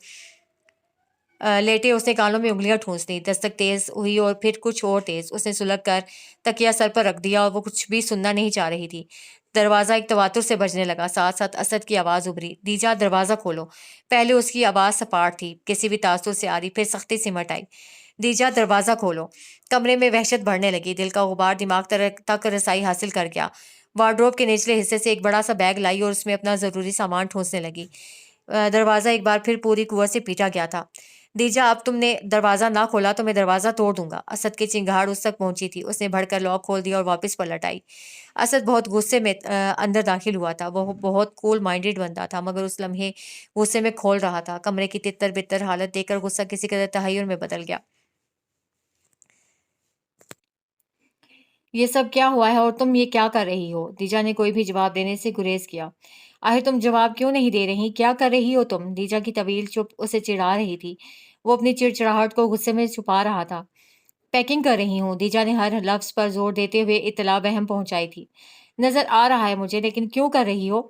لیٹے اس نے کانوں میں انگلیاں ٹھونس لی۔ دستک تیز ہوئی اور پھر کچھ اور تیز۔ اس نے سلگ کر تکیہ سر پر رکھ دیا اور وہ کچھ بھی سننا نہیں چاہ رہی تھی۔ دروازہ ایک تواتر سے بجنے لگا، ساتھ ساتھ اسد کی آواز ابھری، دیجا دروازہ کھولو۔ پہلے اس کی آواز سپاٹ تھی، کسی بھی تاثر سے آ رہی، پھر سختی سے مٹ آئی، دیجا دروازہ کھولو۔ کمرے میں وحشت بڑھنے لگی، دل کا غبار دماغ تک رسائی حاصل کر گیا۔ وارڈروب کے نچلے حصے سے ایک بڑا سا بیگ لائی اور اس میں اپنا ضروری سامان ٹھونسنے لگی۔ دروازہ ایک بار پھر پوری قوت سے پیٹا گیا تھا۔ دیجا، اب تم نے دروازہ نہ کھولا تو میں دروازہ توڑ دوں گا۔ اسد کی چنگھاڑ اس تک پہنچی تھی۔ اس نے بڑھ کر لاک کھول دیا اور واپس پلٹ آئی۔ اسد بہت غصے میں اندر داخل ہوا تھا۔ وہ بہت کول مائنڈڈ بندہ تھا مگر اس لمحے غصے میں کھول رہا تھا۔ کمرے کی تتر بتر حالت دیکھ کر غصہ کسی قدر تحیر میں بدل گیا۔ یہ سب کیا ہوا ہے اور تم یہ کیا کر رہی ہو؟ دیجا نے کوئی بھی جواب دینے سے گریز کیا۔ آخر تم جواب کیوں نہیں دے رہی؟ کیا کر رہی ہو تم؟ دیجا کی طویل چپ اسے چڑھا رہی تھی۔ وہ اپنی چڑچڑاہٹ کو غصے میں چھپا رہا تھا۔ پیکنگ کر رہی ہوں، دیجا نے ہر لفظ پر زور دیتے ہوئے اطلاع بہم پہنچائی تھی۔ نظر آ رہا ہے مجھے، لیکن کیوں کر رہی ہو؟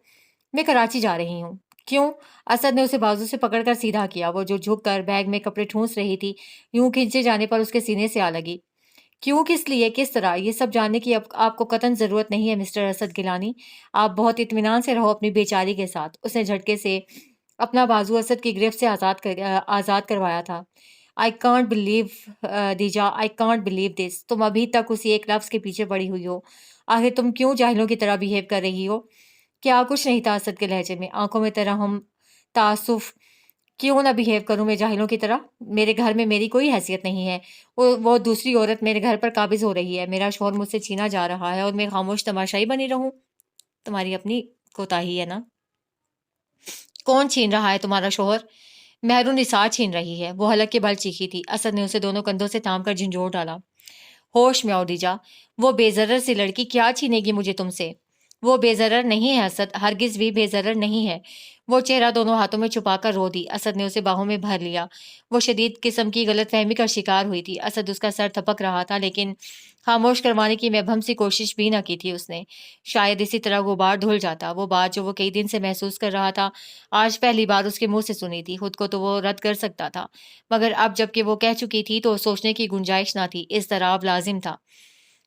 میں کراچی جا رہی ہوں۔ کیوں؟ اسد نے اسے بازو سے پکڑ کر سیدھا کیا۔ وہ جو جھک کر بیگ میں کپڑے ٹھونس رہی تھی، یوں کھینچے جانے پر اس کے سینے سے آ لگی۔ کیوں، کس لیے، کس طرح، یہ سب جاننے کی اب آپ کو قطعاً ضرورت نہیں ہے مسٹر اسد گیلانی۔ آپ بہت اطمینان سے رہو اپنی بیچاری کے ساتھ۔ اس نے جھٹکے سے اپنا بازو اسد کی گرفت سے آزاد کروایا تھا۔ I can't believe Deja, I can't believe this, تم ابھی تک اسی ایک لفظ کے پیچھے پڑی ہوئی ہو۔ آخر تم کیوں جاہلوں کی طرح بیہیو کر رہی ہو؟ کیا کچھ نہیں تھا اسد کے لہجے میں، آنکھوں میں ترحم، تعصف۔ کیوں نہ بیہیو کروں میں جاہلوں کی طرح؟ میرے گھر میں میری کوئی حیثیت نہیں ہے۔ وہ دوسری عورت میرے گھر پر قابض ہو رہی ہے، میرا شوہر مجھ سے چھینا جا رہا ہے اور میں خاموش تماشائی بنی رہوں؟ تمہاری اپنی کوتاہی ہے نا؟ کون چھین رہا ہے تمہارا شوہر؟ مہرو نثار چھین رہی ہے، وہ حلق کے بل چیخی تھی۔ اسد نے اسے دونوں کندھوں سے تھام کر جھنجھوڑ ڈالا۔ ہوش میں آؤ دیجا، وہ بے ضرر سی لڑکی کیا چھینے گی مجھے تم سے؟ وہ بے ضرر نہیں ہے اسد، ہرگز بھی بے ضرر نہیں ہے۔ وہ چہرہ دونوں ہاتھوں میں چھپا کر رو دی۔ اسد نے اسے باہوں میں بھر لیا۔ وہ شدید قسم کی غلط فہمی کا شکار ہوئی تھی۔ اسد اس کا سر تھپک رہا تھا، لیکن خاموش کروانے کی مبہم سی کوشش بھی نہ کی تھی اس نے۔ شاید اسی طرح غبار دھل جاتا۔ وہ بات جو وہ کئی دن سے محسوس کر رہا تھا، آج پہلی بار اس کے منہ سے سنی تھی۔ خود کو تو وہ رد کر سکتا تھا، مگر اب جب کہ وہ کہہ چکی تھی تو سوچنے کی گنجائش نہ تھی۔ اضطراب لازم تھا۔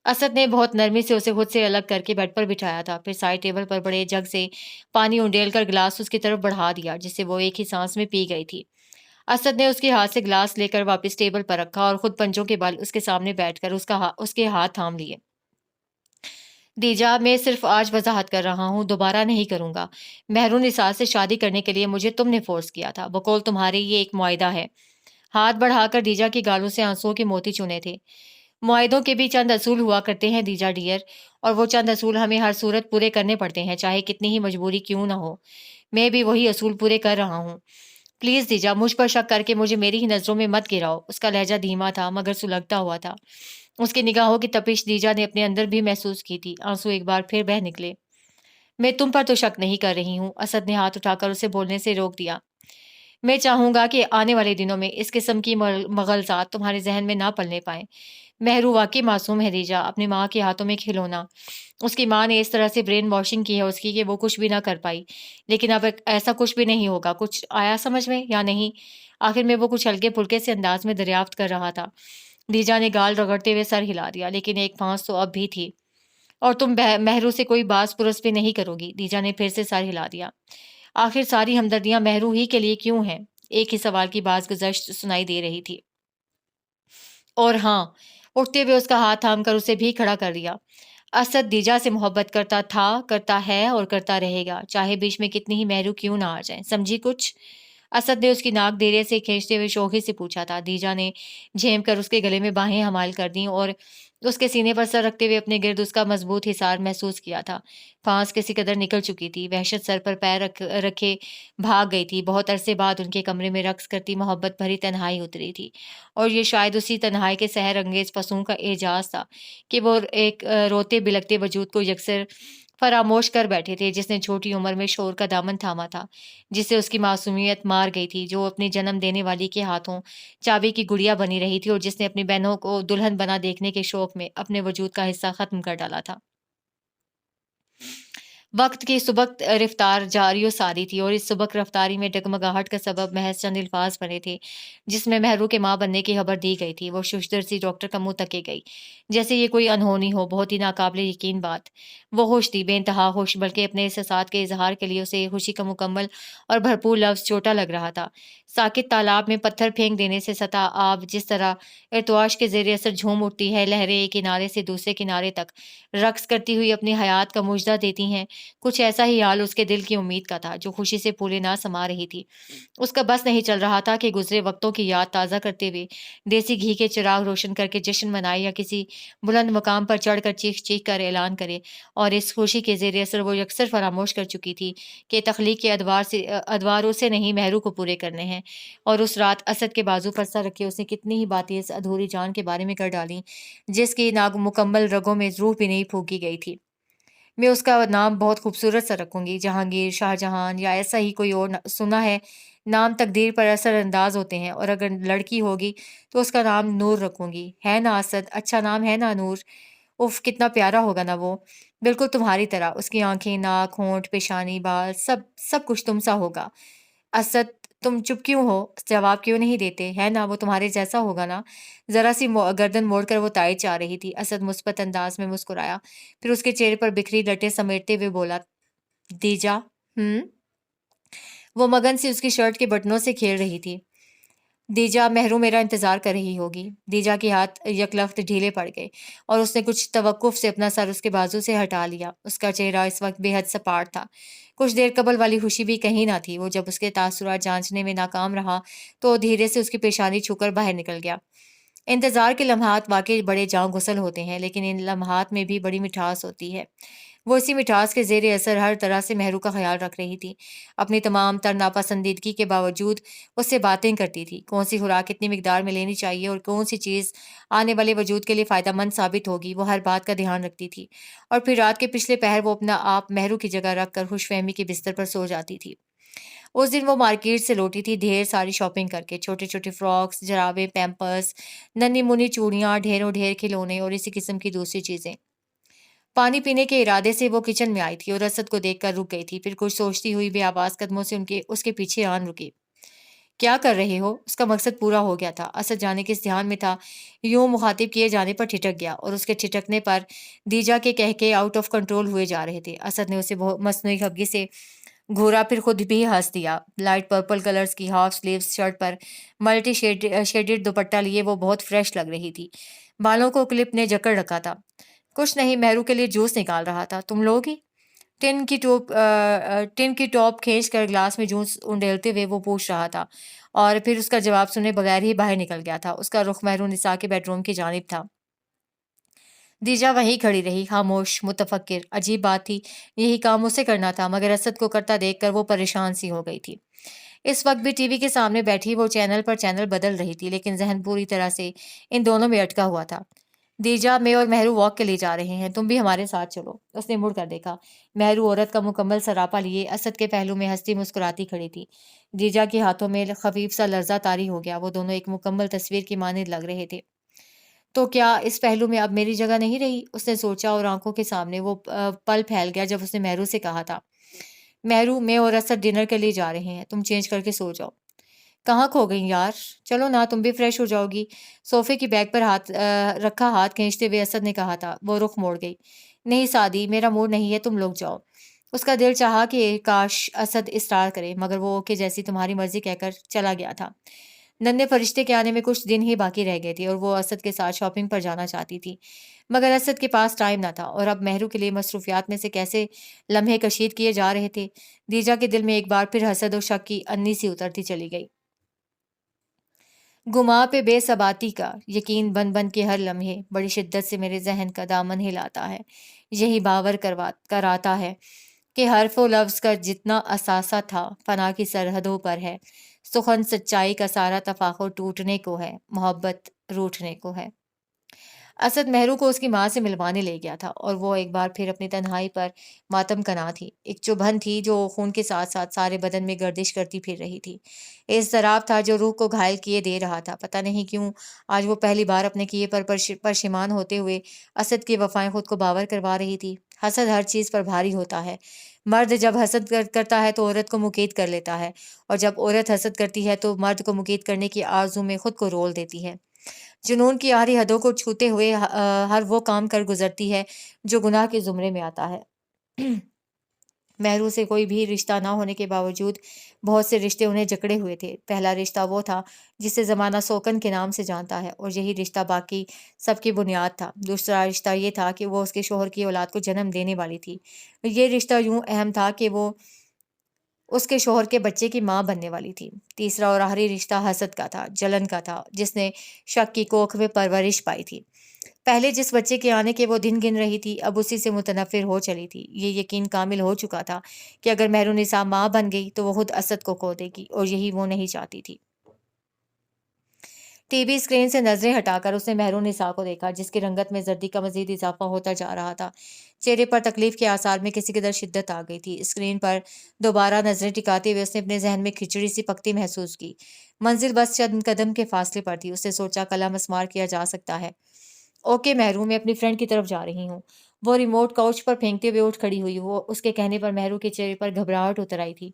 اسد نے بہت نرمی سے اسے خود سے الگ کر کے بیڈ پر بٹھایا تھا، پھر سائڈ ٹیبل پر بڑے جگ سے پانی انڈیل کر گلاس اس کی طرف بڑھا دیا، جسے وہ ایک ہی سانس میں پی گئی تھی۔ اسد نے اس کے ہاتھ سے گلاس لے کر واپس ٹیبل پر رکھا اور خود پنجوں کے بل اس کے سامنے بیٹھ کر اس کے ہاتھ تھام لیے۔ دیجا، میں صرف آج وضاحت کر رہا ہوں، دوبارہ نہیں کروں گا۔ مہرو نثار سے شادی کرنے کے لیے مجھے تم نے فورس کیا تھا، بقول تمہارے یہ ایک معاہدہ ہے۔ ہاتھ بڑھا کر دیجا کی گالوں سے آنسوؤں کے موتی چنے تھے۔ معاہدوں کے بھی چند اصول ہوا کرتے ہیں دیجا ڈیئر، اور وہ چند اصول ہمیں ہر صورت پورے کرنے پڑتے ہیں، چاہے کتنی ہی مجبوری کیوں نہ ہو۔ میں بھی وہی اصول پورے کر رہا ہوں۔ پلیز دیجا، مجھ پر شک کر کے مجھے میری ہی نظروں میں مت گراؤ۔ اس کا لہجہ دھیما تھا مگر سلگتا ہوا تھا۔ اس کی نگاہوں کی تپش دیجا نے اپنے اندر بھی محسوس کی تھی۔ آنسو ایک بار پھر بہہ نکلے۔ میں تم پر تو شک نہیں کر رہی ہوں، اسد نے ہاتھ اٹھا کر اسے بولنے سے روک دیا۔ میں چاہوں گا کہ آنے والے دنوں میں اس قسم کی مغالطات تمہارے ذہن میں نہ پلنے پائیں۔ مہرو واقعی معصوم ہے دیجا، اپنی ماں کے ہاتھوں میں کھلونا۔ اس کی ماں نے اس طرح سے برین واشنگ کی ہے اس کی کہ وہ کچھ بھی نہ کر پائی، لیکن اب ایسا کچھ بھی نہیں ہوگا۔ کچھ آیا سمجھ میں یا نہیں؟ آخر میں وہ کچھ ہلکے پھلکے سے انداز میں دریافت کر رہا تھا۔ دیجا نے گال رگڑتے ہوئے سر ہلا دیا، لیکن ایک پھانس تو اب بھی تھی۔ اور تم مہرو سے کوئی باز پرس بھی نہیں کرو گی؟ دیجا نے پھر سے سر ہلا دیا۔ آخر ساری ہمدردیاں مہرو ہی کے لیے کیوں ہیں؟ ایک ہی سوال کی باز گزشت سنائی دے رہی تھی۔ اور ہاں، اٹھتے ہوئے اس کا ہاتھ تھام کر اسے بھی کھڑا کر دیا۔ اسد دیجا سے محبت کرتا تھا، کرتا ہے اور کرتا رہے گا، چاہے بیچ میں کتنی ہی مہرو کیوں نہ آ جائیں۔ سمجھی کچھ؟ اسد نے اس کی ناک دیرے سے کھینچتے ہوئے شوخی سے پوچھا تھا۔ دیجا نے جھیم کر اس کے گلے میں باہیں حمال کر دیں اور اس کے سینے پر سر رکھتے ہوئے اپنے گرد اس کا مضبوط حصار محسوس کیا تھا۔ پھانس کسی قدر نکل چکی تھی، وحشت سر پر پیر رکھے بھاگ گئی تھی۔ بہت عرصے بعد ان کے کمرے میں رقص کرتی محبت بھری تنہائی اتری تھی، اور یہ شاید اسی تنہائی کے سحر انگیز فسون کا اعجاز تھا کہ وہ ایک روتے بلکتے وجود کو یکسر فراموش کر بیٹھے تھے، جس نے چھوٹی عمر میں شور کا دامن تھاما تھا، جسے اس کی معصومیت مار گئی تھی، جو اپنی جنم دینے والی کے ہاتھوں چابی کی گڑیا بنی رہی تھی، اور جس نے اپنی بہنوں کو دلہن بنا دیکھنے کے شوق میں اپنے وجود کا حصہ ختم کر ڈالا تھا۔ وقت کی سبک رفتار جاری و ساری تھی، اور اس سبک رفتاری میں ڈگمگاہٹ کا سبب محض چند الفاظ بنے تھے جس میں مہرو کے ماں بننے کی خبر دی گئی تھی۔ وہ ششدر سی ڈاکٹر کا منہ تکے گئی، جیسے یہ کوئی انہونی ہو، بہت ہی ناقابل یقین بات۔ وہ خوش تھی، بے انتہا خوش، بلکہ اپنے احساسات کے اظہار کے لیے اسے خوشی کا مکمل اور بھرپور لفظ چھوٹا لگ رہا تھا۔ ساکت تالاب میں پتھر پھینک دینے سے سطح آب جس طرح ارتواش کے زیر اثر جھوم اٹھتی ہے، لہریں ایک کنارے سے دوسرے کنارے تک رقص کرتی ہوئی اپنی حیات کا مژدہ دیتی ہیں، کچھ ایسا ہی حال اس کے دل کی امید کا تھا، جو خوشی سے پھولے نہ سما رہی تھی۔ اس کا بس نہیں چل رہا تھا کہ گزرے وقتوں کی یاد تازہ کرتے ہوئے دیسی گھی کے چراغ روشن کر کے جشن منائے، یا کسی بلند مقام پر چڑھ کر چیخ چیخ کر اعلان کرے۔ اور اس خوشی کے زیر اثر وہ یکسر فراموش کر چکی تھی کہ تخلیق کے ادوار اسے نہیں، مہرو کو پورے کرنے ہیں۔ اور اس رات اسد کے بازو پر سر رکھے اس نے کتنی ہی باتیں اس ادھوری جان کے بارے میں کر ڈالیں جس کی نامکمل رگوں میں روح بھی نہیں پھونکی گئی تھی۔ میں اس کا نام بہت خوبصورت سا رکھوں گی، جہانگیر، شاہ جہان یا ایسا ہی کوئی اور۔ سنا ہے نام تقدیر پر اثر انداز ہوتے ہیں، اور اگر لڑکی ہوگی تو اس کا نام نور رکھوں گی۔ ہے نا اسد، اچھا نام ہے نا نور؟ اف کتنا پیارا ہوگا نا وہ، بالکل تمہاری طرح، اس کی آنکھیں، ناک، ہونٹ، پیشانی، بال، سب سب کچھ تم سا ہوگا۔ اسد، تم چپ کیوں ہو؟ جواب کیوں نہیں دیتے؟ ہے نا وہ تمہارے جیسا ہوگا نا؟ ذرا سی گردن موڑ کر وہ تائید چاہ رہی تھی۔ اسد مثبت انداز میں مسکرایا، پھر اس کے چہرے پر بکھری لٹیں سمیٹتے ہوئے بولا، دیجا، ہوں؟ وہ مگن سی اس کی شرٹ کے بٹنوں سے کھیل رہی تھی۔ دیجا، مہرو میرا انتظار کر رہی ہوگی۔ دیجا کے ہاتھ یکلخت ڈھیلے پڑ گئے اور اس نے کچھ توقف سے اپنا سر اس کے بازو سے ہٹا لیا۔ اس کا چہرہ اس وقت بے حد سپاٹ تھا۔ کچھ دیر قبل والی خوشی بھی کہیں نہ تھی۔ وہ جب اس کے تاثرات جانچنے میں ناکام رہا تو دھیرے سے اس کی پیشانی چھو کر باہر نکل گیا۔ انتظار کے لمحات واقعی بڑے جاں گھسل ہوتے ہیں، لیکن ان لمحات میں بھی بڑی مٹھاس ہوتی ہے۔ وہ اسی مٹھاس کے زیر اثر ہر طرح سے مہرو کا خیال رکھ رہی تھی۔ اپنی تمام تر ناپسندیدگی کے باوجود اس سے باتیں کرتی تھی، کون سی خوراک کتنی مقدار میں لینی چاہیے اور کون سی چیز آنے والے وجود کے لیے فائدہ مند ثابت ہوگی، وہ ہر بات کا دھیان رکھتی تھی۔ اور پھر رات کے پچھلے پہر وہ اپنا آپ مہرو کی جگہ رکھ کر خوش فہمی کے بستر پر سو جاتی تھی۔ اس دن وہ مارکیٹ سے لوٹی تھی، ڈھیر ساری شاپنگ کر کے، چھوٹے چھوٹے فراکس، جرابیں، پیمپرس، ننھی منھی چوڑیاں، ڈھیروں ڈھیر کھلونے اور اسی قسم کی دوسری چیزیں۔ پانی پینے کے ارادے سے وہ کچن میں آئی تھی اور اسد کو دیکھ کر رک گئی تھی، پھر کچھ سوچتی ہوئی بے آواز قدموں سے اس کے پیچھے آن رکی۔ کیا کر رہے ہو؟ اس کا مقصد پورا ہو گیا تھا۔ اسد جانے کس دھیان میں تھا، یوں مخاطب کیے جانے پر ٹھٹک گیا، اور اس کے ٹھٹکنے پر دیجا کے کہکے آؤٹ آف کنٹرول ہوئے جا رہے تھے۔ اسد نے اسے بہت مصنوعی خفگی سے گھورا، پھر خود بھی ہنس دیا۔ لائٹ پرپل کلرز کی ہاف سلیوز شرٹ پر ملٹی شیڈڈ دوپٹہ لیے وہ بہت فریش لگ رہی تھی۔ بالوں کو کلپ نے جکڑ رکھا تھا۔ کچھ نہیں، مہرو کے لیے جوس نکال رہا تھا۔ تم لوگ ہی؟ ٹن کی ٹاپ کھینچ کر گلاس میں جوس انڈیلتے ہوئے وہ پوچھ رہا تھا، اور پھر اس کا جواب سنے بغیر ہی باہر نکل گیا تھا۔ اس کا رخ مہرو نساء کے بیڈ روم کی جانب تھا۔ دیجا وہیں کھڑی رہی، خاموش، متفکر۔ عجیب بات تھی، یہی کام اسے کرنا تھا، مگر اسد کو کرتا دیکھ کر وہ پریشان سی ہو گئی تھی۔ اس وقت بھی ٹی وی کے سامنے بیٹھی وہ چینل پر چینل بدل رہی تھی، لیکن ذہن پوری طرح سے ان دونوں میں اٹکا ہوا تھا۔ دیجا، میں اور مہرو واک کے لیے جا رہے ہیں، تم بھی ہمارے ساتھ چلو۔ اس نے مڑ کر دیکھا، مہرو عورت کا مکمل سراپا لیے اسد کے پہلو میں ہنستی مسکراتی کھڑی تھی۔ دیجا کے ہاتھوں میں خفیف سا لرزہ طاری ہو گیا، وہ دونوں ایک مکمل تصویر کی مانند لگ رہے تھے۔ تو کیا اس پہلو میں اب میری جگہ نہیں رہی؟ اس نے سوچا، اور آنکھوں کے سامنے وہ پل پھیل گیا جب اس نے مہرو سے کہا تھا، مہرو، میں اور اسد ڈنر کے لیے جا رہے ہیں، تم چینج کر کے سو جاؤ۔ کہاں کھو گئی یار؟ چلو نا، تم بھی فریش ہو جاؤ گی۔ صوفے کی بیگ پر رکھا ہاتھ کھینچتے ہوئے اسد نے کہا تھا۔ وہ رخ موڑ گئی۔ نہیں سعدی، میرا موڈ نہیں ہے، تم لوگ جاؤ۔ اس کا دل چاہا کہ کاش اسد اصرار کرے، مگر وہ اوکے جیسی تمہاری مرضی کہہ کر چلا گیا تھا۔ ننھے فرشتے کے آنے میں کچھ دن ہی باقی رہ گئے تھے اور وہ اسد کے ساتھ شاپنگ پر جانا چاہتی تھی، مگر اسد کے پاس ٹائم نہ تھا، اور اب مہرو کے لیے مصروفیات میں سے کیسے لمحے کشید کیے جا رہے تھے۔ دیجا کے دل میں ایک بار پھر حسد و شک کی انی سی اترتی چلی گئی۔ گما پہ بے ثباتی کا یقین بن بن کے ہر لمحے بڑی شدت سے میرے ذہن کا دامن ہلاتا ہے۔ یہی باور کراتا ہے کہ حرف و لفظ کا جتنا اثاثہ تھا فنا کی سرحدوں پر ہے۔ سخن سچائی کا سارا تفاخر ٹوٹنے کو ہے، محبت روٹھنے کو ہے۔ اسد مہرو کو اس کی ماں سے ملوانے لے گیا تھا، اور وہ ایک بار پھر اپنی تنہائی پر ماتم کنا تھی۔ ایک چبھن تھی جو خون کے ساتھ ساتھ سارے بدن میں گردش کرتی پھر رہی تھی۔ اضطراب تھا جو روح کو گھائل کیے دے رہا تھا۔ پتہ نہیں کیوں آج وہ پہلی بار اپنے کیے پر پشیمان ہوتے ہوئے اسد کی وفائیں خود کو باور کروا رہی تھی۔ حسد ہر چیز پر بھاری ہوتا ہے۔ مرد جب حسد کرتا ہے تو عورت کو مقید کر لیتا ہے، اور جب عورت حسد کرتی ہے تو مرد کو مقید کرنے کی آرزو میں خود کو رول دیتی ہے۔ جنون کی آڑی حدوں کو چھوتے ہوئے ہر وہ کام کر گزرتی ہے جو گناہ کے زمرے میں آتا ہے۔ مہرو سے کوئی بھی رشتہ نہ ہونے کے باوجود بہت سے رشتے انہیں جکڑے ہوئے تھے۔ پہلا رشتہ وہ تھا جسے زمانہ سوکن کے نام سے جانتا ہے، اور یہی رشتہ باقی سب کی بنیاد تھا۔ دوسرا رشتہ یہ تھا کہ وہ اس کے شوہر کی اولاد کو جنم دینے والی تھی۔ یہ رشتہ یوں اہم تھا کہ وہ اس کے شوہر کے بچے کی ماں بننے والی تھی۔ تیسرا اور آخری رشتہ حسد کا تھا، جلن کا تھا، جس نے شک کی کوکھ میں پرورش پائی تھی۔ پہلے جس بچے کے آنے کے وہ دن گن رہی تھی، اب اسی سے متنفر ہو چلی تھی۔ یہ یقین کامل ہو چکا تھا کہ اگر مہرو نساء ماں بن گئی تو وہ خود اسد کو کھو دے گی، اور یہی وہ نہیں چاہتی تھی۔ ٹی وی اسکرین سے نظریں ہٹا کر اس نے مہرو نساء کو دیکھا، جس کی رنگت میں زردی کا مزید اضافہ ہوتا جا رہا تھا۔ چہرے پر تکلیف کے آثار میں کسی قدر شدت آ گئی تھی۔ اسکرین پر دوبارہ نظریں ٹکاتے ہوئے اس نے اپنے ذہن میں کھچڑی سی پکتی محسوس کی۔ منزل بس چند قدم کے فاصلے پر تھی۔ اس نے سوچا کلہ مسمار کیا جا سکتا ہے۔ اوکے مہرو، میں اپنی فرینڈ کی طرف جا رہی ہوں۔ وہ ریموٹ کاؤچ پر پھینکتے ہوئے اٹھ کھڑی ہوئی۔ وہ اس کے کہنے پر مہرو کے چہرے پر گھبراہٹ اتر آئی تھی۔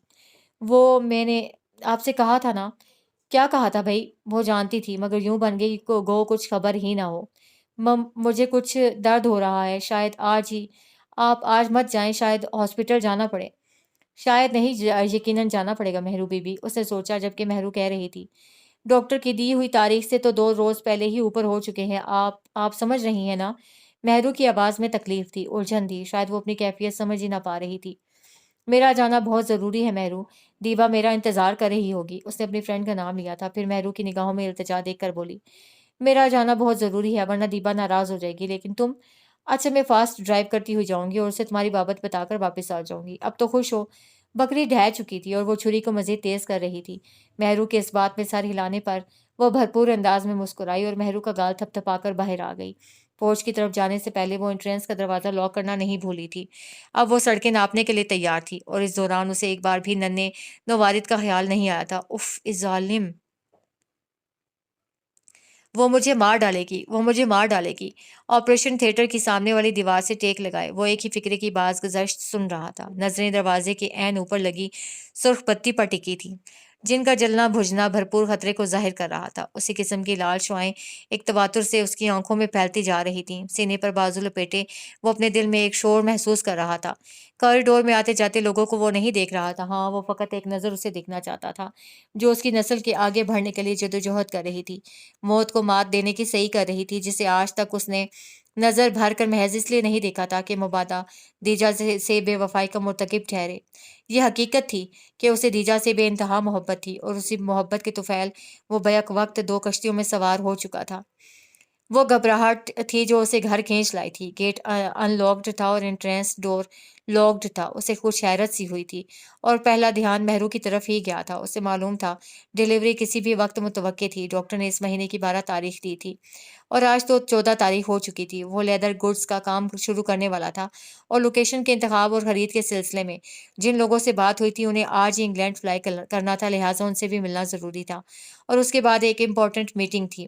وہ میں نے آپ سے کہا تھا نا؟ کیا کہا تھا بھائی؟ وہ جانتی تھی مگر یوں بن گئی کہ گو کچھ خبر ہی نہ ہو۔ مجھے کچھ درد ہو رہا ہے، شاید آج ہی۔ آپ آج مت جائیں، شاید ہاسپٹل جانا پڑے۔ شاید نہیں، یقیناً جانا پڑے گا مہرو بی بی، اس نے سوچا جبکہ مہرو کہہ رہی تھی ڈاکٹر کی دی ہوئی تاریخ سے تو 2 روز پہلے ہی اوپر ہو چکے ہیں۔ آپ سمجھ رہی ہیں نا؟ مہرو کی آواز میں تکلیف تھی، الجھن تھی، شاید وہ اپنی کیفیت سمجھ ہی نہ پا رہی تھی۔ میرا جانا بہت ضروری ہے مہرو، دیوا میرا انتظار کر رہی ہوگی۔ اس نے اپنی فرینڈ کا نام لیا تھا، پھر مہرو کی نگاہوں میں التجا دیکھ کر بولی میرا جانا بہت ضروری ہے ورنہ دیبا ناراض ہو جائے گی۔ لیکن تم؟ اچھا، میں فاسٹ ڈرائیو کرتی ہوئی جاؤں گی اور اسے تمہاری بابت بتا کر واپس آ جاؤں گی۔ اب تو خوش ہو؟ بکری ڈھہ چکی تھی اور وہ چھری کو مزید تیز کر رہی تھی۔ مہرو کے اس بات میں سر ہلانے پر وہ بھرپور انداز میں مسکرائی اور مہرو کا گال تھپ تھپا کر باہر آ گئی۔ پورچ کی طرف جانے سے پہلے وہ انٹرنس کا دروازہ لاک کرنا نہیں بھولی تھی۔ اب وہ سڑکیں ناپنے کے لیے تیار تھی اور اس دوران اسے ایک بار بھی ننھے نوارد کا خیال نہیں آیا تھا۔ اف، اس ظالم! وہ مجھے مار ڈالے گی، وہ مجھے مار ڈالے گی۔ آپریشن تھیٹر کی سامنے والی دیوار سے ٹیک لگائے وہ ایک ہی فکرے کی باز گزشت سن رہا تھا۔ نظریں دروازے کے عین اوپر لگی سرخ بتی پر ٹکی تھی، جن کا جلنا بجھنا بھرپور خطرے کو ظاہر کر رہا تھا۔ اسی قسم کی لال شعاعیں ایک تواتر سے اس کی آنکھوں میں پھیلتی جا رہی تھیں۔ سینے پر بازو لپیٹے وہ اپنے دل میں ایک شور محسوس کر رہا تھا۔ کوریڈور میں آتے جاتے لوگوں کو وہ نہیں دیکھ رہا تھا، ہاں وہ فقط ایک نظر اسے دیکھنا چاہتا تھا جو اس کی نسل کے آگے بڑھنے کے لیے جدوجہد کر رہی تھی، موت کو مات دینے کی صحیح کر رہی تھی، جسے آج تک اس نے نظر بھر کر محض اس لیے نہیں دیکھا تھا کہ مبادا دیجا سے بے وفائی کا مرتکب ٹھہرے۔ یہ حقیقت تھی کہ اسے دیجا سے بے انتہا محبت تھی اور اسی محبت کے طفیل وہ بیک وقت 2 کشتیوں میں سوار ہو چکا تھا۔ وہ گھبراہٹ تھی جو اسے گھر کھینچ لائی تھی۔ گیٹ ان لاکڈ تھا اور انٹرنس ڈور لاکڈ تھا۔ اسے کچھ حیرت سی ہوئی تھی اور پہلا دھیان مہرو کی طرف ہی گیا تھا۔ اسے معلوم تھا ڈیلیوری کسی بھی وقت متوقع تھی۔ ڈاکٹر نے اس مہینے کی 12 تاریخ دی تھی اور آج تو 14 تاریخ ہو چکی تھی۔ وہ لیدر گڈز کا کام شروع کرنے والا تھا اور لوکیشن کے انتخاب اور خرید کے سلسلے میں جن لوگوں سے بات ہوئی تھی انہیں آج ہی انگلینڈ فلائی کرنا تھا، لہٰذا ان سے بھی ملنا ضروری تھا اور اس کے بعد ایک امپورٹنٹ میٹنگ تھی۔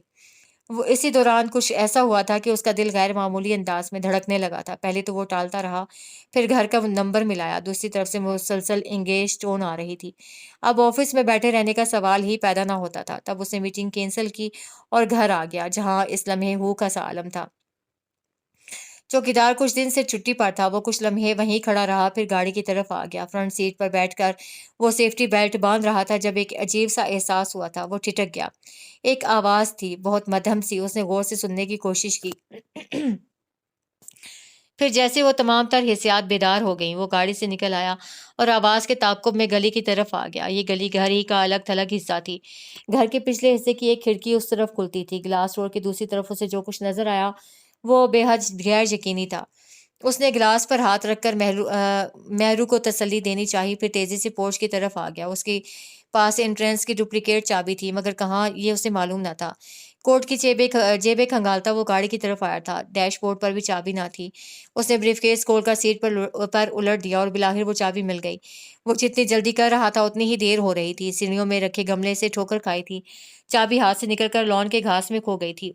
وہ اسی دوران کچھ ایسا ہوا تھا کہ اس کا دل غیر معمولی انداز میں دھڑکنے لگا تھا۔ پہلے تو وہ ٹالتا رہا، پھر گھر کا نمبر ملایا، دوسری طرف سے مسلسل انگیج ٹون آ رہی تھی۔ اب آفس میں بیٹھے رہنے کا سوال ہی پیدا نہ ہوتا تھا۔ تب اس نے میٹنگ کینسل کی اور گھر آ گیا جہاں اس لمحے ہو کا سا عالم تھا۔ چوکیدار کچھ دن سے چھٹی پر تھا۔ وہ کچھ لمحے وہیں کھڑا رہا، پھر گاڑی کی طرف آ گیا۔ فرنٹ سیٹ پر بیٹھ کر وہ سیفٹی بیلٹ باندھ رہا تھا جب ایک عجیب سا احساس ہوا تھا۔ وہ ٹھٹک گیا۔ ایک آواز تھی، بہت مدھم سی۔ اس نے غور سے سننے کی کوشش کی، پھر جیسے وہ تمام تر حسیات بیدار ہو گئیں، وہ گاڑی سے نکل آیا اور آواز کے تعاقب میں گلی کی طرف آ گیا۔ یہ گلی گھر ہی کا الگ تھلگ حصہ تھی۔ گھر کے پچھلے حصے کی ایک کھڑکی اس طرف کھلتی تھی۔ گلاس ڈور کی دوسری طرف اسے جو کچھ نظر آیا وہ بے حد غیر یقینی تھا۔ اس نے گلاس پر ہاتھ رکھ کر مہرو کو تسلی دینی چاہی، پھر تیزی سے پورچ کی طرف آ گیا۔ اس کے پاس انٹرنس کی ڈپلیکیٹ چابی تھی مگر کہاں، یہ اسے معلوم نہ تھا۔ کوٹ کی جیبیں کھنگالتا وہ گاڑی کی طرف آیا تھا۔ ڈیش بورڈ پر بھی چابی نہ تھی۔ اس نے بریف کیس کھول کر سیٹ پر الٹ دیا اور بالآخر وہ چابی مل گئی۔ وہ جتنی جلدی کر رہا تھا اتنی ہی دیر ہو رہی تھی۔ سیڑھیوں میں رکھے گملے سے ٹھوکر کھائی تھی، چابی ہاتھ سے نکل کر لان کے گھاس میں کھو گئی تھی۔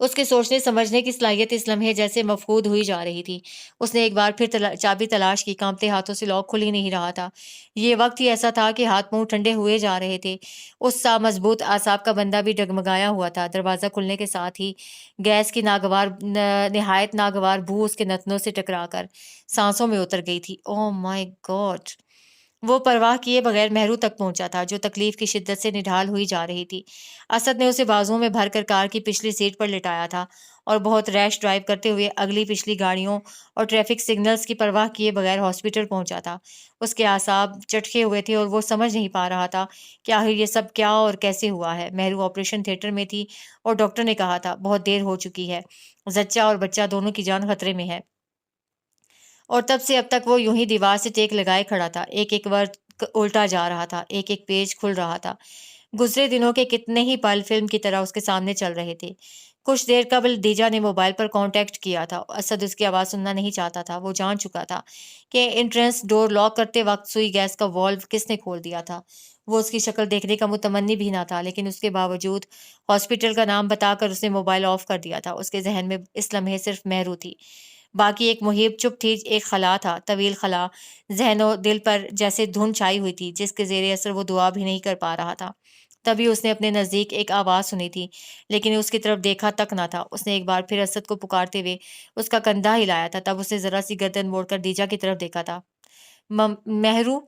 اس کے سوچنے سمجھنے کی صلاحیت اس لمحے جیسے مفقود ہوئی جا رہی تھی۔ اس نے ایک بار پھر چابی تلاش کی، کانپتے ہاتھوں سے لاک کھل ہی نہیں رہا تھا۔ یہ وقت ہی ایسا تھا کہ ہاتھ منہ ٹھنڈے ہوئے جا رہے تھے۔ اس سا مضبوط اعصاب کا بندہ بھی ڈگمگایا ہوا تھا۔ دروازہ کھلنے کے ساتھ ہی گیس کی نہایت ناگوار بو اس کے نتنوں سے ٹکرا کر سانسوں میں اتر گئی تھی۔ اوہ مائی گاڈ! وہ پرواہ کیے بغیر مہرو تک پہنچا تھا جو تکلیف کی شدت سے نڈھال ہوئی جا رہی تھی۔ اسد نے اسے بازوؤں میں بھر کر کار کی پچھلی سیٹ پر لٹایا تھا اور بہت ریش ڈرائیو کرتے ہوئے اگلی پچھلی گاڑیوں اور ٹریفک سگنلز کی پرواہ کیے بغیر ہاسپٹل پہنچا تھا۔ اس کے اعصاب چٹکے ہوئے تھے اور وہ سمجھ نہیں پا رہا تھا کہ آخر یہ سب کیا اور کیسے ہوا ہے۔ مہرو آپریشن تھیٹر میں تھی اور ڈاکٹر نے کہا تھا بہت دیر ہو چکی ہے، زچہ اور بچہ دونوں کی جان خطرے میں ہے۔ اور تب سے اب تک وہ یوں ہی دیوار سے ٹیک لگائے کھڑا تھا۔ ایک ایک ورڈ الٹا جا رہا تھا، ایک ایک پیج کھل رہا تھا۔ گزرے دنوں کے کتنے ہی پل فلم کی طرح اس کے سامنے چل رہے تھے۔ کچھ دیر قبل دیجا نے موبائل پر کانٹیکٹ کیا تھا۔ اسد اس کی آواز سننا نہیں چاہتا تھا۔ وہ جان چکا تھا کہ انٹرنس ڈور لاک کرتے وقت سوئی گیس کا والو کس نے کھول دیا تھا۔ وہ اس کی شکل دیکھنے کا متمنی بھی نہ تھا، لیکن اس کے باوجود ہاسپٹل کا نام بتا کر اس نے موبائل آف کر دیا تھا۔ اس کے ذہن میں اس لمحے صرف مہرو تھی، باقی ایک محیب چپ تھی۔ ایک خلا تھا، طویل خلا، ذہن و دل پر جیسے دھن چھائی ہوئی تھی، جس کے زیر اثر وہ دعا بھی نہیں کر پا رہا تھا۔ تبھی اس نے اپنے نزدیک ایک آواز سنی تھی، لیکن اس کی طرف دیکھا تک نہ تھا۔ اس نے ایک بار پھر اسد کو پکارتے ہوئے اس کا کندھا ہلایا تھا، تب اس نے ذرا سی گردن موڑ کر دیجا کی طرف دیکھا تھا۔ مہرو!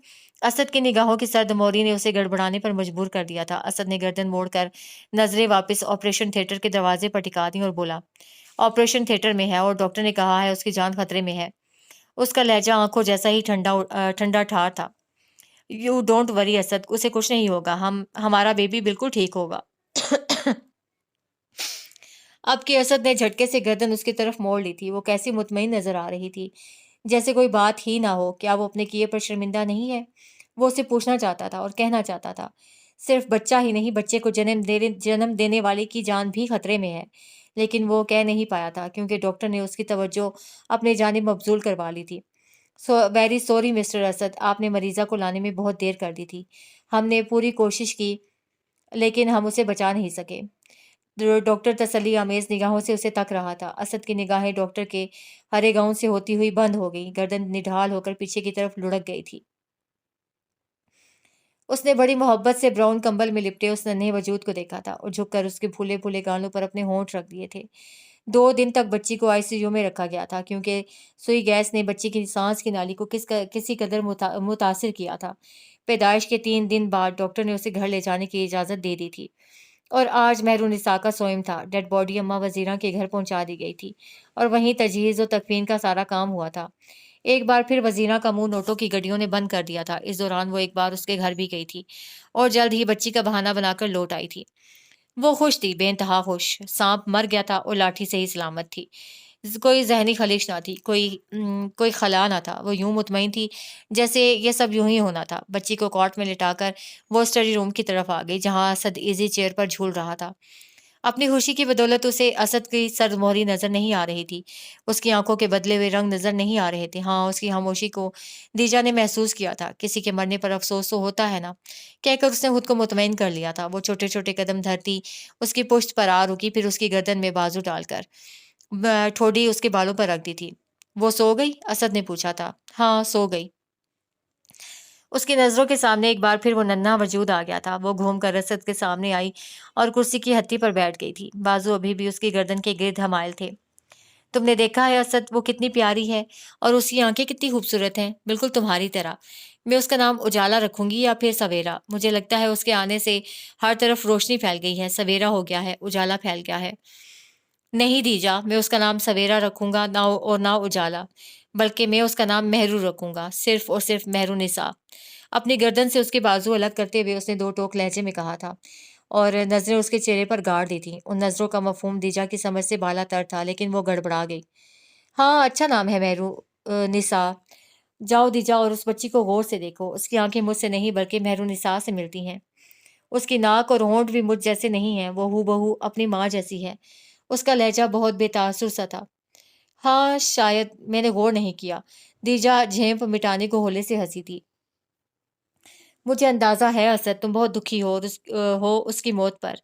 اسد کی نگاہوں کی سرد موری نے اسے گڑبڑانے پر مجبور کر دیا تھا۔ اسد نے گردن موڑ کر نظریں واپس آپریشن تھیٹر کے دروازے پر ٹکا دیں اور بولا، آپریشن تھیٹر میں ہے اور ڈاکٹر نے کہا ہے اس کی جان خطرے میں ہے۔ اس کا لہجہ آنکھوں جیسا ہی ٹھنڈا ٹھار تھا۔ یو ڈونٹ وری اسد، اسے کچھ نہیں ہوگا، ہمارا بیبی بالکل ٹھیک ہوگا۔ اب کہ اسد نے جھٹکے سے گردن اس کی طرف موڑ لی تھی، وہ کیسی مطمئن نظر آ رہی تھی، جیسے کوئی بات ہی نہ ہو۔ کیا وہ اپنے کیے پر شرمندہ نہیں ہے؟ وہ اسے پوچھنا چاہتا تھا اور کہنا چاہتا تھا۔ صرف بچہ ہی نہیں، بچے کو جنم دینے والے کی جان بھی خطرے میں ہے، لیکن وہ کہہ نہیں پایا تھا کیونکہ ڈاکٹر نے اس کی توجہ اپنے جانب مبذول کروا لی تھی۔ ویری سوری مسٹر اسد، آپ نے مریضہ کو لانے میں بہت دیر کر دی تھی۔ ہم نے پوری کوشش کی لیکن ہم اسے بچا نہیں سکے۔ ڈاکٹر تسلی آمیز نگاہوں سے اسے تک رہا تھا۔ اسد کی نگاہیں ڈاکٹر کے ہرے گاؤں سے ہوتی ہوئی بند ہو گئی، گردن نڈھال ہو کر پیچھے کی طرف لڑک گئی تھی۔ اس نے بڑی محبت سے براؤن کمبل میں لپٹے اس ننھے وجود کو دیکھا تھا اور جھک کر اس کے پھولے پھولے گالوں پر اپنے ہونٹ رکھ دیے تھے۔ 2 دن تک بچی کو ICU میں رکھا گیا تھا کیونکہ سوئی گیس نے بچی کی سانس کی نالی کو کسی قدر متاثر کیا تھا۔ پیدائش کے 3 دن بعد ڈاکٹر نے اسے گھر لے جانے کی اجازت دے دی تھی اور آج مہرونسا کا سوئم تھا۔ ڈیڈ باڈی اماں وزیرہ کے گھر پہنچا دی گئی تھی اور وہیں تجہیز و تکفین کا سارا کام ہوا تھا۔ ایک بار پھر وزیرہ کا منہ نوٹوں کی گڈیوں نے بند کر دیا تھا۔ اس دوران وہ ایک بار اس کے گھر بھی گئی تھی اور جلد ہی بچی کا بہانہ بنا کر لوٹ آئی تھی۔ وہ خوش تھی، بے انتہا خوش۔ سانپ مر گیا تھا اور لاٹھی سے ہی سلامت تھی۔ کوئی ذہنی خلش نہ تھی، کوئی خلا نہ تھا۔ وہ یوں مطمئن تھی جیسے یہ سب یوں ہی ہونا تھا۔ بچی کو کاٹ میں لٹا کر وہ اسٹڈی روم کی طرف آ گئی جہاں اسد ایزی چیئر پر جھول رہا تھا۔ اپنی خوشی کی بدولت اسے اسد کی سرد مہری نظر نہیں آ رہی تھی، اس کی آنکھوں کے بدلے ہوئے رنگ نظر نہیں آ رہے تھے۔ ہاں، اس کی خاموشی کو دیجا نے محسوس کیا تھا۔ کسی کے مرنے پر افسوس تو ہوتا ہے نا، کہہ کر اس نے خود کو مطمئن کر لیا تھا۔ وہ چھوٹے چھوٹے قدم دھرتی اس کی پشت پر آ رکی، پھر اس کی گردن میں بازو ڈال کر ٹھوڈی اس کے بالوں پر رکھ دی تھی۔ وہ سو گئی؟ اسد نے پوچھا تھا۔ ہاں، سو گئی۔ اس کی نظروں کے سامنے ایک بار پھر وہ ننھا وجود آ گیا تھا۔ وہ گھوم کر اسد کے سامنے آئی اور کرسی کی ہتھی پر بیٹھ گئی تھی۔ بازو ابھی بھی اس کی گردن کے گرد حمائل تھے۔ تم نے دیکھا ہے اسد، وہ کتنی پیاری ہے اور اس کی آنکھیں کتنی خوبصورت ہیں، بالکل تمہاری طرح۔ میں اس کا نام اجالا رکھوں گی یا پھر سویرا۔ مجھے لگتا ہے اس کے آنے سے ہر طرف روشنی پھیل گئی ہے، سویرا ہو گیا ہے، اجالا پھیل گیا ہے۔ نہیں دیجا، میں اس کا نام سویرا رکھوں گا نہ اجالا، بلکہ میں اس کا نام مہرو رکھوں گا، صرف اور صرف مہرونسا۔ اپنی گردن سے اس کے بازو الگ کرتے ہوئے اس نے 2 ٹوک لہجے میں کہا تھا اور نظریں اس کے چہرے پر گاڑ دی تھیں۔ ان نظروں کا مفہوم دیجا کی سمجھ سے بالا تر تھا، لیکن وہ گڑبڑا گئی۔ ہاں، اچھا نام ہے مہرو نسا۔ جاؤ دیجا اور اس بچی کو غور سے دیکھو، اس کی آنکھیں مجھ سے نہیں بلکہ مہرونسا سے ملتی ہیں۔ اس کی ناک اور ہونٹ بھی مجھ جیسے نہیں ہیں، وہ ہو بہو اپنی ماں جیسی ہے۔ اس کا لہجہ بہت بے تاثر سا تھا۔ ہاں، شاید میں نے غور نہیں کیا۔ دیجا جھیمپ مٹانے کو ہولے سے ہنسی تھی۔ مجھے اندازہ ہے اسد، تم بہت دکھی ہو اس کی موت پر۔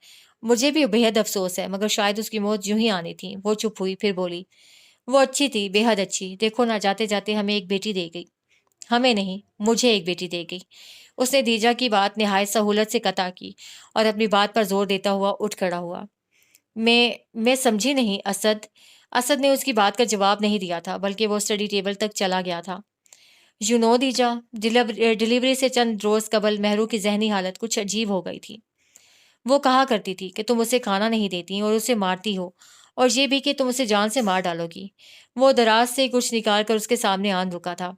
مجھے بھی بےحد افسوس ہے، مگر شاید اس کی موت یوں ہی آنی تھی۔ وہ چپ ہوئی، پھر بولی، وہ اچھی تھی، بے حد اچھی۔ دیکھو نہ، جاتے جاتے ہمیں ایک بیٹی دے گئی۔ ہمیں نہیں، مجھے ایک بیٹی دے گئی۔ اس نے دیجا کی بات نہایت سہولت سے قطع کی اور اپنی بات پر زور دیتا ہوا اٹھ کھڑا ہوا۔ میں سمجھی نہیں اسد۔ اسد نے اس کی بات کا جواب نہیں دیا تھا، بلکہ وہ اسٹڈی ٹیبل تک چلا گیا تھا۔ دیجا، ڈلیوری سے چند روز قبل مہرو کی ذہنی حالت کچھ عجیب ہو گئی تھی۔ وہ کہا کرتی تھی کہ تم اسے کھانا نہیں دیتی اور اسے مارتی ہو، اور یہ بھی کہ تم اسے جان سے مار ڈالو گی۔ وہ دراز سے کچھ نکال کر اس کے سامنے آن رکا تھا،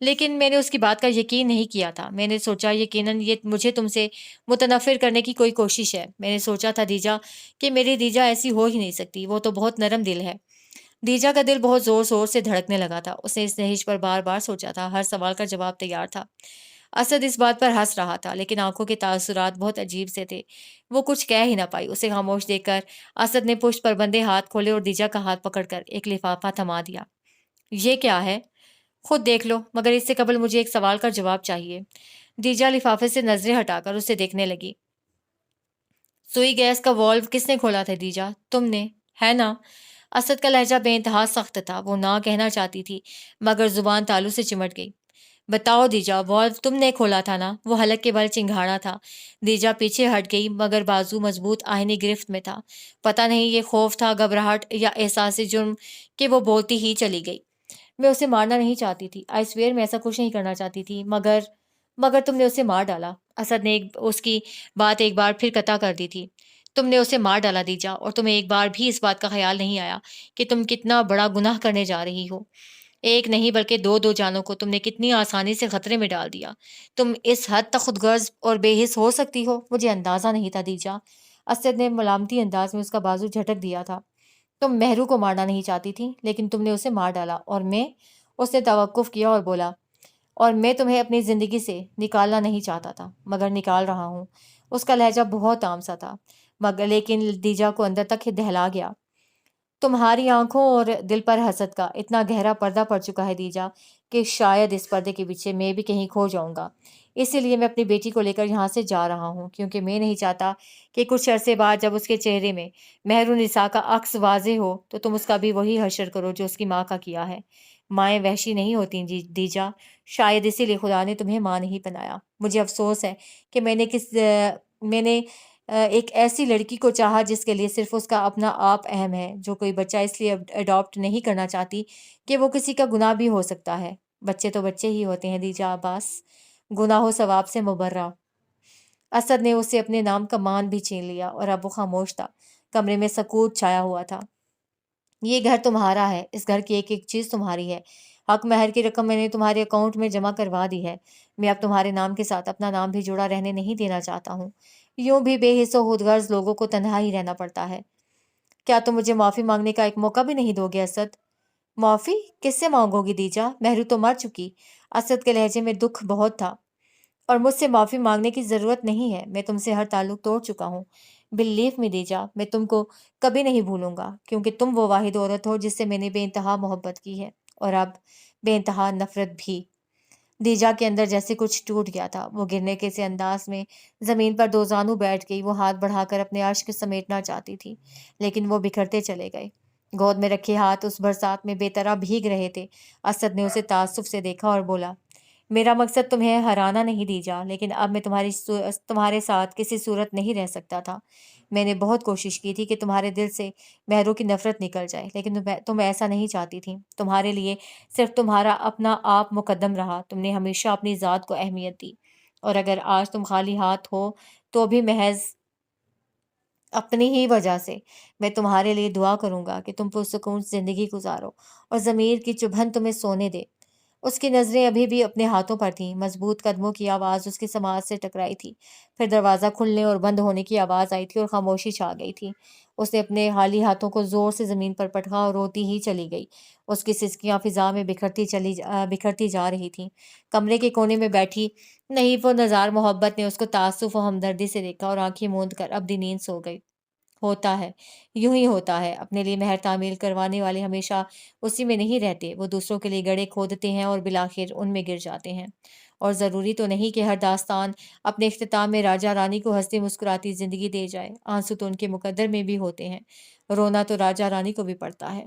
لیکن میں نے اس کی بات کا یقین نہیں کیا تھا۔ میں نے سوچا یقیناً یہ مجھے تم سے متنفر کرنے کی کوئی کوشش ہے۔ میں نے سوچا تھا دیجا کہ میری دیجا ایسی ہو ہی نہیں سکتی، وہ تو بہت نرم دل ہے۔ دیجا کا دل بہت زور زور سے دھڑکنے لگا تھا۔ اس نے اس نہج پر بار بار سوچا تھا، ہر سوال کا جواب تیار تھا۔ اسد اس بات پر ہنس رہا تھا لیکن آنکھوں کے تاثرات بہت عجیب سے تھے۔ وہ کچھ کہہ ہی نہ پائی۔ اسے خاموش دیکھ کر اسد نے پشت پر بندے ہاتھ کھولے اور دیجا کا ہاتھ پکڑ کر ایک لفافہ تھما دیا۔ یہ کیا ہے؟ خود دیکھ لو، مگر اس سے قبل مجھے ایک سوال کا جواب چاہیے۔ دیجا لفافے سے نظریں ہٹا کر اسے دیکھنے لگی۔ سوئی گیس کا والو کس نے کھولا تھا دیجا؟ تم نے، ہے نا؟ اسد کا لہجہ بے انتہا سخت تھا۔ وہ نہ کہنا چاہتی تھی مگر زبان تالو سے چمٹ گئی۔ بتاؤ دیجا، والو تم نے کھولا تھا نا؟ وہ حلق کے بل چنگھاڑا تھا۔ دیجا پیچھے ہٹ گئی مگر بازو مضبوط آہنی گرفت میں تھا۔ پتہ نہیں یہ خوف تھا، گھبراہٹ یا احساس جرم کہ وہ بولتی ہی چلی گئی۔ میں اسے مارنا نہیں چاہتی تھی، آئی سویئر میں ایسا کچھ نہیں کرنا چاہتی تھی، مگر تم نے اسے مار ڈالا۔ اسد نے اس کی بات ایک بار پھر قطع کر دی تھی۔ تم نے اسے مار ڈالا دیجا، اور تمہیں ایک بار بھی اس بات کا خیال نہیں آیا کہ تم کتنا بڑا گناہ کرنے جا رہی ہو۔ ایک نہیں بلکہ دو جانوں کو تم نے کتنی آسانی سے خطرے میں ڈال دیا۔ تم اس حد تک خود غرض اور بے حس ہو سکتی ہو؟ مجھے اندازہ نہیں تھا دیجا۔ اسد نے ملامتی انداز میں اس کا بازو جھٹک دیا تھا۔ تم مہرو کو مارنا نہیں چاہتی تھی لیکن تم نے اسے مار ڈالا، اور میں؟ اس نے توقف کیا اور بولا، اور میں تمہیں اپنی زندگی سے نکالنا نہیں چاہتا تھا مگر نکال رہا ہوں۔ اس کا لہجہ بہت عام سا تھا مگر لیکن دیجا کو اندر تک دہلا گیا۔ تمہاری آنکھوں اور دل پر حسد کا اتنا گہرا پردہ پڑ چکا ہے دیجا کہ شاید اس پردے کے پیچھے میں بھی کہیں کھو جاؤں گا۔ اسی لیے میں اپنی بیٹی کو لے کر یہاں سے جا رہا ہوں، کیونکہ میں نہیں چاہتا کہ کچھ عرصے بعد جب اس کے چہرے میں مہر النساء کا عکس واضح ہو تو تم اس کا بھی وہی حشر کرو جو اس کی ماں کا کیا ہے۔ مائیں وحشی نہیں ہوتی دیجا، شاید اسی لیے خدا نے تمہیں ماں نہیں بنایا۔ مجھے افسوس ہے کہ میں نے ایک ایسی لڑکی کو چاہا جس کے لیے صرف اس کا اپنا آپ اہم ہے، جو کوئی بچہ اس لیے اڈاپٹ نہیں کرنا چاہتی کہ وہ کسی کا گناہ بھی ہو سکتا ہے۔ بچے تو بچے ہی ہوتے ہیں دیجا عباس، گناہ و ثواب سے مبرہ۔ اسد نے اسے اپنے نام کا مان بھی چھین لیا اور اب وہ خاموش تھا۔ کمرے میں سکوت چھایا ہوا تھا۔ یہ گھر تمہارا ہے، اس گھر کی ایک ایک چیز تمہاری ہے۔ حق مہر کی رقم میں نے تمہارے اکاؤنٹ میں جمع کروا دی ہے۔ میں اب تمہارے نام کے ساتھ اپنا نام بھی جڑا رہنے نہیں دینا چاہتا ہوں۔ یوں بھی بے حس و خود غرض لوگوں کو تنہا ہی رہنا پڑتا ہے۔ کیا تم مجھے معافی مانگنے کا ایک موقع بھی نہیں دو گے اسد؟ معافی کس سے مانگو گی دیجا؟ مہرو تو مر چکی۔ اسد کے لہجے میں دکھ بہت تھا۔ اور مجھ سے معافی مانگنے کی ضرورت نہیں ہے، میں تم سے ہر تعلق توڑ چکا ہوں۔ بلیو می دیجا، میں تم کو کبھی نہیں بھولوں گا، کیونکہ تم وہ واحد عورت ہو جس سے میں نے بے انتہا محبت کی ہے، اور اب بے انتہا نفرت بھی۔ دیجا کے اندر جیسے کچھ ٹوٹ گیا تھا۔ وہ گرنے کے سے انداز میں زمین پر دو زانو بیٹھ گئی۔ وہ ہاتھ بڑھا کر اپنے عشق سمیٹنا چاہتی تھی لیکن وہ بکھرتے چلے گئے۔ گود میں رکھے ہاتھ اس برسات میں بے طرح بھیگ رہے تھے۔ اسد نے اسے تعصب سے دیکھا اور بولا، میرا مقصد تمہیں ہرانا نہیں دیجا، لیکن اب میں تمہارے ساتھ کسی صورت نہیں رہ سکتا تھا۔ میں نے بہت کوشش کی تھی کہ تمہارے دل سے مہرو کی نفرت نکل جائے، لیکن تم ایسا نہیں چاہتی تھی۔ تمہارے لیے صرف تمہارا اپنا آپ مقدم رہا۔ تم نے ہمیشہ اپنی ذات کو اہمیت دی، اور اگر آج تم خالی ہاتھ ہو تو بھی محض اپنی ہی وجہ سے۔ میں تمہارے لیے دعا کروں گا کہ تم پرسکون زندگی گزارو اور ضمیر کی چبھن تمہیں سونے دے۔ اس کی نظریں ابھی بھی اپنے ہاتھوں پر تھیں۔ مضبوط قدموں کی آواز اس کی سماعت سے ٹکرائی تھی۔ پھر دروازہ کھلنے اور بند ہونے کی آواز آئی تھی اور خاموشی چھا گئی تھی۔ اس نے اپنے خالی ہاتھوں کو زور سے زمین پر پٹکا اور روتی ہی چلی گئی۔ اس کی سسکیاں فضا میں بکھرتی جا رہی تھیں۔ کمرے کے کونے میں بیٹھی نحیف و نزار محبت نے اس کو تعسف و ہمدردی سے دیکھا اور آنکھیں موند کر ابدی نیند سو گئی۔ ہوتا ہے، یوں ہی ہوتا ہے، اپنے لیے مہر تعمیل کروانے والے ہمیشہ اسی میں نہیں رہتے، وہ دوسروں کے لیے گڑھے کھودتے ہیں اور بالآخر ان میں گر جاتے ہیں۔ اور ضروری تو نہیں کہ ہر داستان اپنے اختتام میں راجا رانی کو ہنستی مسکراتی زندگی دے جائے۔ آنسو تو ان کے مقدر میں بھی ہوتے ہیں، رونا تو راجا رانی کو بھی پڑتا ہے۔